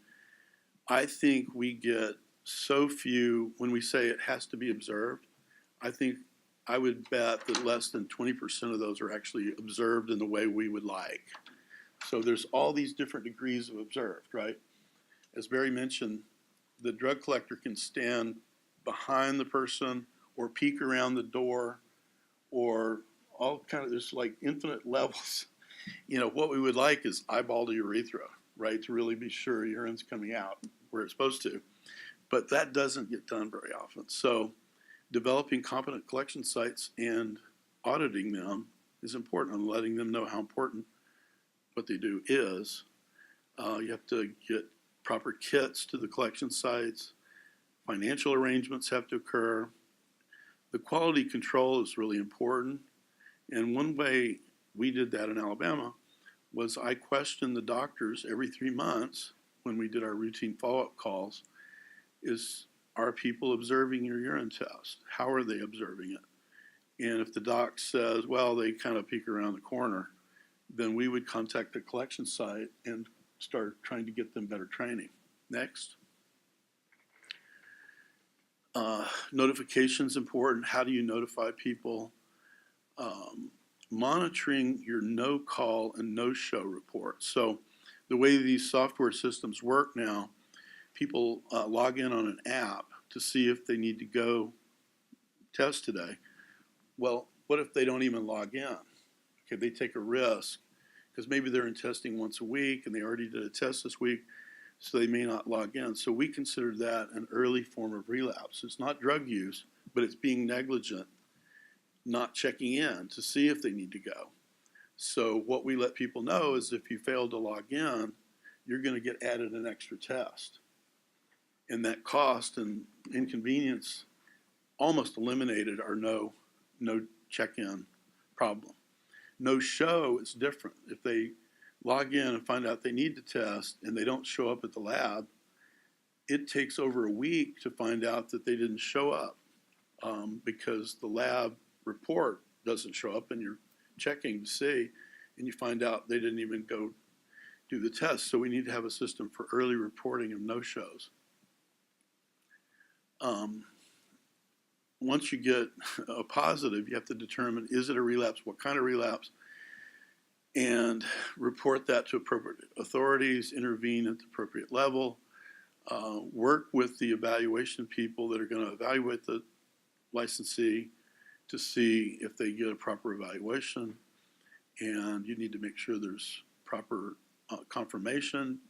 I think we get so few, when we say it has to be observed, I would bet that less than 20% of those are actually observed in the way we would like. So there's all these different degrees of observed, right? As Barry mentioned, the drug collector can stand behind the person or peek around the door or all kind of, there's like infinite levels. You know, what we would like is eyeball to urethra, right? To really be sure urine's coming out where it's supposed to. But that doesn't get done very often. So developing competent collection sites and auditing them is important, and letting them know how important what they do is. You have to get proper kits to the collection sites. Financial arrangements have to occur. The quality control is really important. And one way we did that in Alabama was I questioned the doctors every 3 months when we did our routine follow-up calls is, are people observing your urine test? How are they observing it? And if the doc says, well, they kind of peek around the corner, then we would contact the collection site and start trying to get them better training. Next. Notification's important. How do you notify people? Monitoring your no-call and no-show reports. So the way these software systems work now, people log in on an app to see if they need to go test today. Well, what if they don't even log in? Okay, they take a risk because maybe they're in testing once a week and they already did a test this week, so they may not log in. So we consider that an early form of relapse. It's not drug use, but it's being negligent, not checking in to see if they need to go. So what we let people know is if you fail to log in, you're going to get added an extra test. And that cost and inconvenience almost eliminated our no check-in problem. No show is different. If they log in and find out they need to test and they don't show up at the lab, it takes over a week to find out that they didn't show up because the lab report doesn't show up and you're checking to see and you find out they didn't even go do the test. So we need to have a system for early reporting of no-shows. Once you get a positive, you have to determine, is it a relapse? What kind of relapse? And report that to appropriate authorities, intervene at the appropriate level, work with the evaluation people that are going to evaluate the licensee to see if they get a proper evaluation. And you need to make sure there's proper confirmation.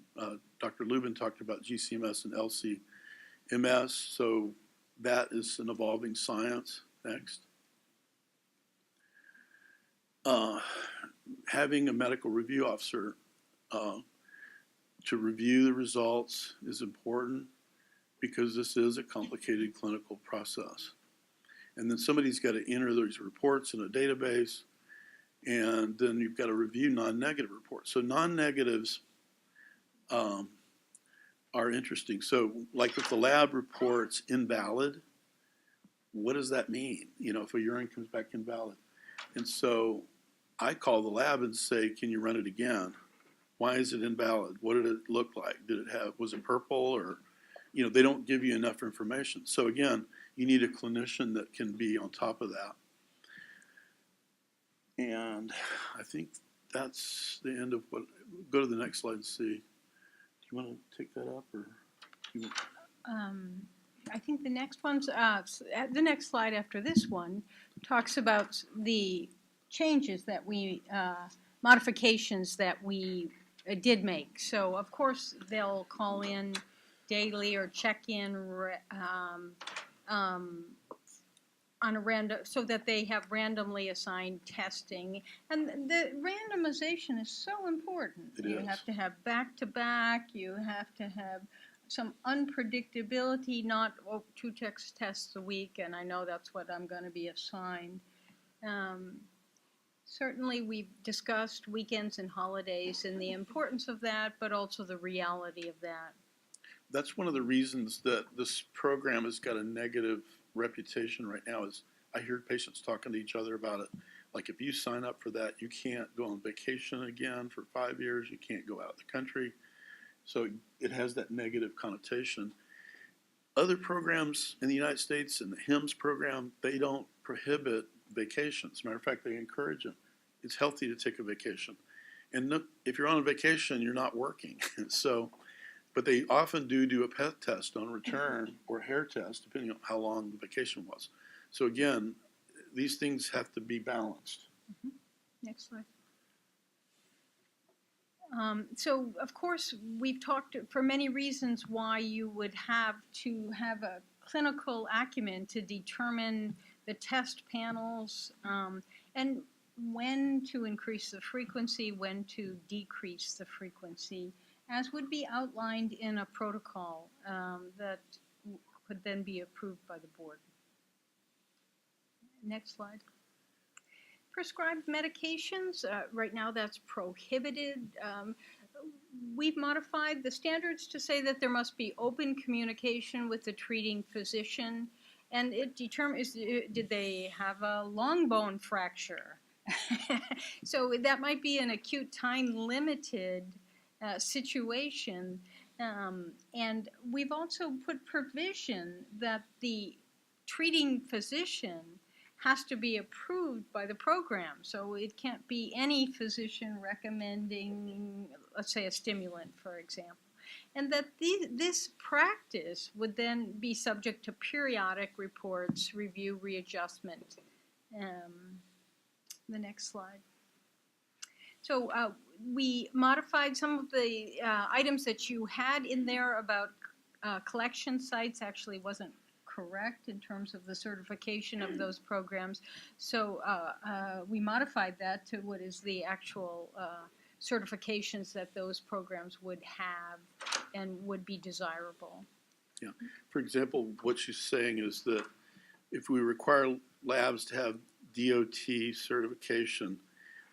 Dr. Lubin talked about GCMS and LCMS, so that is an evolving science. Next. Having a medical review officer to review the results is important because this is a complicated clinical process. And then somebody's got to enter those reports in a database, and then you've got to review non-negative reports. So non-negatives are interesting. So like if the lab report's invalid, what does that mean? You know, if a urine comes back invalid. And so I call the lab and say, can you run it again? Why is it invalid? What did it look like? Was it purple or, you know, they don't give you enough information. So again, you need a clinician that can be on top of that. And I think that's the end of what, go to the next slide and see. Do you want to take that up or? I think the next one's, the next slide after this one talks about the changes that we, modifications that we did make. So of course they'll call in daily or check in on a random, so that they have randomly assigned testing. And the randomization is so important. You have to have back-to-back, you have to have some unpredictability, not 2 tests a week, and I know that's what I'm going to be assigned. Certainly we've discussed weekends and holidays and the importance of that, but also the reality of that. That's one of the reasons that this program has got a negative reputation right now is I hear patients talking to each other about it. Like if you sign up for that, you can't go on vacation again for 5 years. You can't go out of the country. So it has that negative connotation. Other programs in the United States and the HIMSS program, they don't prohibit vacations. As a matter of fact, they encourage it. It's healthy to take a vacation. And if you're on a vacation, you're not working. So, but they often do a PET test on return or hair test, depending on how long the vacation was. So again, these things have to be balanced. Mm-hmm. Next slide. So of course, we've talked for many reasons why you would have to have a clinical acumen to determine the test panels and when to increase the frequency, when to decrease the frequency, as would be outlined in a protocol that could then be approved by the board. Next slide. Prescribed medications, right now that's prohibited. we've modified the standards to say that there must be open communication with the treating physician. And it determines, did they have a long bone fracture? So that might be an acute time limited situation. And we've also put provision that the treating physician has to be approved by the program. So it can't be any physician recommending, let's say, a stimulant, for example. And that this practice would then be subject to periodic reports, review, readjustment. The next slide. So we modified some of the items that you had in there about collection sites. Actually wasn't correct in terms of the certification of those programs. So we modified that to what is the actual certifications that those programs would have and would be desirable. Yeah. For example, what she's saying is that if we require labs to have DOT certification,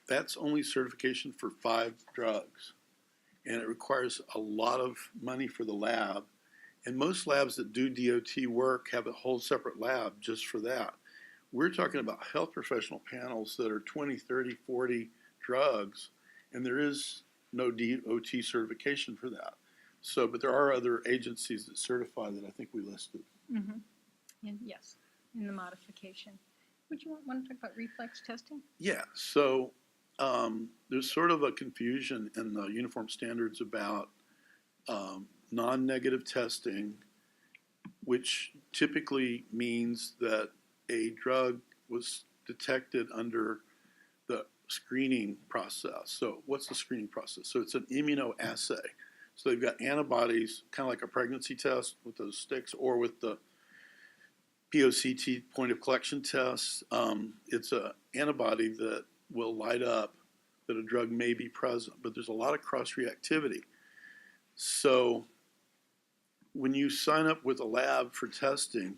that's only certification for 5 drugs. And it requires a lot of money for the lab. And most labs that do DOT work have a whole separate lab just for that. We're talking about health professional panels that are 20, 30, 40 drugs, and there is no DOT certification for that. So, but there are other agencies that certify that I think we listed. Mm-hmm. And yes, in the modification. Would you want to talk about reflex testing? Yeah, so there's sort of a confusion in the uniform standards about non-negative testing, which typically means that a drug was detected under the screening process. So what's the screening process? So it's an immunoassay. So they've got antibodies, kind of like a pregnancy test with those sticks, or with the POCT, point of collection test. It's an antibody that will light up that a drug may be present, but there's a lot of cross-reactivity. So when you sign up with a lab for testing,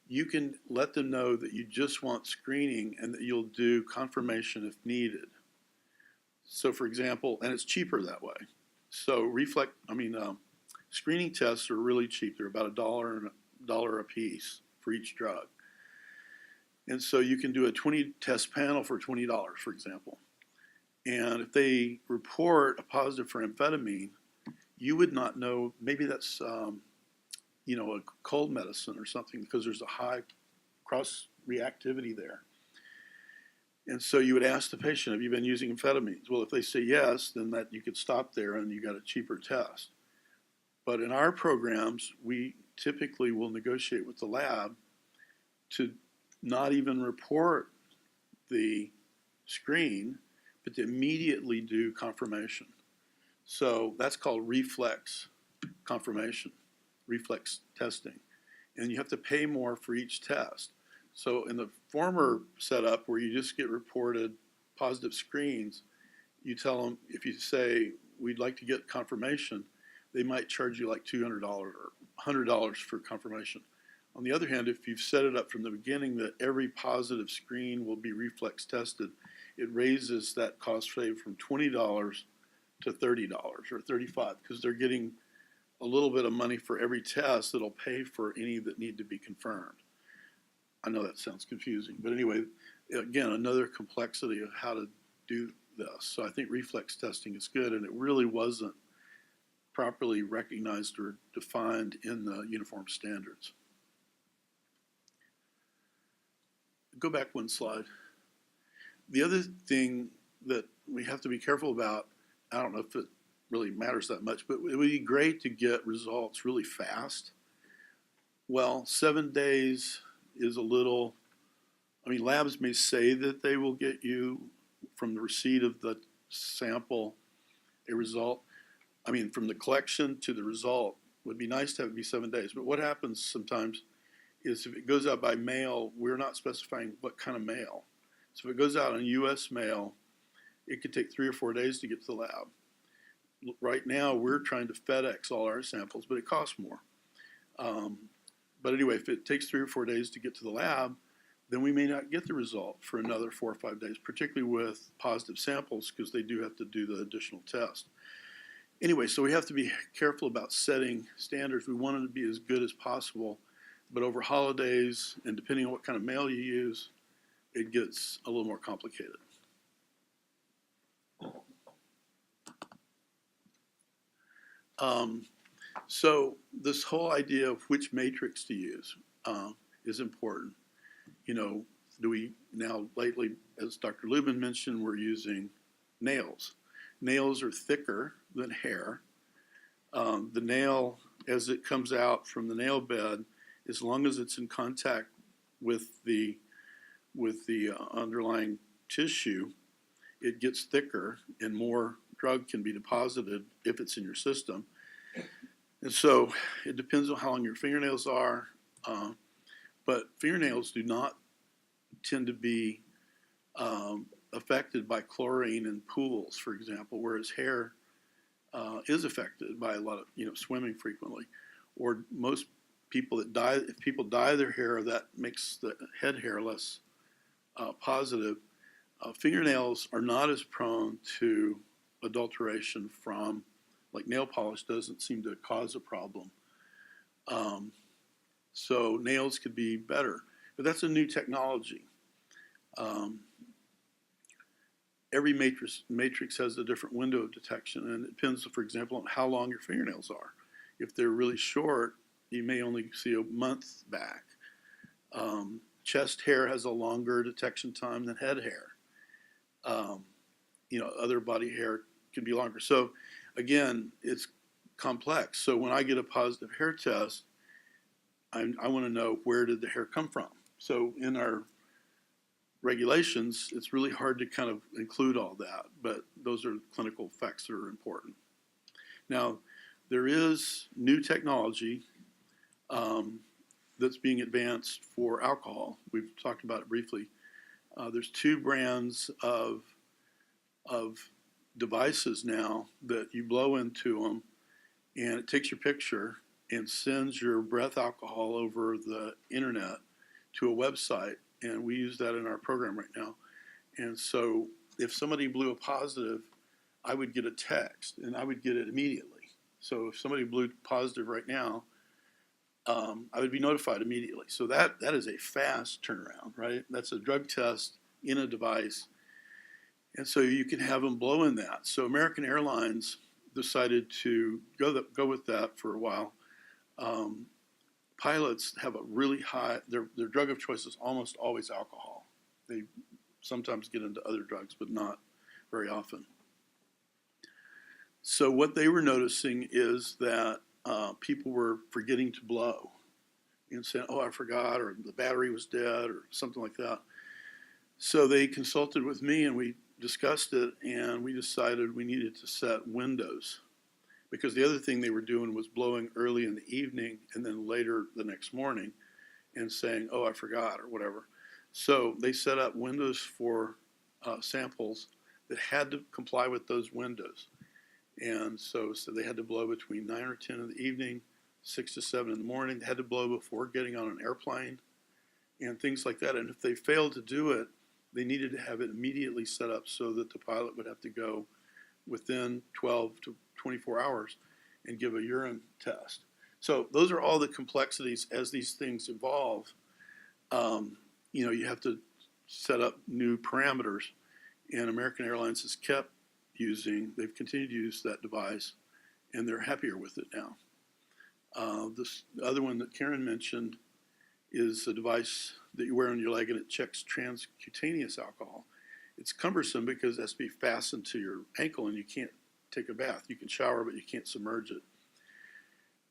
you can let them know that you just want screening and that you'll do confirmation if needed. So for example, and it's cheaper that way. So screening tests are really cheap. They're about $1 a piece for each drug. And so you can do a 20 test panel for $20, for example. And if they report a positive for amphetamine, you would not know, maybe that's a cold medicine or something, because there's a high cross reactivity there. And so you would ask the patient, have you been using amphetamines? Well, if they say yes, then that you could stop there and you got a cheaper test. But in our programs, we typically will negotiate with the lab to not even report the screen, but to immediately do confirmation. So that's called reflex confirmation, reflex testing. And you have to pay more for each test. So in the former setup where you just get reported positive screens, you tell them, if you say, we'd like to get confirmation, they might charge you like $200 or $100 for confirmation. On the other hand, if you've set it up from the beginning that every positive screen will be reflex tested, it raises that cost save from $20 to $30 or $35, because they're getting a little bit of money for every test that'll pay for any that need to be confirmed. I know that sounds confusing, but anyway, again, another complexity of how to do this. So I think reflex testing is good, and it really wasn't properly recognized or defined in the uniform standards. Go back one slide. The other thing that we have to be careful about, I don't know if it really matters that much, but it would be great to get results really fast. Well, 7 days is a little, labs may say that they will get you from the receipt of the sample a result. From the collection to the result would be nice to have it be 7 days. But what happens sometimes is if it goes out by mail, we're not specifying what kind of mail. So if it goes out on U.S. mail, it could take 3 or 4 days to get to the lab. Right now, we're trying to FedEx all our samples, but it costs more. But anyway, if it takes 3 or 4 days to get to the lab, then we may not get the result for another 4 or 5 days, particularly with positive samples, because they do have to do the additional test. Anyway, so we have to be careful about setting standards. We want them to be as good as possible, but over holidays and depending on what kind of mail you use, it gets a little more complicated. So this whole idea of which matrix to use is important. You know, do we now lately, as Dr. Lubin mentioned, we're using nails. Nails are thicker than hair. The nail, as it comes out from the nail bed, as long as it's in contact with the underlying tissue, it gets thicker and more drug can be deposited if it's in your system. And so it depends on how long your fingernails are, but fingernails do not tend to be affected by chlorine in pools, for example, whereas hair is affected by a lot of, swimming frequently. Or most people that dye, if people dye their hair, that makes the head hair less positive. Fingernails are not as prone to adulteration from, like nail polish doesn't seem to cause a problem. So nails could be better, but that's a new technology. Every matrix has a different window of detection, and it depends, for example, on how long your fingernails are. If they're really short, you may only see a month back. Chest hair has a longer detection time than head hair. Other body hair can be longer. So again, it's complex. So when I get a positive hair test, I want to know, where did the hair come from? So in our regulations, it's really hard to kind of include all that, but those are clinical facts that are important. Now, there is new technology that's being advanced for alcohol. We've talked about it briefly. There's two brands of devices now that you blow into them, and it takes your picture and sends your breath alcohol over the internet to a website, and we use that in our program right now. And so if somebody blew a positive, I would get a text, and I would get it immediately. So if somebody blew positive right now, I would be notified immediately. So that is a fast turnaround, right? That's a drug test in a device. And so you can have them blow in that. So American Airlines decided to go with that for a while. Pilots have a really high, their drug of choice is almost always alcohol. They sometimes get into other drugs, but not very often. So what they were noticing is that people were forgetting to blow and saying, oh, I forgot, or the battery was dead, or something like that. So they consulted with me, and we discussed it, and we decided we needed to set windows, because the other thing they were doing was blowing early in the evening and then later the next morning and saying, oh, I forgot, or whatever. So they set up windows for samples that had to comply with those windows. And so they had to blow between 9 or 10 in the evening, 6 to 7 in the morning. They had to blow before getting on an airplane and things like that. And if they failed to do it, they needed to have it immediately set up so that the pilot would have to go within 12 to 24 hours and give a urine test. So those are all the complexities as these things evolve. You have to set up new parameters, and American Airlines has kept they've continued to use that device, and they're happier with it now. The other one that Karen mentioned is a device that you wear on your leg, and it checks transcutaneous alcohol. It's cumbersome because it has to be fastened to your ankle, and you can't take a bath. You can shower, but you can't submerge it.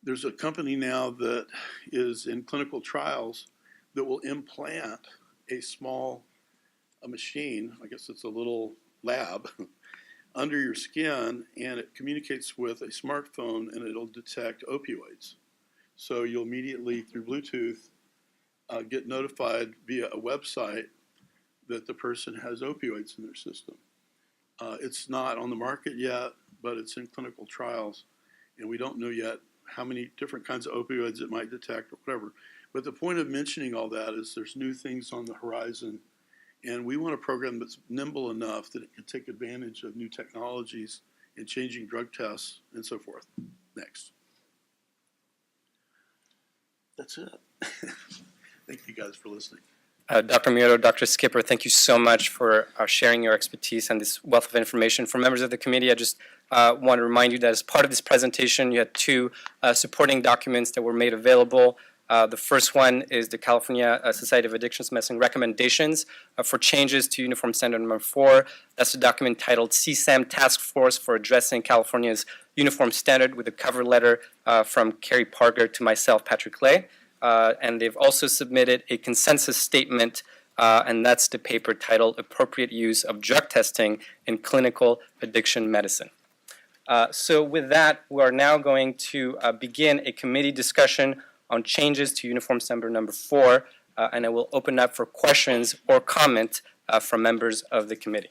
There's a company now that is in clinical trials that will implant a machine, I guess it's a little lab, under your skin, and it communicates with a smartphone, and it'll detect opioids. So you'll immediately, through Bluetooth, get notified via a website that the person has opioids in their system. It's not on the market yet, but it's in clinical trials, and we don't know yet how many different kinds of opioids it might detect or whatever. But the point of mentioning all that is there's new things on the horizon, and we want a program that's nimble enough that it can take advantage of new technologies in changing drug tests and so forth. Next. That's it. Thank you guys for listening. Dr. Mioto, Dr. Skipper, thank you so much for sharing your expertise and this wealth of information. For members of the committee, I just want to remind you that as part of this presentation, you had two supporting documents that were made available. The first one is the California Society of Addictions Medicine recommendations for changes to Uniform Standard Number 4. That's a document titled CSAM Task Force for Addressing California's Uniform Standard, with a cover letter from Carrie Parker to myself, Patrick Lay. And they've also submitted a consensus statement, and that's the paper titled Appropriate Use of Drug Testing in Clinical Addiction Medicine. So with that, we are now going to begin a committee discussion on changes to Uniform Standard Number 4, and I will open up for questions or comment from members of the committee.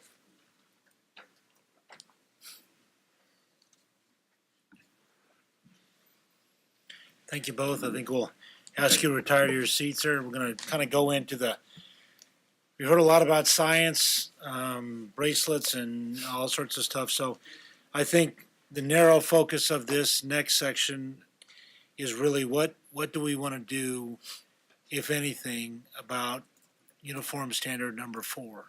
Thank you both. I think we'll ask you to retire to your seats, sir. We're going to kind of go into we heard a lot about science, bracelets, and all sorts of stuff. So I think the narrow focus of this next section is really what do we want to do, if anything, about Uniform Standard Number 4.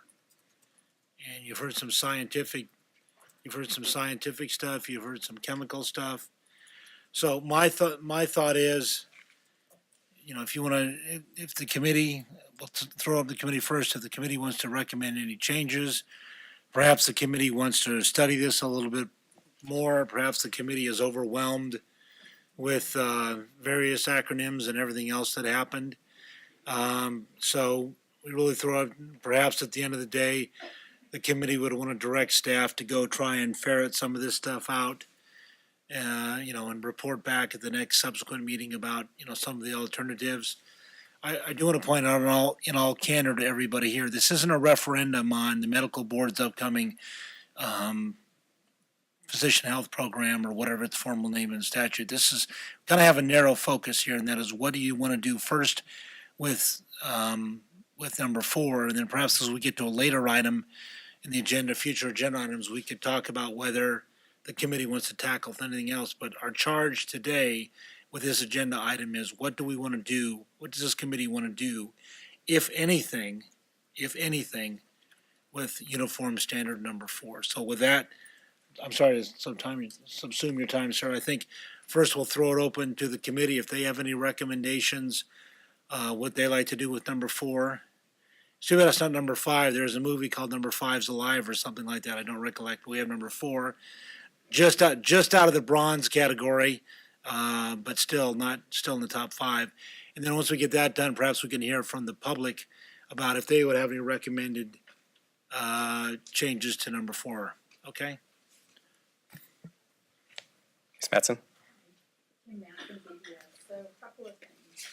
And you've heard some scientific stuff, you've heard some chemical stuff. So my thought is, if you want to, if the committee, we'll throw up the committee first. If the committee wants to recommend any changes, perhaps the committee wants to study this a little bit more. Perhaps the committee is overwhelmed with various acronyms and everything else that happened. So we really throw out, perhaps at the end of the day, the committee would want to direct staff to go try and ferret some of this stuff out, and report back at the next subsequent meeting about, some of the alternatives. I do want to point out in all candor to everybody here, this isn't a referendum on the medical board's upcoming physician health program or whatever its formal name in statute. This is going to have a narrow focus here, and that is, what do you want to do first with number 4, and then perhaps as we get to a later item in the agenda, future agenda items, we could talk about whether the committee wants to tackle anything else. But our charge today with this agenda item is, what do we want to do? What does this committee want to do, if anything, with Uniform Standard Number 4? So with that, I'm sorry to subsume your time, sir. I think first we'll throw it open to the committee if they have any recommendations, what they like to do with number 4. Too bad it's not number 5. There's a movie called Number 5's Alive or something like that. I don't recollect. We have number 4, just out of the bronze category, but still in the top 5. And then once we get that done, perhaps we can hear from the public about if they would have any recommended changes to number 4. Okay. Ms. Mattson? So a couple of things.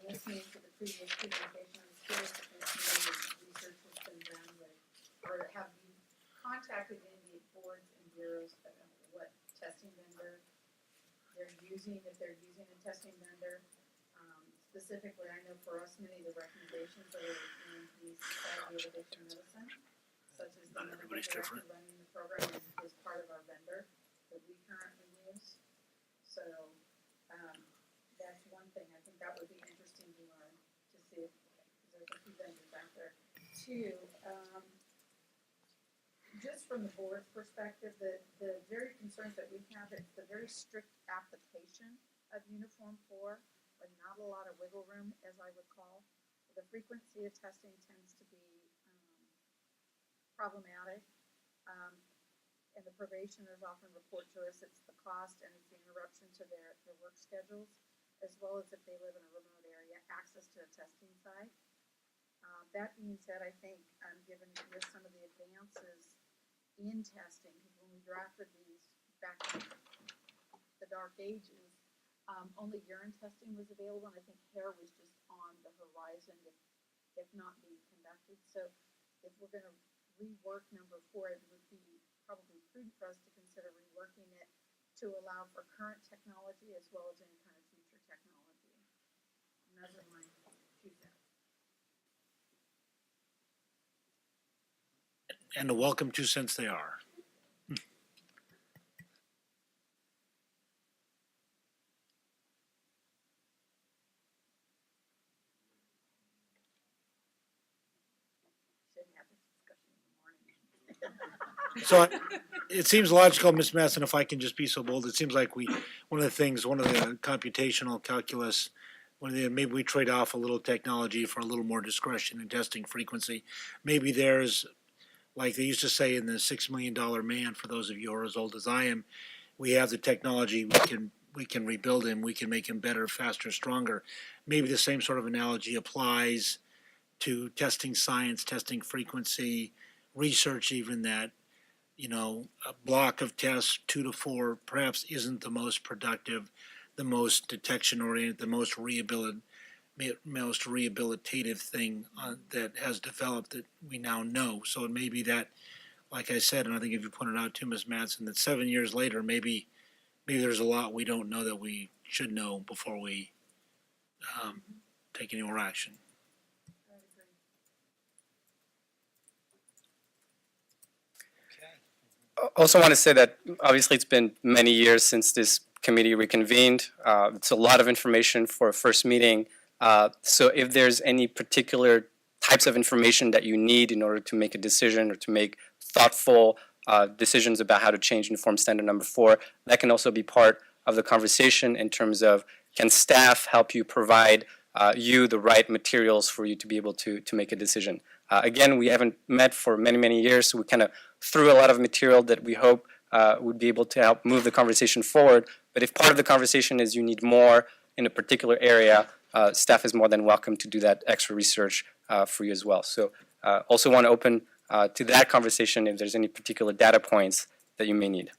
Listening to the previous presentation, I was curious if any research has been done with, or have you contacted any boards and bureaus about what testing vendor they're using, if they're using a testing vendor? Specifically, I know for us, many of the recommendations are in the Society of Addiction Medicine, such as the medical director running the program is part of our vendor that we currently use. So that's one thing. I think that would be interesting to learn, to see if there's a few vendors out there. 2, just from the board's perspective, the very concerns that we have, it's the very strict application of Uniform 4, but not a lot of wiggle room, as I recall. The frequency of testing tends to be problematic. And the probationers often report to us it's the cost and it's the interruption to their work schedules, as well as if they live in a remote area, access to a testing site. That being said, I think given with some of the advances in testing, because when we drafted these back in the dark ages, only urine testing was available, and I think hair was just on the horizon, if not being conducted. So if we're going to rework number 4, it would be probably prudent for us to consider reworking it to allow for current technology as well as any kind of future technology. And those are my 2 cents. And a welcome 2 cents they are. So it seems logical, Ms. Masson, if I can just be so bold, it seems like one of the computational calculus, maybe we trade off a little technology for a little more discretion in testing frequency. Maybe there's, like they used to say in the $6 Million Man, for those of you who are as old as I am, we have the technology, we can rebuild him, we can make him better, faster, stronger. Maybe the same sort of analogy applies to testing science, testing frequency, research even that, a block of tests, 2 to 4, perhaps isn't the most productive, the most detection oriented, the most rehabilitative thing that has developed that we now know. So it may be that, like I said, and I think if you pointed out to Ms. Madsen, that 7 years later, maybe there's a lot we don't know that we should know before we take any more action. Also want to say that obviously it's been many years since this committee reconvened. It's a lot of information for a first meeting. So if there's any particular types of information that you need in order to make a decision or to make thoughtful decisions about how to change Uniform Standard Number 4, that can also be part of the conversation in terms of, can staff help you provide you the right materials for you to be able to make a decision. Again, we haven't met for many, many years, so we kind of threw a lot of material that we hope would be able to help move the conversation forward. But if part of the conversation is you need more in a particular area, staff is more than welcome to do that extra research for you as well. So also want to open to that conversation if there's any particular data points that you may need.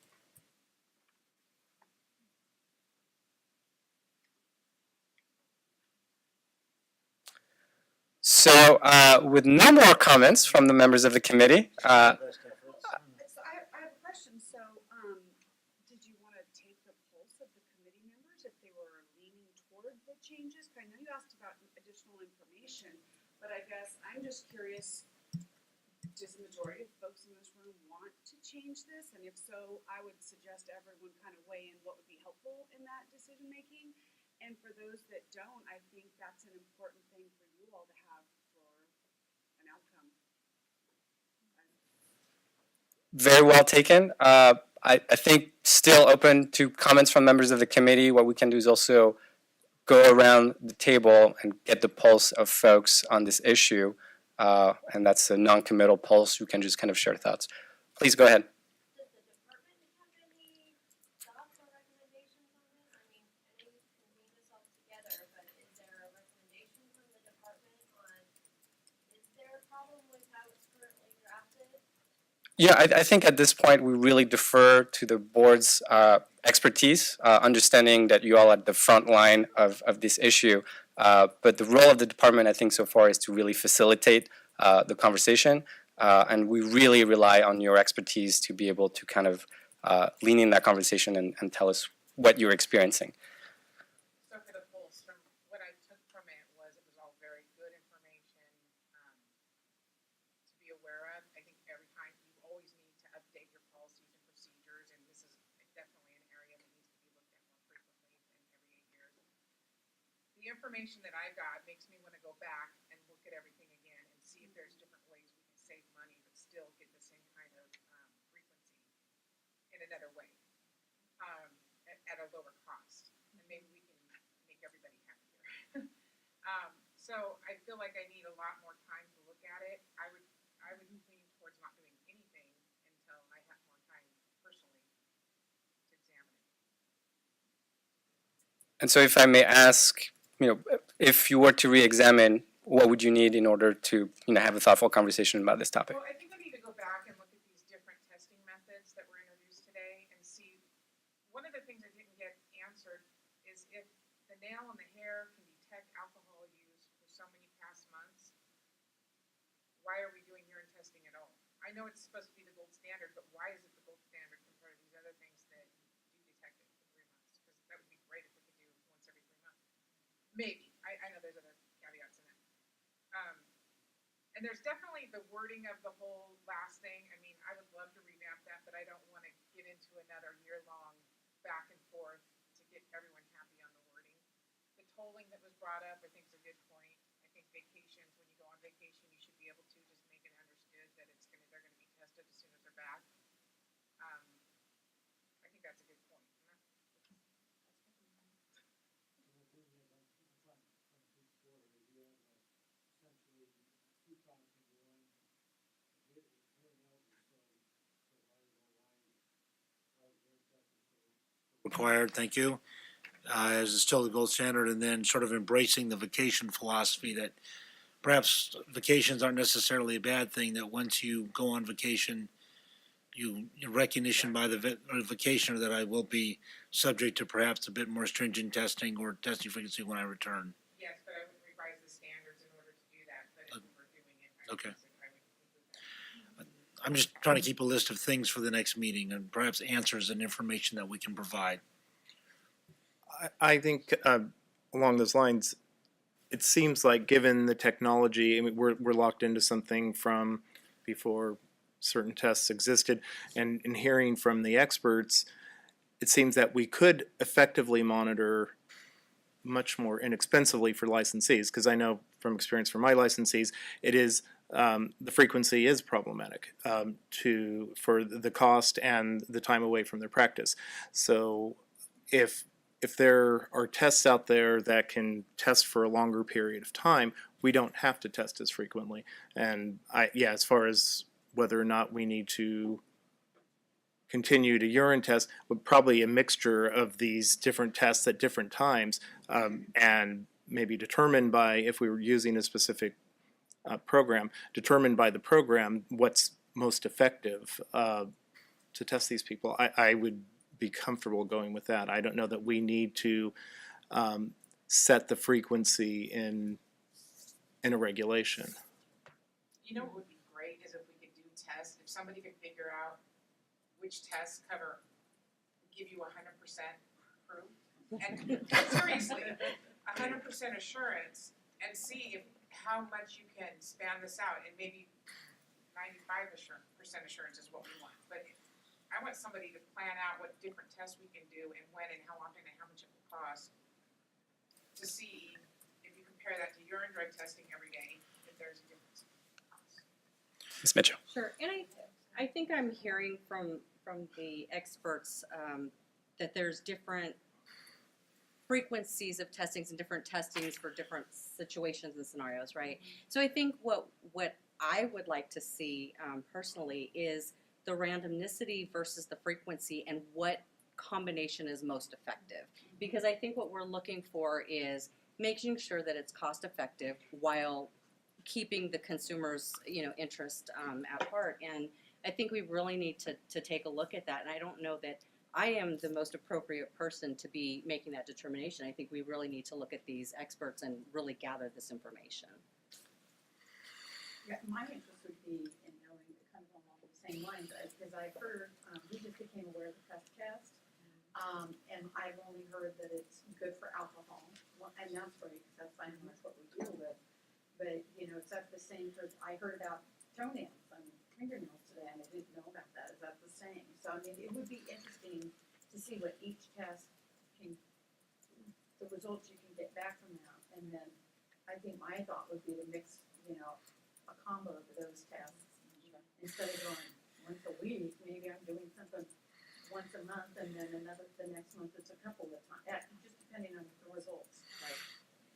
So with no more comments from the members of the committee, So I have a question. So, did you want to take the pulse of the committee members if they were leaning toward the changes? I know you asked about additional information, but I guess I'm just curious, does the majority of folks in this room want to change this? And if so, I would suggest everyone kind of weigh in what would be helpful in that decision making. And for those that don't, I think that's an important thing for you all to have for an outcome. very well taken. I think still open to comments from members of the committee. What we can do is also go around the table and get the pulse of folks on this issue. And that's a non-committal pulse. You can just kind of share thoughts. Please go ahead. Does the department have any thoughts or recommendations on this? I mean, I know you convened this all together, but is there a recommendation from the department on, is there a problem with how it's currently drafted? Yeah, I think at this point we really defer to the board's expertise, understanding that you all are at the front line of this issue. But the role of the department, I think, so far is to really facilitate the conversation. And we really rely on your expertise to be able to kind of lean in that conversation and tell us what you're experiencing. So for the polls, from what I took from it was all very good information to be aware of. I think every time you always need to update your policies and procedures, and this is definitely an area that needs to be looked at more frequently than every 8 years. The information that I got makes me want to go back and look at everything again and see if there's different ways we can save money but still get the same kind of frequency in another way at a lower cost. And maybe we can make everybody happier. So I feel like I need a lot more time to look at it. I would lean towards not doing anything until I have more time personally to examine it. And so if I may ask, if you were to re-examine, what would you need in order to, have a thoughtful conversation about this topic? Well, I think I need to go back and look at these different testing methods that were introduced today and see. One of the things I didn't get answered is if the nail in the hair can detect alcohol use for so many past months, why are we doing urine testing at all? I know it's supposed to be the gold standard, but why is it the gold standard compared to these other things that do detect it for 3 months? Because that would be great if we could do once every 3 months. Maybe. I know there's other caveats in that. And there's definitely the wording of the whole last thing. I mean, I would love to revamp that, but I don't want to get into another year-long back and forth to get everyone happy on the wording. The tolling that was brought up, I think, is a good point. I think vacations, when you go on vacation, you should be able to just make it understood that they're going to be tested tested as soon as they're back. I think that's a good point. Required, thank you. As is still the gold standard, and then sort of embracing the vacation philosophy that perhaps vacations aren't necessarily a bad thing, that once you go on vacation, your recognition by the vacationer that I will be subject to perhaps a bit more stringent testing or testing frequency when I return. Yes, but I would revise the standards in order to do that, but if we were doing it, Okay. I would include that. I'm just trying to keep a list of things for the next meeting and perhaps answers and information that we can provide. I think along those lines, it seems like given the technology, I mean, we're locked into something from before certain tests existed, and in hearing from the experts, it seems that we could effectively monitor much more inexpensively for licensees, because I know from experience from my licensees, it is the frequency is problematic for the cost and the time away from their practice. So if there are tests out there that can test for a longer period of time, we don't have to test as frequently. And as far as whether or not we need to continue to urine test, would probably a mixture of these different tests at different times, and maybe determined by, if we were using a specific program, determined by the program what's most effective to test these people. I would be comfortable going with that. I don't know that we need to set the frequency in a regulation. You know what would be great is if we could do tests, if somebody could figure out which tests give you 100% proof, and seriously, 100% assurance, and see how much you can span this out, and maybe 95% assurance is what we want. But I want somebody to plan out what different tests we can do and when and how often and how much it will cost, to see if you compare that to urine drug testing every day, if there's a difference in cost. Ms. Mitchell. Sure, and I think I'm hearing from the experts that there's different frequencies of testings and different testings for different situations and scenarios, right? So I think what I would like to see personally is the randomicity versus the frequency and what combination is most effective. Because I think what we're looking for is making sure that it's cost effective while keeping the consumer's interest at heart. And I think we really need to take a look at that. And I don't know that I am the most appropriate person to be making that determination. I think we really need to look at these experts and really gather this information. Yeah, my interest would be in knowing, kind of along the same lines, because I've heard, we just became aware of the pest test, and I've only heard that it's good for alcohol, and that's great, because that's fine, that's what we deal with. But, it's at the same, I heard about toenails and fingernails today, and I didn't know about that. Is that the same? So, I mean, it would be interesting to see what each test the results you can get back from that. And then I think my thought would be to mix, a combo of those tests. Instead of going once a week, maybe I'm doing something once a month, and then the next month it's a couple of times, just depending on the results. Right.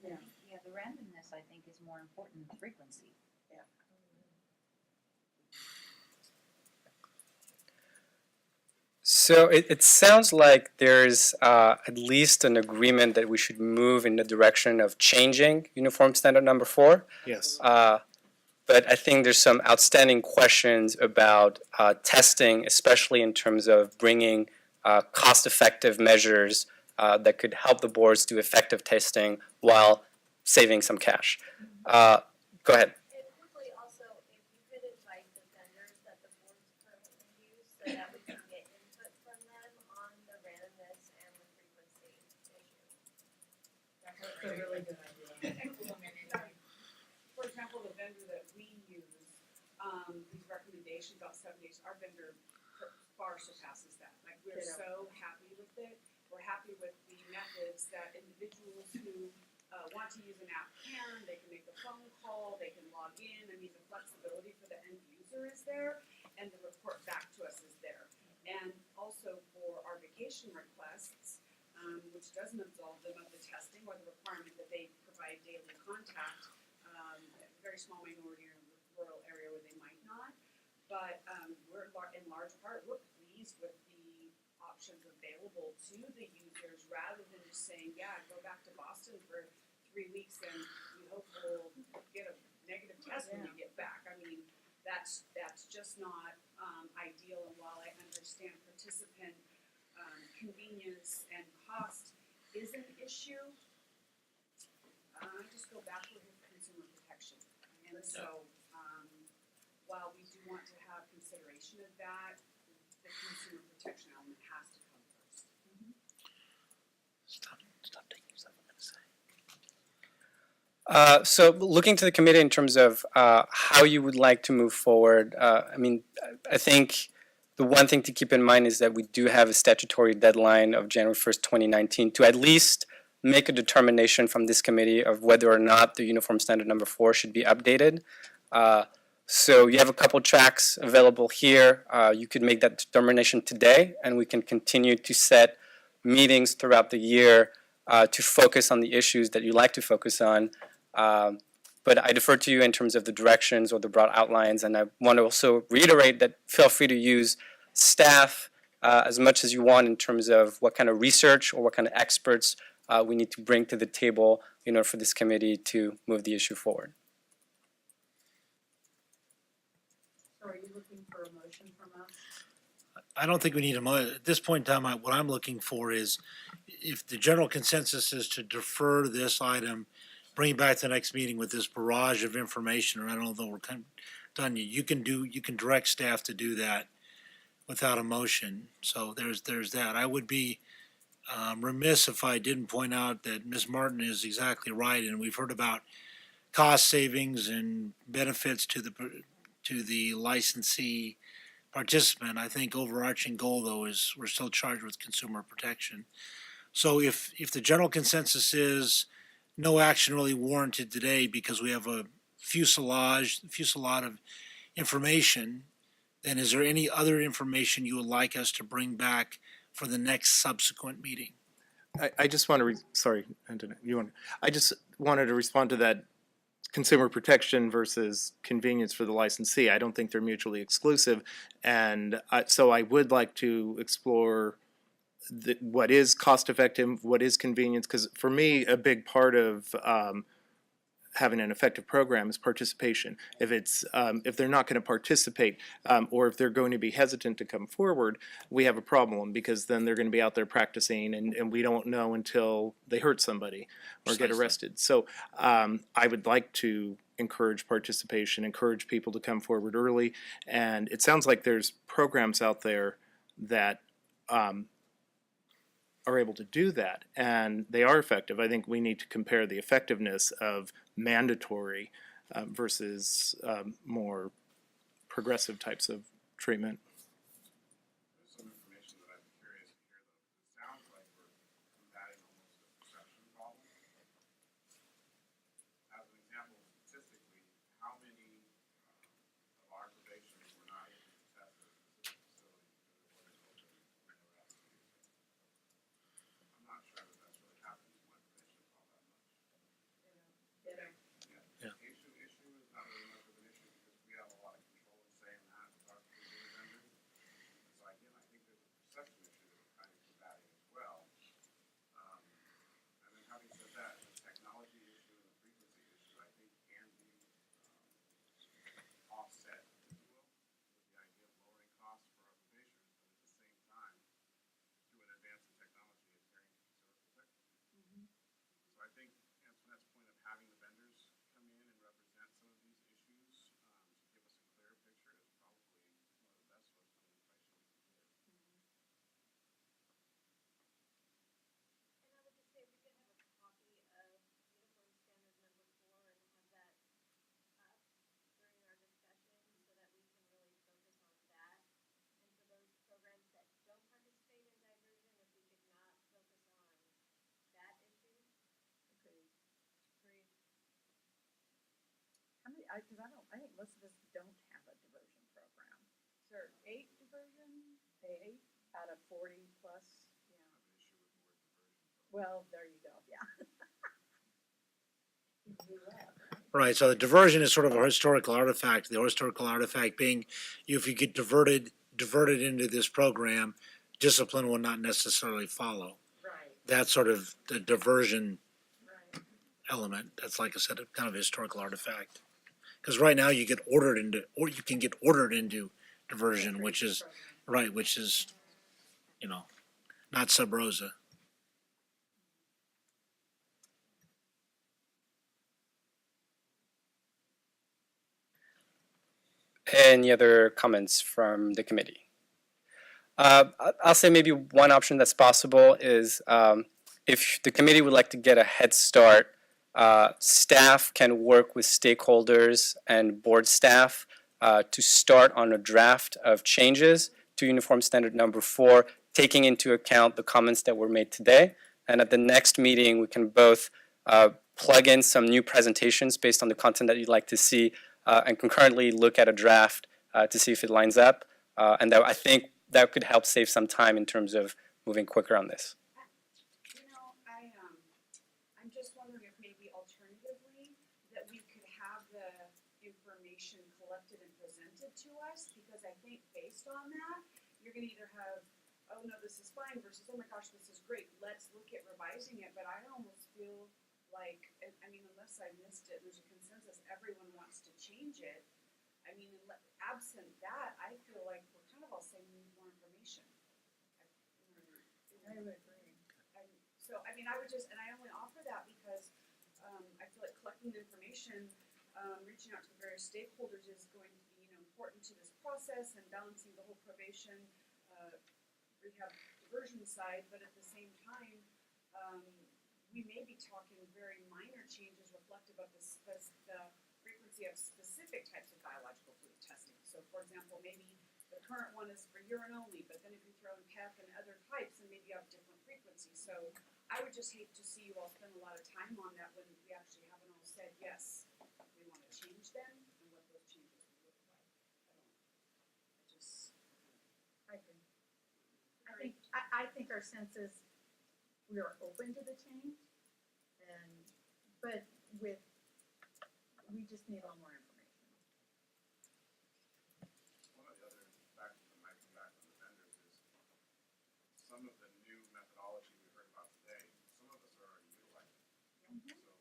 Yeah. Yeah, the randomness, I think, is more important than frequency. Yeah. So it sounds like there's at least an agreement that we should move in the direction of changing Uniform Standard Number 4. Yes. But I think there's some outstanding questions about testing, especially in terms of bringing cost-effective measures that could help the boards do effective testing while saving some cash. Go ahead. And quickly also, if you could invite the vendors that the boards currently use so that we can get input from them on the randomness and the frequency issue. That's a really good idea. For example, the vendor that we use, these recommendations about 7 days, our vendor far surpasses that. Like, we're so happy with it. We're happy with the methods that individuals who want to use an app can. They can make a phone call, they can log in. I mean, the flexibility for the end user is there. and the report back to us is there. And also for our vacation requests, which doesn't absolve them of the testing or the requirement that they provide daily contact, a very small minority in a rural area where they might not. But we're in large part, we're pleased with the options available to the users rather than just saying, yeah, go back to Boston for 3 weeks and we hope we'll get a negative test when you get back. I mean, that's just not ideal. And while I understand participant convenience and cost is an issue, I just go back with consumer protection. And so while we do want to have consideration of that, the consumer protection element has to come first. Stop taking yourself a minute. So looking to the committee in terms of how you would like to move forward, I mean, I think the one thing to keep in mind is that we do have a statutory deadline of January 1st, 2019 to at least make a determination from this committee of whether or not the Uniform Standard Number 4 should be updated. So you have a couple tracks available here. You could make that determination today, and we can continue to set meetings throughout the year to focus on the issues that you like to focus on. But I defer to you in terms of the directions or the broad outlines, and I want to also reiterate that feel free to use staff as much as you want in terms of what kind of research or what kind of experts we need to bring to the table in order for this committee to move the issue forward. So are you looking for a motion from us? I don't think we need at this point in time, what I'm looking for is if the general consensus is to defer this item, bring it back to the next meeting with this barrage of information, or I don't know if we're done yet. You can direct staff to do that without a motion. So there's that. I would be remiss if I didn't point out that Ms. Martin is exactly right, and we've heard about cost savings and benefits to the licensee participant. I think overarching goal, though, is we're still charged with consumer protection. So if the general consensus is no action really warranted today because we have a fusillade of information, then is there any other information you would like us to bring back for the next subsequent meeting? I just want to, sorry, Antoinette, I just wanted to respond to that consumer protection versus convenience for the licensee. I don't think they're mutually exclusive. And so I would like to explore what is cost effective, what is convenience, because for me, a big part of having an effective program is participation. If they're not going to participate, or if they're going to be hesitant to come forward, we have a problem, because then they're going to be out there practicing, and we don't know until they hurt somebody or get arrested. So I would like to encourage participation, encourage people to come forward early, and it sounds like there's programs out there that are able to do that, and they are effective. I think we need to compare the effectiveness of mandatory versus more progressive types of treatment. Some information that I'd be curious to hear, though, because it sounds like we're combating almost a perception problem. As an example, statistically, how many of our probationers were not able to test at a specific facility because it wasn't open when they were asked to do so? I'm not sure that that's really happened to my probationers all that much. Yeah. Issue is not really much of an issue because we have a lot of control in saying that with our particular vendors. And so again, I think there's a perception issue that we're kind of combating as well. And then having said that, the technology issue and the frequency issue, I think, can be offset, if you will, with the idea of lowering costs for our probationers, but at the same time, through an advance in technology, adhering to consumer protection. So I think Antoinette's point of having the vendors come in and represent some of these issues to give us a clearer picture is probably one of the best sources of information we can get. And I would just say we could have a copy of Uniform Standard Number 4 and have that up during our discussion so that we can really focus on that. And for those programs that don't participate in diversion, if we could not focus on that issue. Agreed. How many, because I think most of us don't have a diversion program. Is there 40 plus, yeah. Well, there you go, yeah. Right, so the diversion is sort of a historical artifact. The historical artifact being, if you get diverted into this program, discipline will not necessarily follow. Right. That's sort of the diversion Right. element. That's, like I said, a kind of historical artifact. Because right now you get ordered into, or you can get ordered into diversion, which is, right, which is, not sub rosa. Any other comments from the committee? I'll say maybe one option that's possible is if the committee would like to get a head start, staff can work with stakeholders and board staff to start on a draft of changes to Uniform Standard Number 4, taking into account the comments that were made today. And at the next meeting, we can both plug in some new presentations based on the content that you'd like to see and concurrently look at a draft to see if it lines up. And I think that could help save some time in terms of moving quicker on this. I'm just wondering if maybe alternatively that we could have the information collected and presented to us, because I think based on that, you're gonna either have, oh no, this is fine versus, oh my gosh, this is great, let's look at revising it, but I almost feel like, I mean, unless I missed it, there's a consensus, everyone wants to change it. I mean, absent that, I feel like we're kind of all saying we need more information. I would agree. So, I mean, I would just, and I only offer that because I feel like collecting the information, reaching out to the various stakeholders is going to be, important to this process and balancing the whole probation, rehab diversion side, but at the same time, we may be talking very minor changes reflective of the frequency of specific types of biological fluid testing. So, for example, maybe the current one is for urine only, but then if you throw in PEP and other types, then maybe you have different frequencies. So I would just hate to see you all spend a lot of time on that when we actually haven't all said, yes, we want to change them and what those changes would look like. I agree. I think our sense is we are open to the change, but we just need a little more information. One of the other factors that might come back from the vendors is some of the new methodology we heard about today, some of us are already utilizing. So,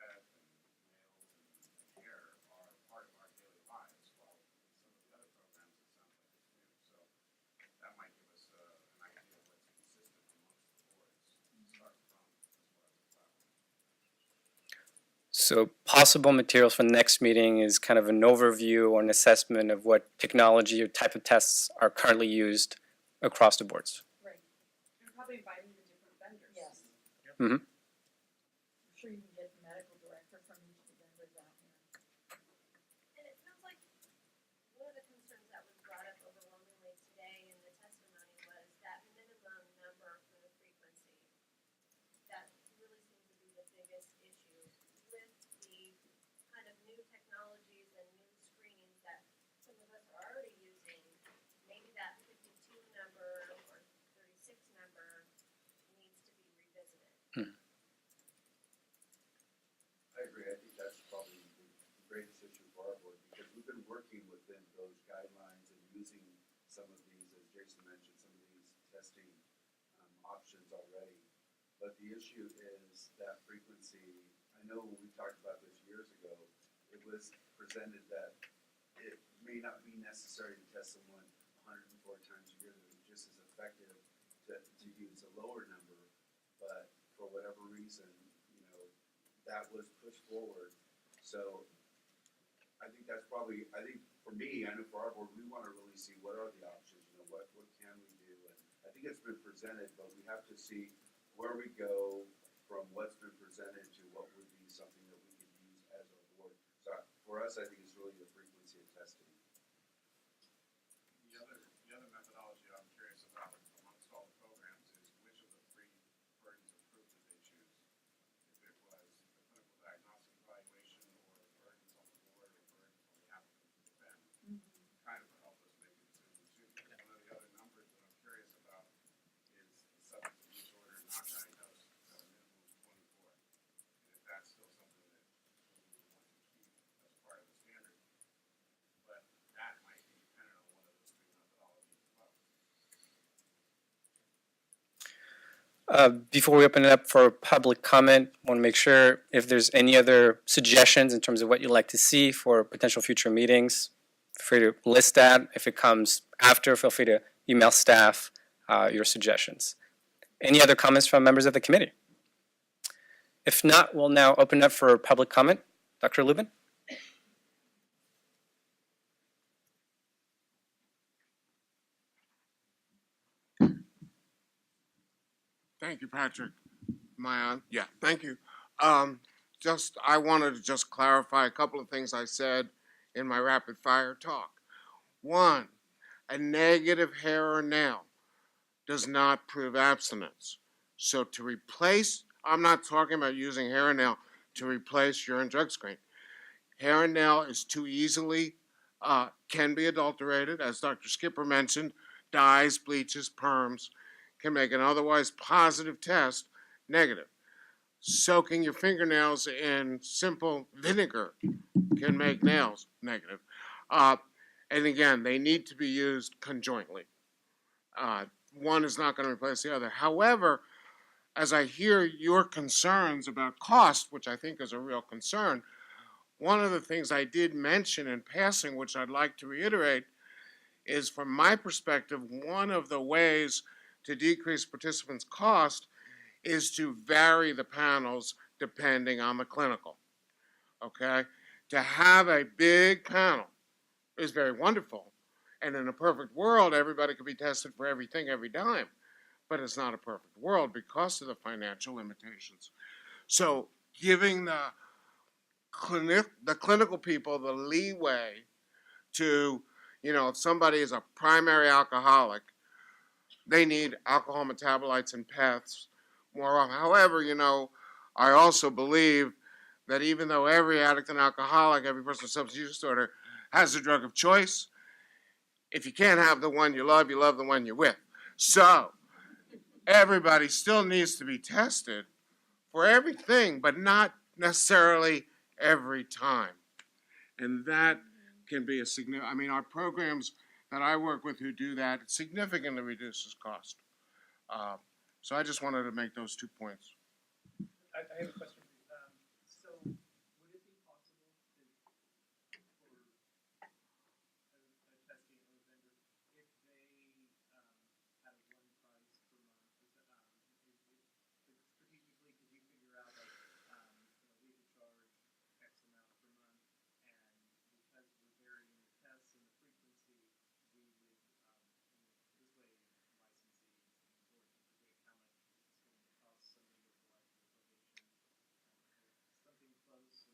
PEP and nails and hair are part of our daily lives, while some of the other programs, it sounds like it's new. So that might give us an idea of what's consistent amongst the boards to start from as far as the platform. So possible materials for the next meeting is kind of an overview or an assessment of what technology or type of tests are currently used across the boards. Right. And probably inviting the different vendors. Yes. Mm-hmm. I'm sure you can get the medical director from each of the vendors out here. And it sounds like one of the concerns that was brought up overwhelmingly today in the testimony was that minimum number for the frequency. That really seems to be the biggest issue with the kind of new technologies and new screenings that some of us are already using. Maybe that 52 number or 36 number needs to be revisited. I agree. I think that's probably the greatest issue for our board, because we've been working within those guidelines and using some of these, as Jason mentioned, some of these testing options already. But the issue is that frequency. I know when we talked about this years ago, it was presented that it may not be necessary to test someone 104 times a year, that it was just as effective to use a lower number, but for whatever reason, that was pushed forward. So I think that's probably, I think for me, I know for our board, we want to really see what are the options, what can we do? And I think it's been presented, but we have to see where we go from what's been presented to what would be something that we could use as a board. So for us, I think it's really the frequency of testing. The other methodology I'm curious about amongst all the programs is which of the three burdens of proof did they choose? If it was the clinical diagnostic evaluation, or the burdens on the board, or burdens on the applicant to defend, kind of help us make a decision too. Because one of the other numbers that I'm curious about Before we open it up for public comment, I want to make sure if there's any other suggestions in terms of what you'd like to see for potential future meetings, feel free to list that. If it comes after, feel free to email staff your suggestions. Any other comments from members of the committee? If not, we'll now open it up for public comment. Dr. Lubin? Thank you, Patrick. Am I on? Yeah, thank you. I wanted to just clarify a couple of things I said in my rapid fire talk. One, a negative hair or nail does not prove abstinence. So to replace, I'm not talking about using hair and nail to replace urine drug screen. Hair and nail is too easily, can be adulterated, as Dr. Skipper mentioned, dyes, bleaches, perms can make an otherwise positive test negative. Soaking your fingernails in simple vinegar can make nails negative. And again, they need to be used conjointly. One is not going to replace the other. However, as I hear your concerns about cost, which I think is a real concern, one of the things I did mention in passing, which I'd like to reiterate, is from my perspective, one of the ways to decrease participants' cost is to vary the panels depending on the clinical. Okay? To have a big panel is very wonderful. And in a perfect world, everybody could be tested for everything every time. But it's not a perfect world because of the financial limitations. So giving the clinical people the leeway to, if somebody is a primary alcoholic, they need alcohol metabolites and PEths more often. However, I also believe that even though every addict and alcoholic, every person with substance use disorder has a drug of choice, if you can't have the one you love the one you're with. So everybody still needs to be tested for everything, but not necessarily every time. And that can be a significant, our programs that I work with who do that, it significantly reduces cost. So I just wanted to make those 2 points. I have a question for you. So would it be possible for a testing of a vendor if they had a one price per month? Strategically, could you figure out we could charge X amount per month, and because we're varying the tests and the frequency, we would this way licensing is important to predict how much this is going to cost somebody with life probation, something close.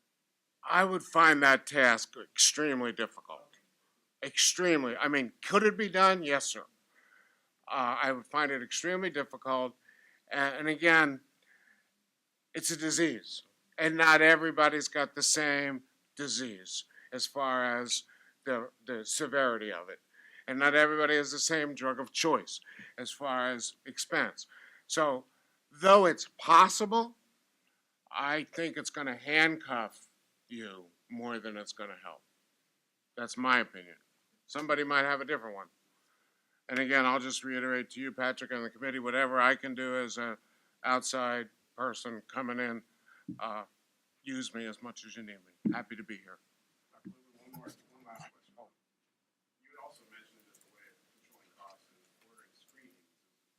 I would find that task extremely difficult. Extremely. Could it be done? Yes, sir. I would find it extremely difficult. And again, it's a disease. And not everybody's got the same disease as far as the severity of it. And not everybody has the same drug of choice as far as expense. So, though it's possible, I think it's going to handcuff you more than it's going to help. That's my opinion. Somebody might have a different one. And again, I'll just reiterate to you, Patrick, and the committee, whatever I can do as an outside person coming in, use me as much as you need me. Happy to be here. One last question. You had also mentioned as a way of controlling costs is ordering screenings as opposed to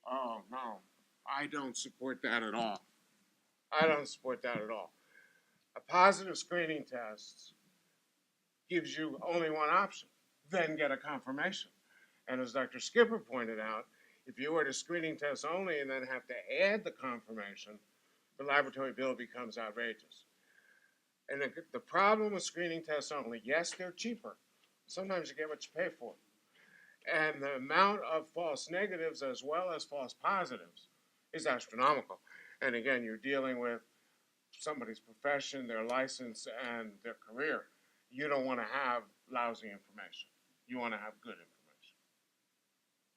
confirmation. Oh, no. I don't support that at all. I don't support that at all. A positive screening test gives you only one option, then get a confirmation. And as Dr. Skipper pointed out, if you order screening tests only and then have to add the confirmation, the laboratory bill becomes outrageous. And the problem with screening tests only, yes, they're cheaper. Sometimes you get what you pay for. And the amount of false negatives as well as false positives is astronomical. And again, you're dealing with somebody's profession, their license, and their career. You don't want to have lousy information. You want to have good information.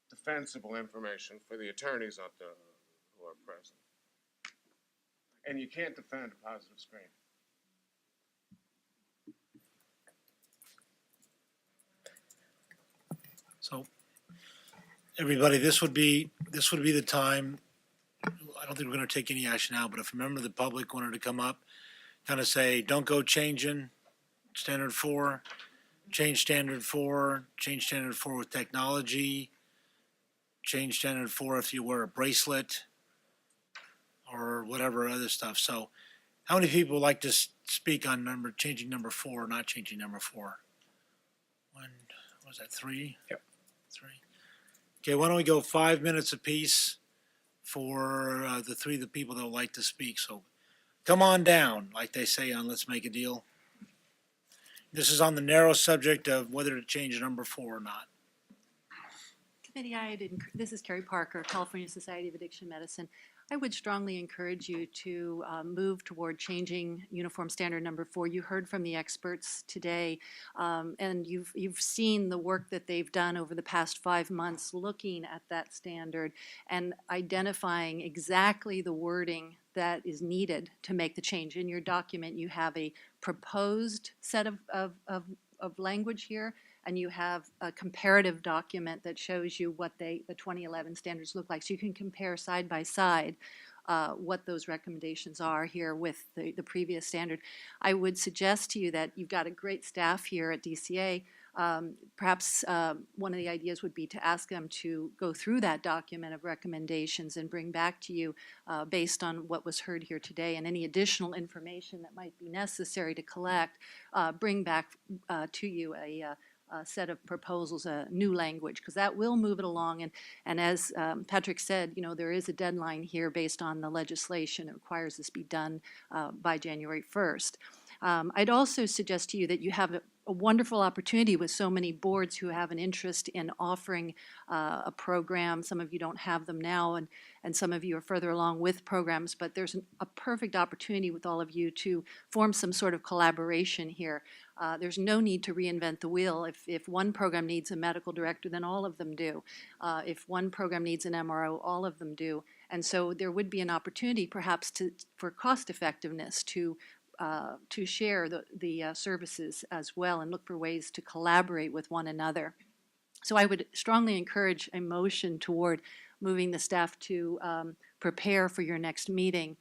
Defensible information for the attorneys out there who are present. And you can't defend a positive screen. So, everybody, this would be the time don't think we're gonna take any action now, but if a member of the public wanted to come up, kind of say, don't go changing standard 4, change standard 4, change standard 4 with technology, change standard 4 if you wear a bracelet, or whatever other stuff. So how many people would like to speak on changing number 4, not changing number 4? One, what was that, 3? Yep. 3. Okay, why don't we go 5 minutes apiece for the 3 of the people that would like to speak. So come on down, like they say on Let's Make a Deal. This is on the narrow subject of whether to change number 4 or not. Committee, this is Carrie Parker, California Society of Addiction Medicine. I would strongly encourage you to move toward changing uniform standard number 4. You heard from the experts today, and you've seen the work that they've done over the past 5 months looking at that standard and identifying exactly the wording that is needed to make the change. In your document, you have a proposed set of language here, and you have a comparative document that shows you what the 2011 standards look like. So you can compare side by side what those recommendations are here with the previous standard. I would suggest to you that you've got a great staff here at DCA. Perhaps one of the ideas would be to ask them to go through that document of recommendations and bring back to you, based on what was heard here today and any additional information that might be necessary to collect, bring back to you a set of proposals, a new language, because that will move it along. And as Patrick said, you know, there is a deadline here based on the legislation. It requires this be done by January 1st. I'd also suggest to you that you have a wonderful opportunity with so many boards who have an interest in offering a program. Some of you don't have them now, and some of you are further along with programs, but there's a perfect opportunity with all of you to form some sort of collaboration here. There's no need to reinvent the wheel. If one program needs a medical director, then all of them do. If one program needs an MRO, all of them do. And so there would be an opportunity perhaps for cost effectiveness to share the services as well and look for ways to collaborate with one another. So I would strongly encourage a motion toward moving the staff to prepare for your next meeting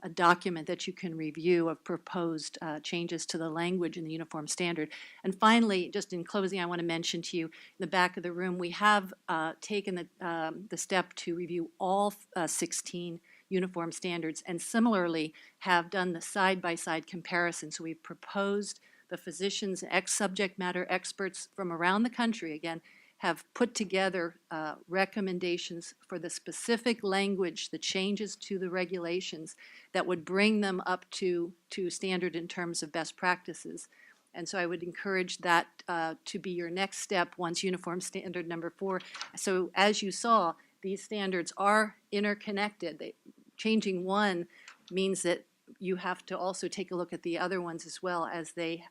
a document that you can review of proposed changes to the language in the uniform standard. And finally, just in closing, I want to mention to you, in the back of the room, we have taken the step to review all 16 uniform standards, and similarly have done the side-by-side comparison. So we've proposed the physicians, subject matter experts from around the country, again, have put together recommendations for the specific language, the changes to the regulations that would bring them up to standard in terms of best practices. And so I would encourage that to be your next step once uniform standard number 4. So as you saw, these standards are interconnected. Changing one means that you have to also take a look at the other ones as well as they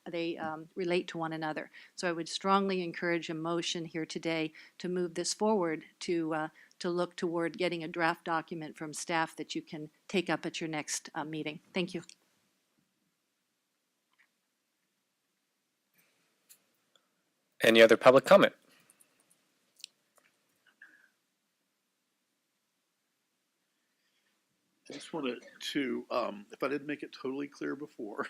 relate to one another. So I would strongly encourage a motion here today to move this forward to look toward getting a draft document from staff that you can take up at your next meeting. Thank you. Any other public comment? I just wanted to, if I didn't make it totally clear before,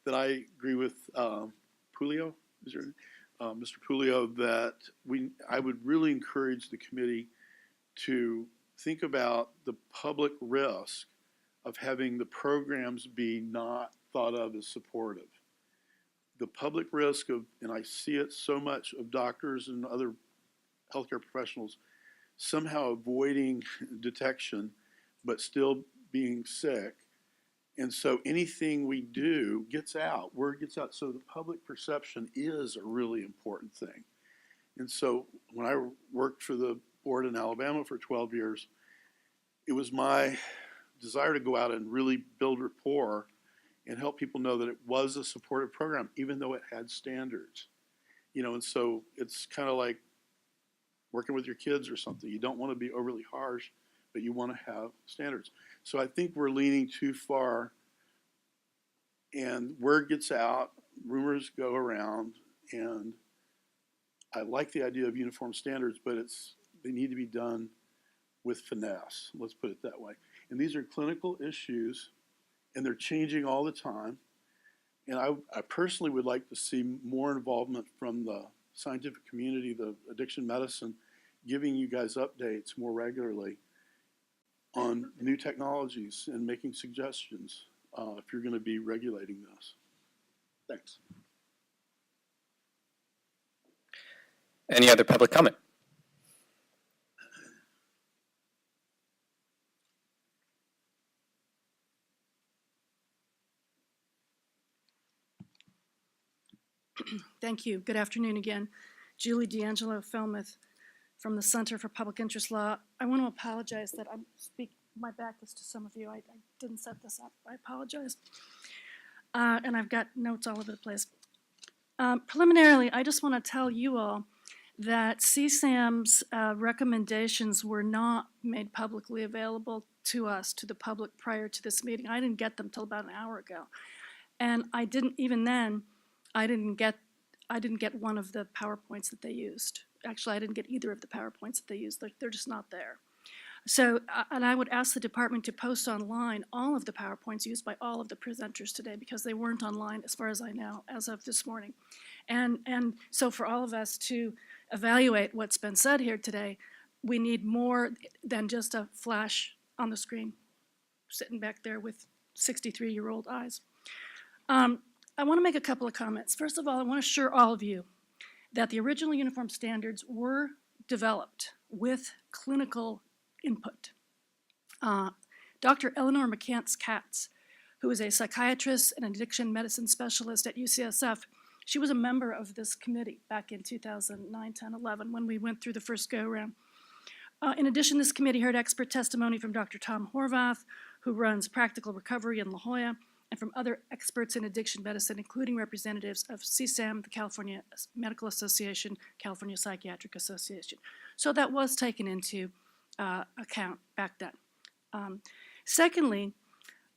that I agree with Pulio, Mr. Pulio, that I would really encourage the committee to think about the public risk of having the programs be not thought of as supportive. The public risk of, and I see it so much, of doctors and other healthcare professionals somehow avoiding detection but still being sick. And so anything we do gets out, word gets out. So the public perception is a really important thing. And so when I worked for the board in Alabama for 12 years, it was my desire to go out and really build rapport and help people know that it was a supportive program, even though it had standards. You know, and so it's kind of like working with your kids or something. You don't want to be overly harsh, but you want to have standards. So I think we're leaning too far, and word gets out, rumors go around, and I like the idea of uniform standards, but they need to be done with finesse. Let's put it that way. And these are clinical issues, and they're changing all the time. And I personally would like to see more involvement from the scientific community, the addiction medicine, giving you guys updates more regularly on new technologies and making suggestions if you're going to be regulating this. Thanks. Any other public comment? Thank you. Good afternoon again. Julie D'Angelo Felmuth from the Center for Public Interest Law. I want to apologize that my back is to some of you. I didn't set this up. I apologize. And I've got notes all over the place. Preliminarily, I just want to tell you all that CSAM's recommendations were not made publicly available to us, to the public, prior to this meeting. I didn't get them till about an hour ago. And I didn't get one of the PowerPoints that they used. Actually, I didn't get either of the PowerPoints that they used. They're just not there. So, and I would ask the department to post online all of the PowerPoints used by all of the presenters today, because they weren't online, as far as I know, as of this morning. And so for all of us to evaluate what's been said here today, we need more than just a flash on the screen, sitting back there with 63-year-old eyes. I want to make a couple of comments. First of all, I want to assure all of you that the original uniform standards were developed with clinical input. Dr. Eleanor McCants-Katz, who is a psychiatrist and addiction medicine specialist at UCSF, she was a member of this committee back in 2009, 10, 11, when we went through the first go-around. In addition, this committee heard expert testimony from Dr. Tom Horvath, who runs Practical Recovery in La Jolla, and from other experts in addiction medicine, including representatives of CSAM, the California Medical Association, California Psychiatric Association. So that was taken into account back then. Secondly,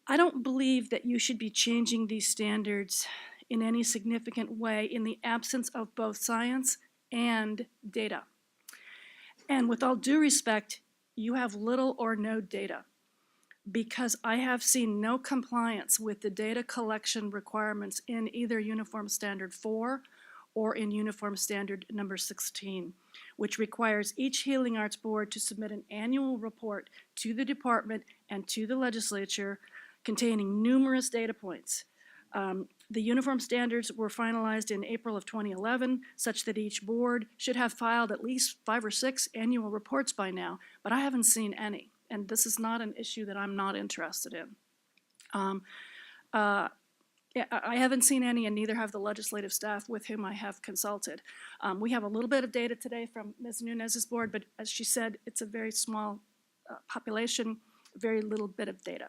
I don't believe that you should be changing these standards in any significant way in the absence of both science and data. And with all due respect, you have little or no data, because I have seen no compliance with the data collection requirements in either Uniform Standard 4 or in Uniform Standard number 16, which requires each Healing Arts Board to submit an annual report to the department and to the legislature containing numerous data points. The uniform standards were finalized in April of 2011, such that each board should have filed at least 5 or 6 annual reports by now, but I haven't seen any. And this is not an issue that I'm not interested in. I haven't seen any, and neither have the legislative staff with whom I have consulted. We have a little bit of data today from Ms. Nunez's board, but as she said, it's a very small population, very little bit of data.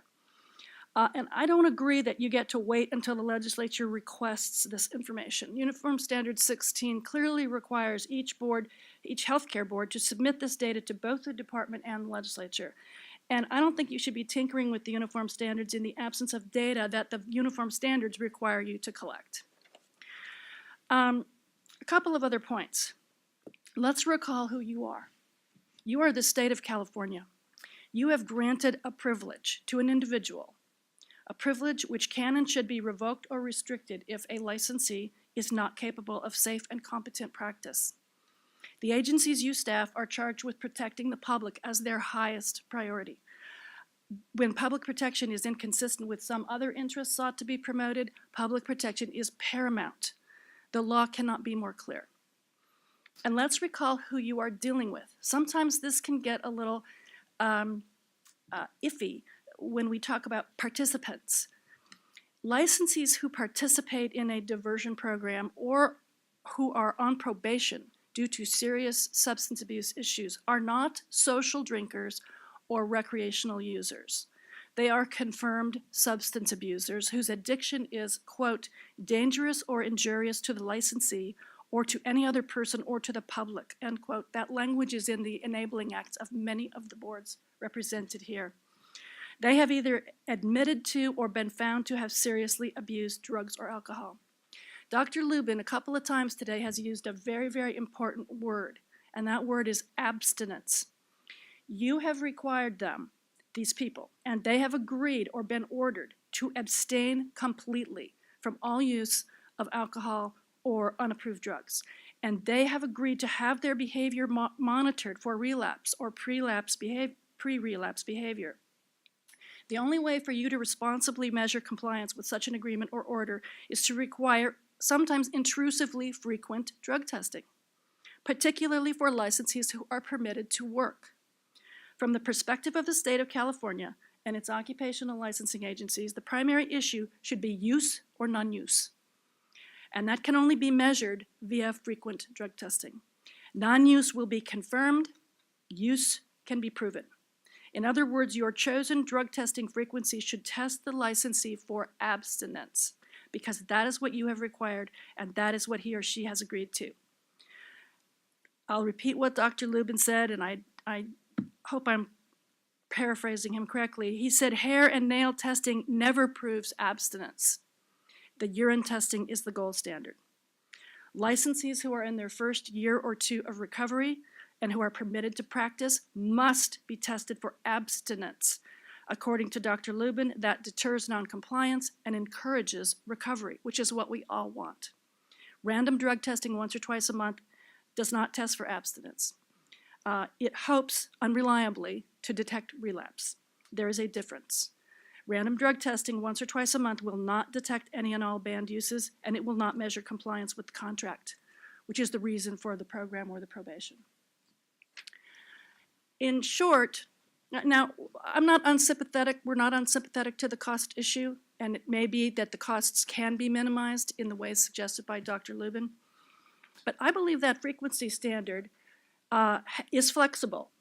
And I don't agree that you get to wait until the legislature requests this information. Uniform Standard 16 clearly requires each board, each healthcare board, to submit this data to both the department and the legislature. And I don't think you should be tinkering with the uniform standards in the absence of data that the uniform standards require you to collect. A couple of other points. Let's recall who you are. You are the state of California. You have granted a privilege to an individual, a privilege which can and should be revoked or restricted if a licensee is not capable of safe and competent practice. The agencies you staff are charged with protecting the public as their highest priority. When public protection is inconsistent with some other interests sought to be promoted, public protection is paramount. The law cannot be more clear. And let's recall who you are dealing with. Sometimes this can get a little iffy when we talk about participants. Licensees who participate in a diversion program or who are on probation due to serious substance abuse issues are not social drinkers or recreational users. They are confirmed substance abusers whose addiction is, quote, dangerous or injurious to the licensee or to any other person or to the public, end quote. That language is in the enabling acts of many of the boards represented here. They have either admitted to or been found to have seriously abused drugs or alcohol. Dr. Lubin, a couple of times today, has used a very, very important word, and that word is abstinence. You have required them these people, and they have agreed or been ordered to abstain completely from all use of alcohol or unapproved drugs. And they have agreed to have their behavior monitored for relapse or pre-relapse behavior. The only way for you to responsibly measure compliance with such an agreement or order is to require sometimes intrusively frequent drug testing, particularly for licensees who are permitted to work. From the perspective of the state of California and its occupational licensing agencies, the primary issue should be use or non-use. And that can only be measured via frequent drug testing. Non-use will be confirmed, use can be proven. In other words, your chosen drug testing frequency should test the licensee for abstinence, because that is what you have required and that is what he or she has agreed to. I'll repeat what Dr. Lubin said, and I hope I'm paraphrasing him correctly. He said hair and nail testing never proves abstinence. The urine testing is the gold standard. Licensees who are in their first year or two of recovery and who are permitted to practice must be tested for abstinence. According to Dr. Lubin, that deters noncompliance and encourages recovery, which is what we all want. Random drug testing once or twice a month does not test for abstinence. It hopes unreliably to detect relapse. There is a difference. Random drug testing once or twice a month will not detect any and all banned uses, and it will not measure compliance with the contract, which is the reason for the program or the probation. In short, now, I'm not unsympathetic, we're not unsympathetic to the cost issue, and it may be that the costs can be minimized in the ways suggested by Dr. Lubin, but I believe that frequency standard is flexible,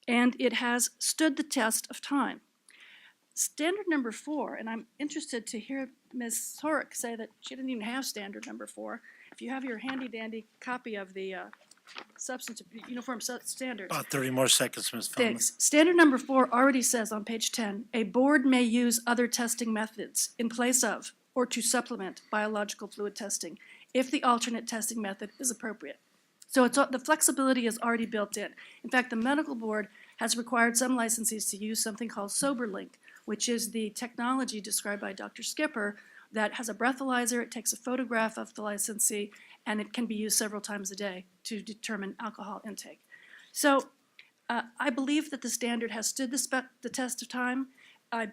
and it has stood the test of time. Standard number 4, and I'm interested to hear Ms. Horrick say that she didn't even have standard number 4. If you have your handy-dandy copy of the uniform standards. About 30 more seconds, Ms. Feldman. Thanks. Standard number 4 already says on page 10, a board may use other testing methods in place of or to supplement biological fluid testing if the alternate testing method is appropriate. So the flexibility is already built in. In fact, the medical board has required some licensees to use something called SoberLink, which is the technology described by Dr. Skipper that has a breathalyzer. It takes a photograph of the licensee, and it can be used several times a day to determine alcohol intake. So I believe that the standard has stood the test of time. I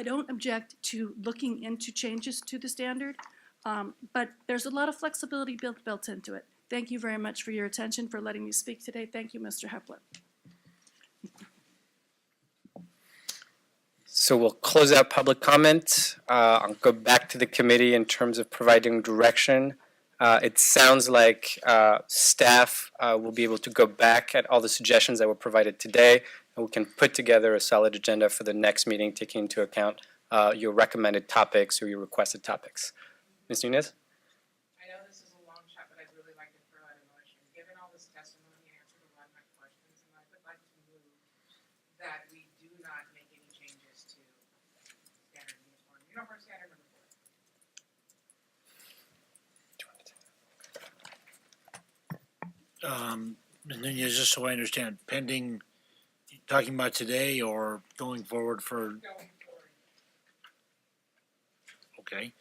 don't object to looking into changes to the standard, but there's a lot of flexibility built into it. Thank you very much for your attention, for letting me speak today. Thank you, Mr. Hepler. So we'll close out public comment. I'll go back to the committee in terms of providing direction. It sounds like staff will be able to go back at all the suggestions that were provided today, and we can put together a solid agenda for the next meeting, taking into account your recommended topics or your requested topics. Ms. Nunez? I know this is a long shot, but I'd really like to throw out a motion. Given all this testimony, you answered a lot of my questions, and I would like to move that we do not make any changes to uniform standard number 4. Ms. Nunez, just so I understand, pending, talking about today or going forward for? Going forward. Okay.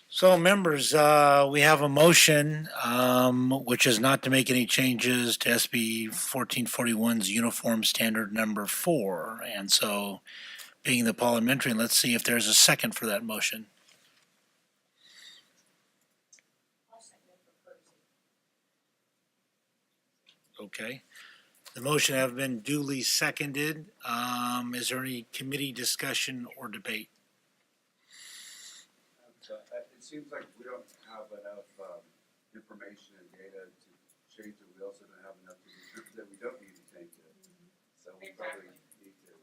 So members, we have a motion, which is not to make any changes to SB 1441's uniform standard number 4. And so being the parliamentary, let's see if there's a second for that motion. Okay. The motion have been duly seconded. Is there any committee discussion or debate? It seems like we don't have enough information and data to change it. We also don't have enough to determine that we don't need to change it. So we probably need to.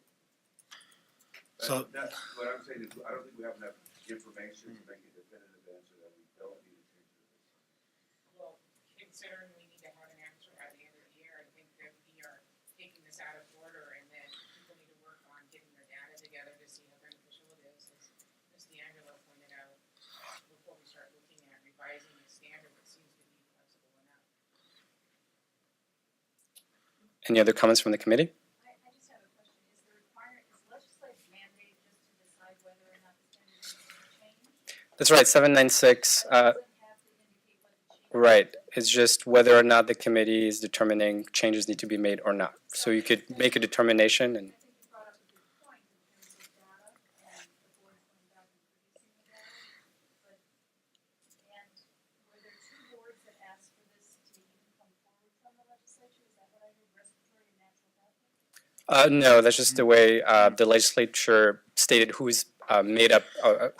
So That's what I'm saying is I don't think we have enough information to make a definitive answer that we don't need to change it. Well, considering we need to have an answer by the end of the year, I think that we are taking this out of order, and then people need to work on getting their data together to see how beneficial it is, as Ms. D'Angelo pointed out, before we start looking at revising the standard that seems to be flexible enough. Any other comments from the committee? I just have a question. Is there That's right, 796. Right. It's just whether or not the committee is determining changes need to be made or not. So you could make a determination and. No, that's just the way the legislature stated who's made up,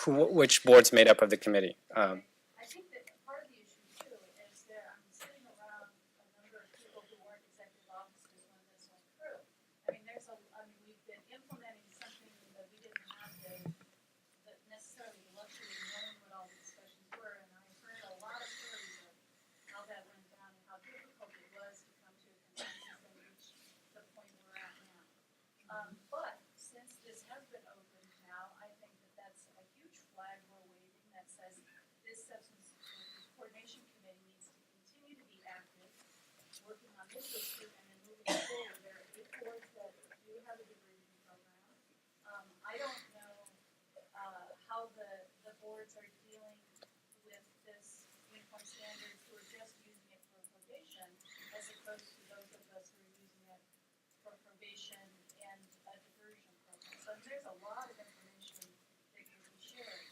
which board's made up of the committee. I think that part of the issue too is that I'm sitting around a number of people who weren't executive officers when this went through. I mean, we've been implementing something that we didn't have necessarily the luxury of knowing what all the discussions were, and I heard a lot of stories of how that went down and how difficult it was to come to a consensus and reach the point we're at now. But since this has been opened now, I think that that's a huge flag we're waving that says this substance abuse coordination committee needs to continue to be active, working on this issue and then moving forward. There are 8 boards that do have a diversion program. I don't know how the boards are dealing with this uniform standards who are just using it for probation as opposed to those of us who are using it for probation and a diversion program. So there's a lot of information that can be shared.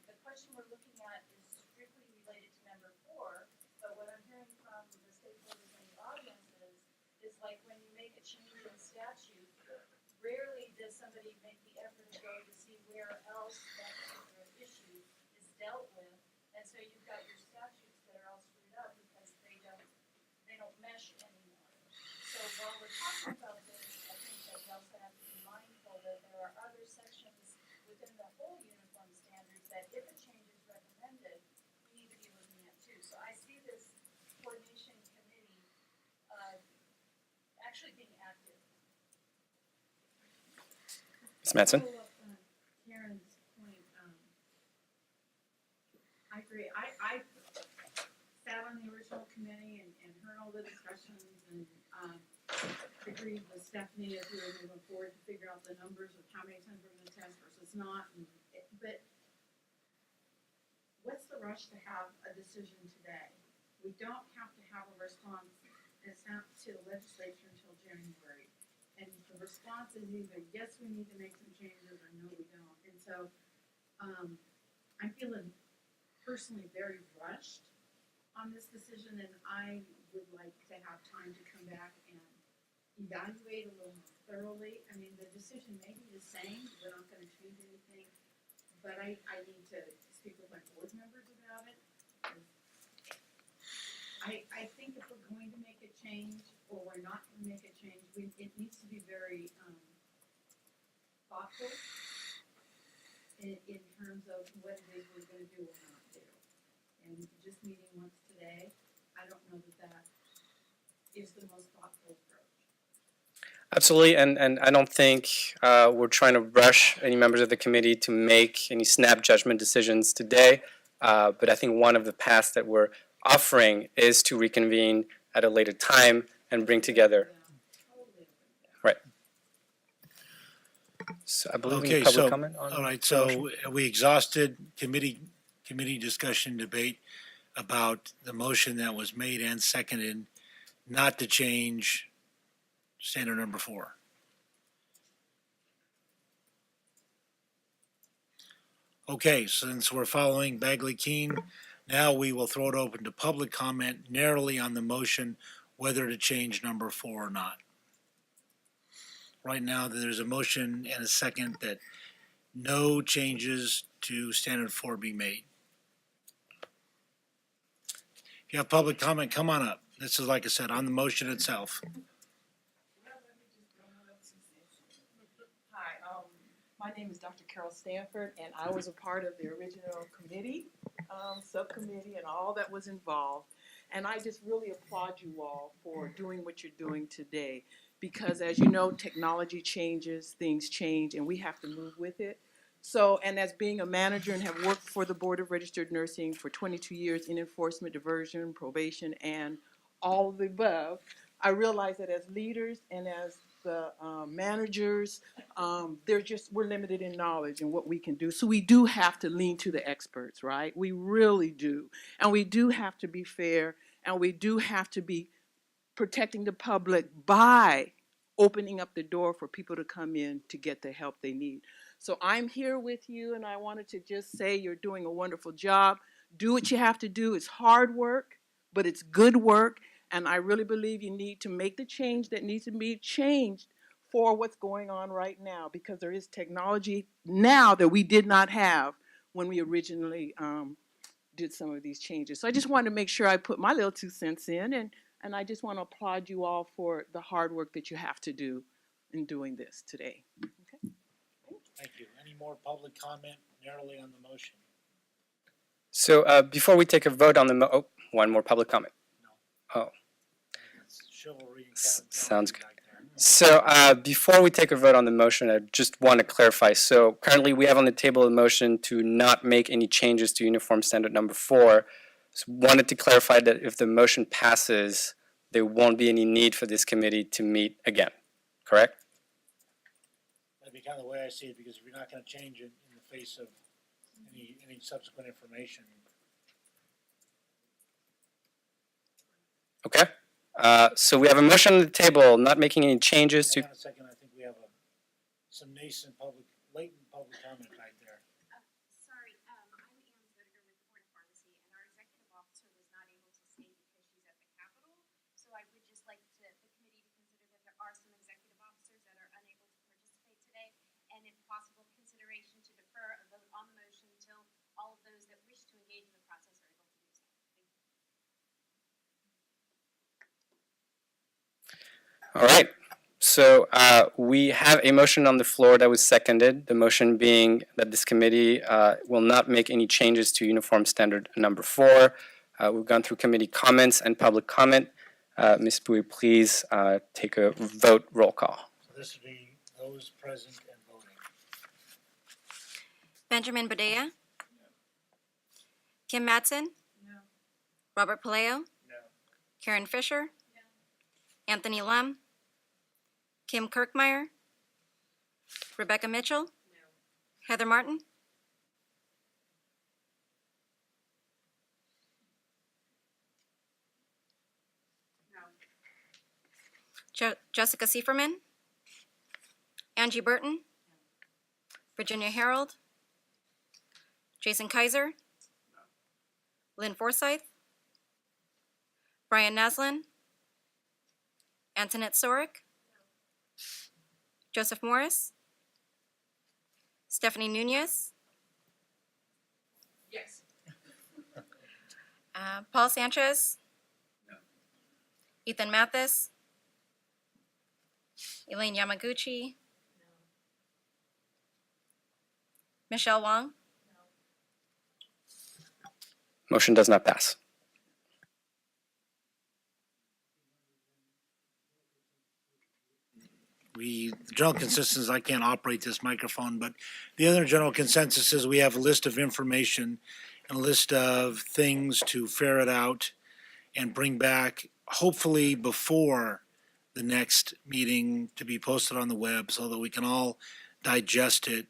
The question we're looking at is strictly related to number 4, but what I'm hearing from the stakeholders in the audience is like when you make a change in statute, rarely does somebody make the effort to go to see where else that particular issue is dealt with, and so you've got your statutes that are all screwed up because they don't mesh anymore. So while we're talking about this, I think that we also have to be mindful that there are other sections within the whole uniform standards that if a change is recommended, we need to be looking at too. So I see this coordination committee actually being active. Ms. Mattson? Karen's point, I agree. I sat on the original committee and heard all the discussions and agreed with Stephanie as we were moving forward to figure out the numbers of how many times we're going to test versus not. But what's the rush to have a decision today? We don't have to have a response sent to the legislature until January. And the response is either, yes, we need to make some changes, or no, we don't. And so I'm feeling personally very rushed on this decision, and I would like to have time to come back and evaluate a little more thoroughly. I mean, the decision may be the same, we're not gonna change anything, but I need to speak with my board members about it. I think if we're going to make a change, or we're not gonna make a change, it needs to be very thoughtful in terms of what it is we're gonna do or not do. And just meeting once today, I don't know that is the most thoughtful approach. Absolutely, and I don't think we're trying to rush any members of the committee to make any snap judgment decisions today. But I think one of the paths that we're offering is to reconvene at a later time and bring together. Right. So I believe we need public comment on. All right, the so motion. we exhausted committee discussion debate about the motion that was made and seconded not to change standard number 4. Okay, since we're following Bagley-Keene, now we will throw it open to public comment narrowly on the motion whether to change number 4 or not. Right now, there's a motion and a second that no changes to standard 4 be made. If you have public comment, come on up. This is, like I said, on the motion itself. Hi, my name is Dr. Carol Stanford, and I was a part of the original committee, subcommittee, and all that was involved. And I just really applaud you all for doing what you're doing today, because as you know, technology changes, things change, and we have to move with it. So, and as being a manager and have worked for the Board of Registered Nursing for 22 years in enforcement, diversion, probation, and all of the above, I realize that as leaders and as the managers, we're limited in knowledge and what we can do. So we do have to lean to the experts, right? We really do. And we do have to be fair, and we do have to be protecting the public by opening up the door for people to come in to get the help they need. So I'm here with you, and I wanted to just say you're doing a wonderful job. Do what you have to do. It's hard work, but it's good work. And I really believe you need to make the change that needs to be changed for what's going on right now, because there is technology now that we did not have when we originally did some of these changes. So I just wanted to make sure I put my little 2 cents in, and I just want to applaud you all for the hard work that you have to do in doing this today. Okay. Thank you. Any more public comment narrowly on the motion? So before we take a vote on the one more public comment. Oh. Chivalry and Sounds good. So before we take a vote on the motion, I just want to clarify. So currently we have on the table a motion to not make any changes to Uniform Standard Number 4. So wanted to clarify that if the motion passes, there won't be any need for this committee to meet again, correct? That'd be kind of the way I see it, because if you're not going to change it in the face of any subsequent information. Okay. So we have a motion on the table, not making any changes to. Hang on a second, I think we have some latent public comment right there. Sorry, I'm Ann Zotiger with the Board of Pharmacy, and our executive officer was not able to stay because she's at the Capitol. So I would just like the committee to consider that there are some executive officers that are unable to participate today, and if possible, consideration to defer a vote on the motion until all of those that wish to engage in the process are able to do so. Thank you. All right. So we have a motion on the floor that was seconded. The motion being that this committee will not make any changes to Uniform Standard Number 4. We've gone through committee comments and public comment. Ms. Bui, please take a vote roll call. So this would be those present and voting. Benjamin Badea? Kim Mattson? No. Robert Paleo? No. Karen Fisher? Anthony Lem? Kim Kirkmeyer? Rebecca Mitchell? Heather Martin? Jessica Sieferman? Angie Burton? Virginia Harold? Jason Kaiser? Lynn Forsyth? Brian Naslin? Antoinette Sorick? Joseph Morris? Stephanie Nunez? Yes. Paul Sanchez? Ethan Mathis? Elaine Yamaguchi? Michelle Wong? Motion does not pass. The general consensus, I can't operate this microphone, but the other general consensus is we have a list of information and a list of things to ferret out and bring back, hopefully before the next meeting, to be posted on the web so that we can all digest it.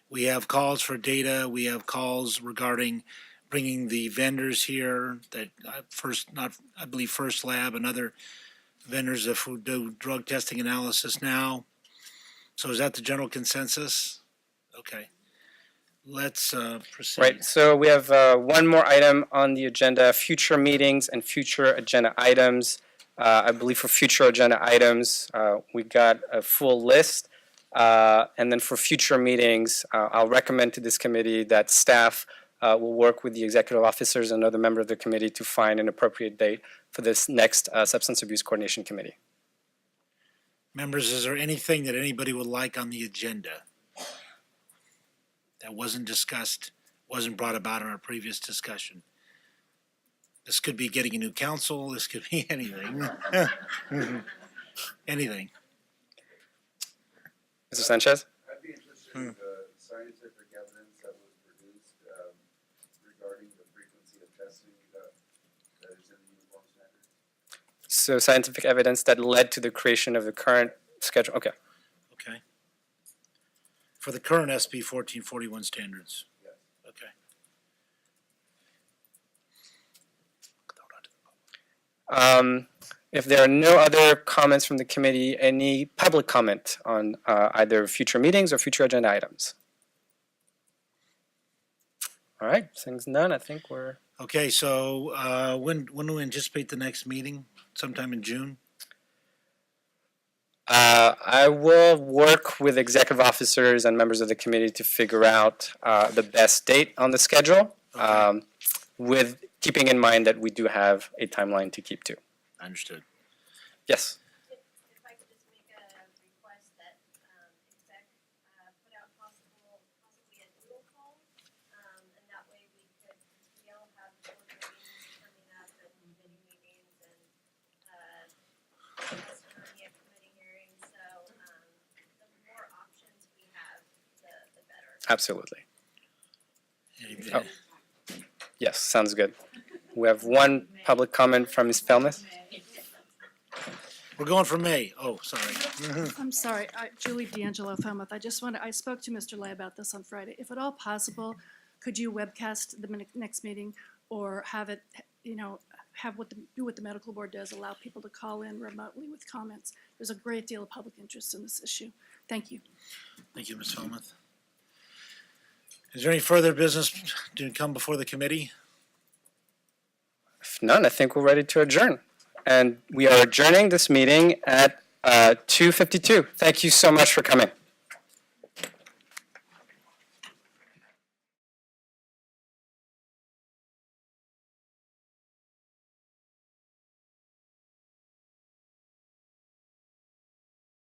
We have calls for data. We have calls regarding bringing the vendors here that I believe First Lab and other vendors who do drug testing analysis now. So is that the general consensus? Okay. Let's proceed. Right, so we have one more item on the agenda, future meetings and future agenda items. I believe for future agenda items, we got a full list. And then for future meetings, I'll recommend to this committee that staff will work with the executive officers and other member of the committee to find an appropriate date for this next Substance Abuse Coordination Committee. Members, is there anything that anybody would like on the agenda that wasn't discussed, wasn't brought about in our previous discussion? This could be getting a new council. This could be anything. Anything. Mr. Sanchez? I'd be interested in the scientific evidence that was produced regarding the frequency of testing that is in the uniform standards. So scientific evidence that led to the creation of the current schedule, okay. Okay. For the current SB 1441 standards? Yes. Okay. If there are no other comments from the committee, any public comment on either future meetings or future agenda items? All right, seeing none, I think we're. Okay, so when do we anticipate the next meeting? Sometime in June? I will work with executive officers and members of the committee to figure out the best date on the schedule, with keeping in mind that we do have a timeline to keep to. Understood. Yes. If I could just make a request that exec put out possibly a doodle poll, and that way we all have board meetings coming up and committee meetings and testimony at committee hearings. So the more options we have, the better. Absolutely. Oh. Yes, sounds good. We have one public comment from Ms. Felmuth. We're going for May. Oh, sorry. I'm sorry, Julie D'Angelo, Falmouth. I spoke to Mr. Lay about this on Friday. If at all possible, could you webcast the next meeting or have it, do what the medical board does, allow people to call in remotely with comments? There's a great deal of public interest in this issue. Thank you. Thank you, Ms. Felmuth. Is there any further business to come before the committee? If none, I think we're ready to adjourn. And we are adjourning this meeting at 2:52. Thank you so much for coming.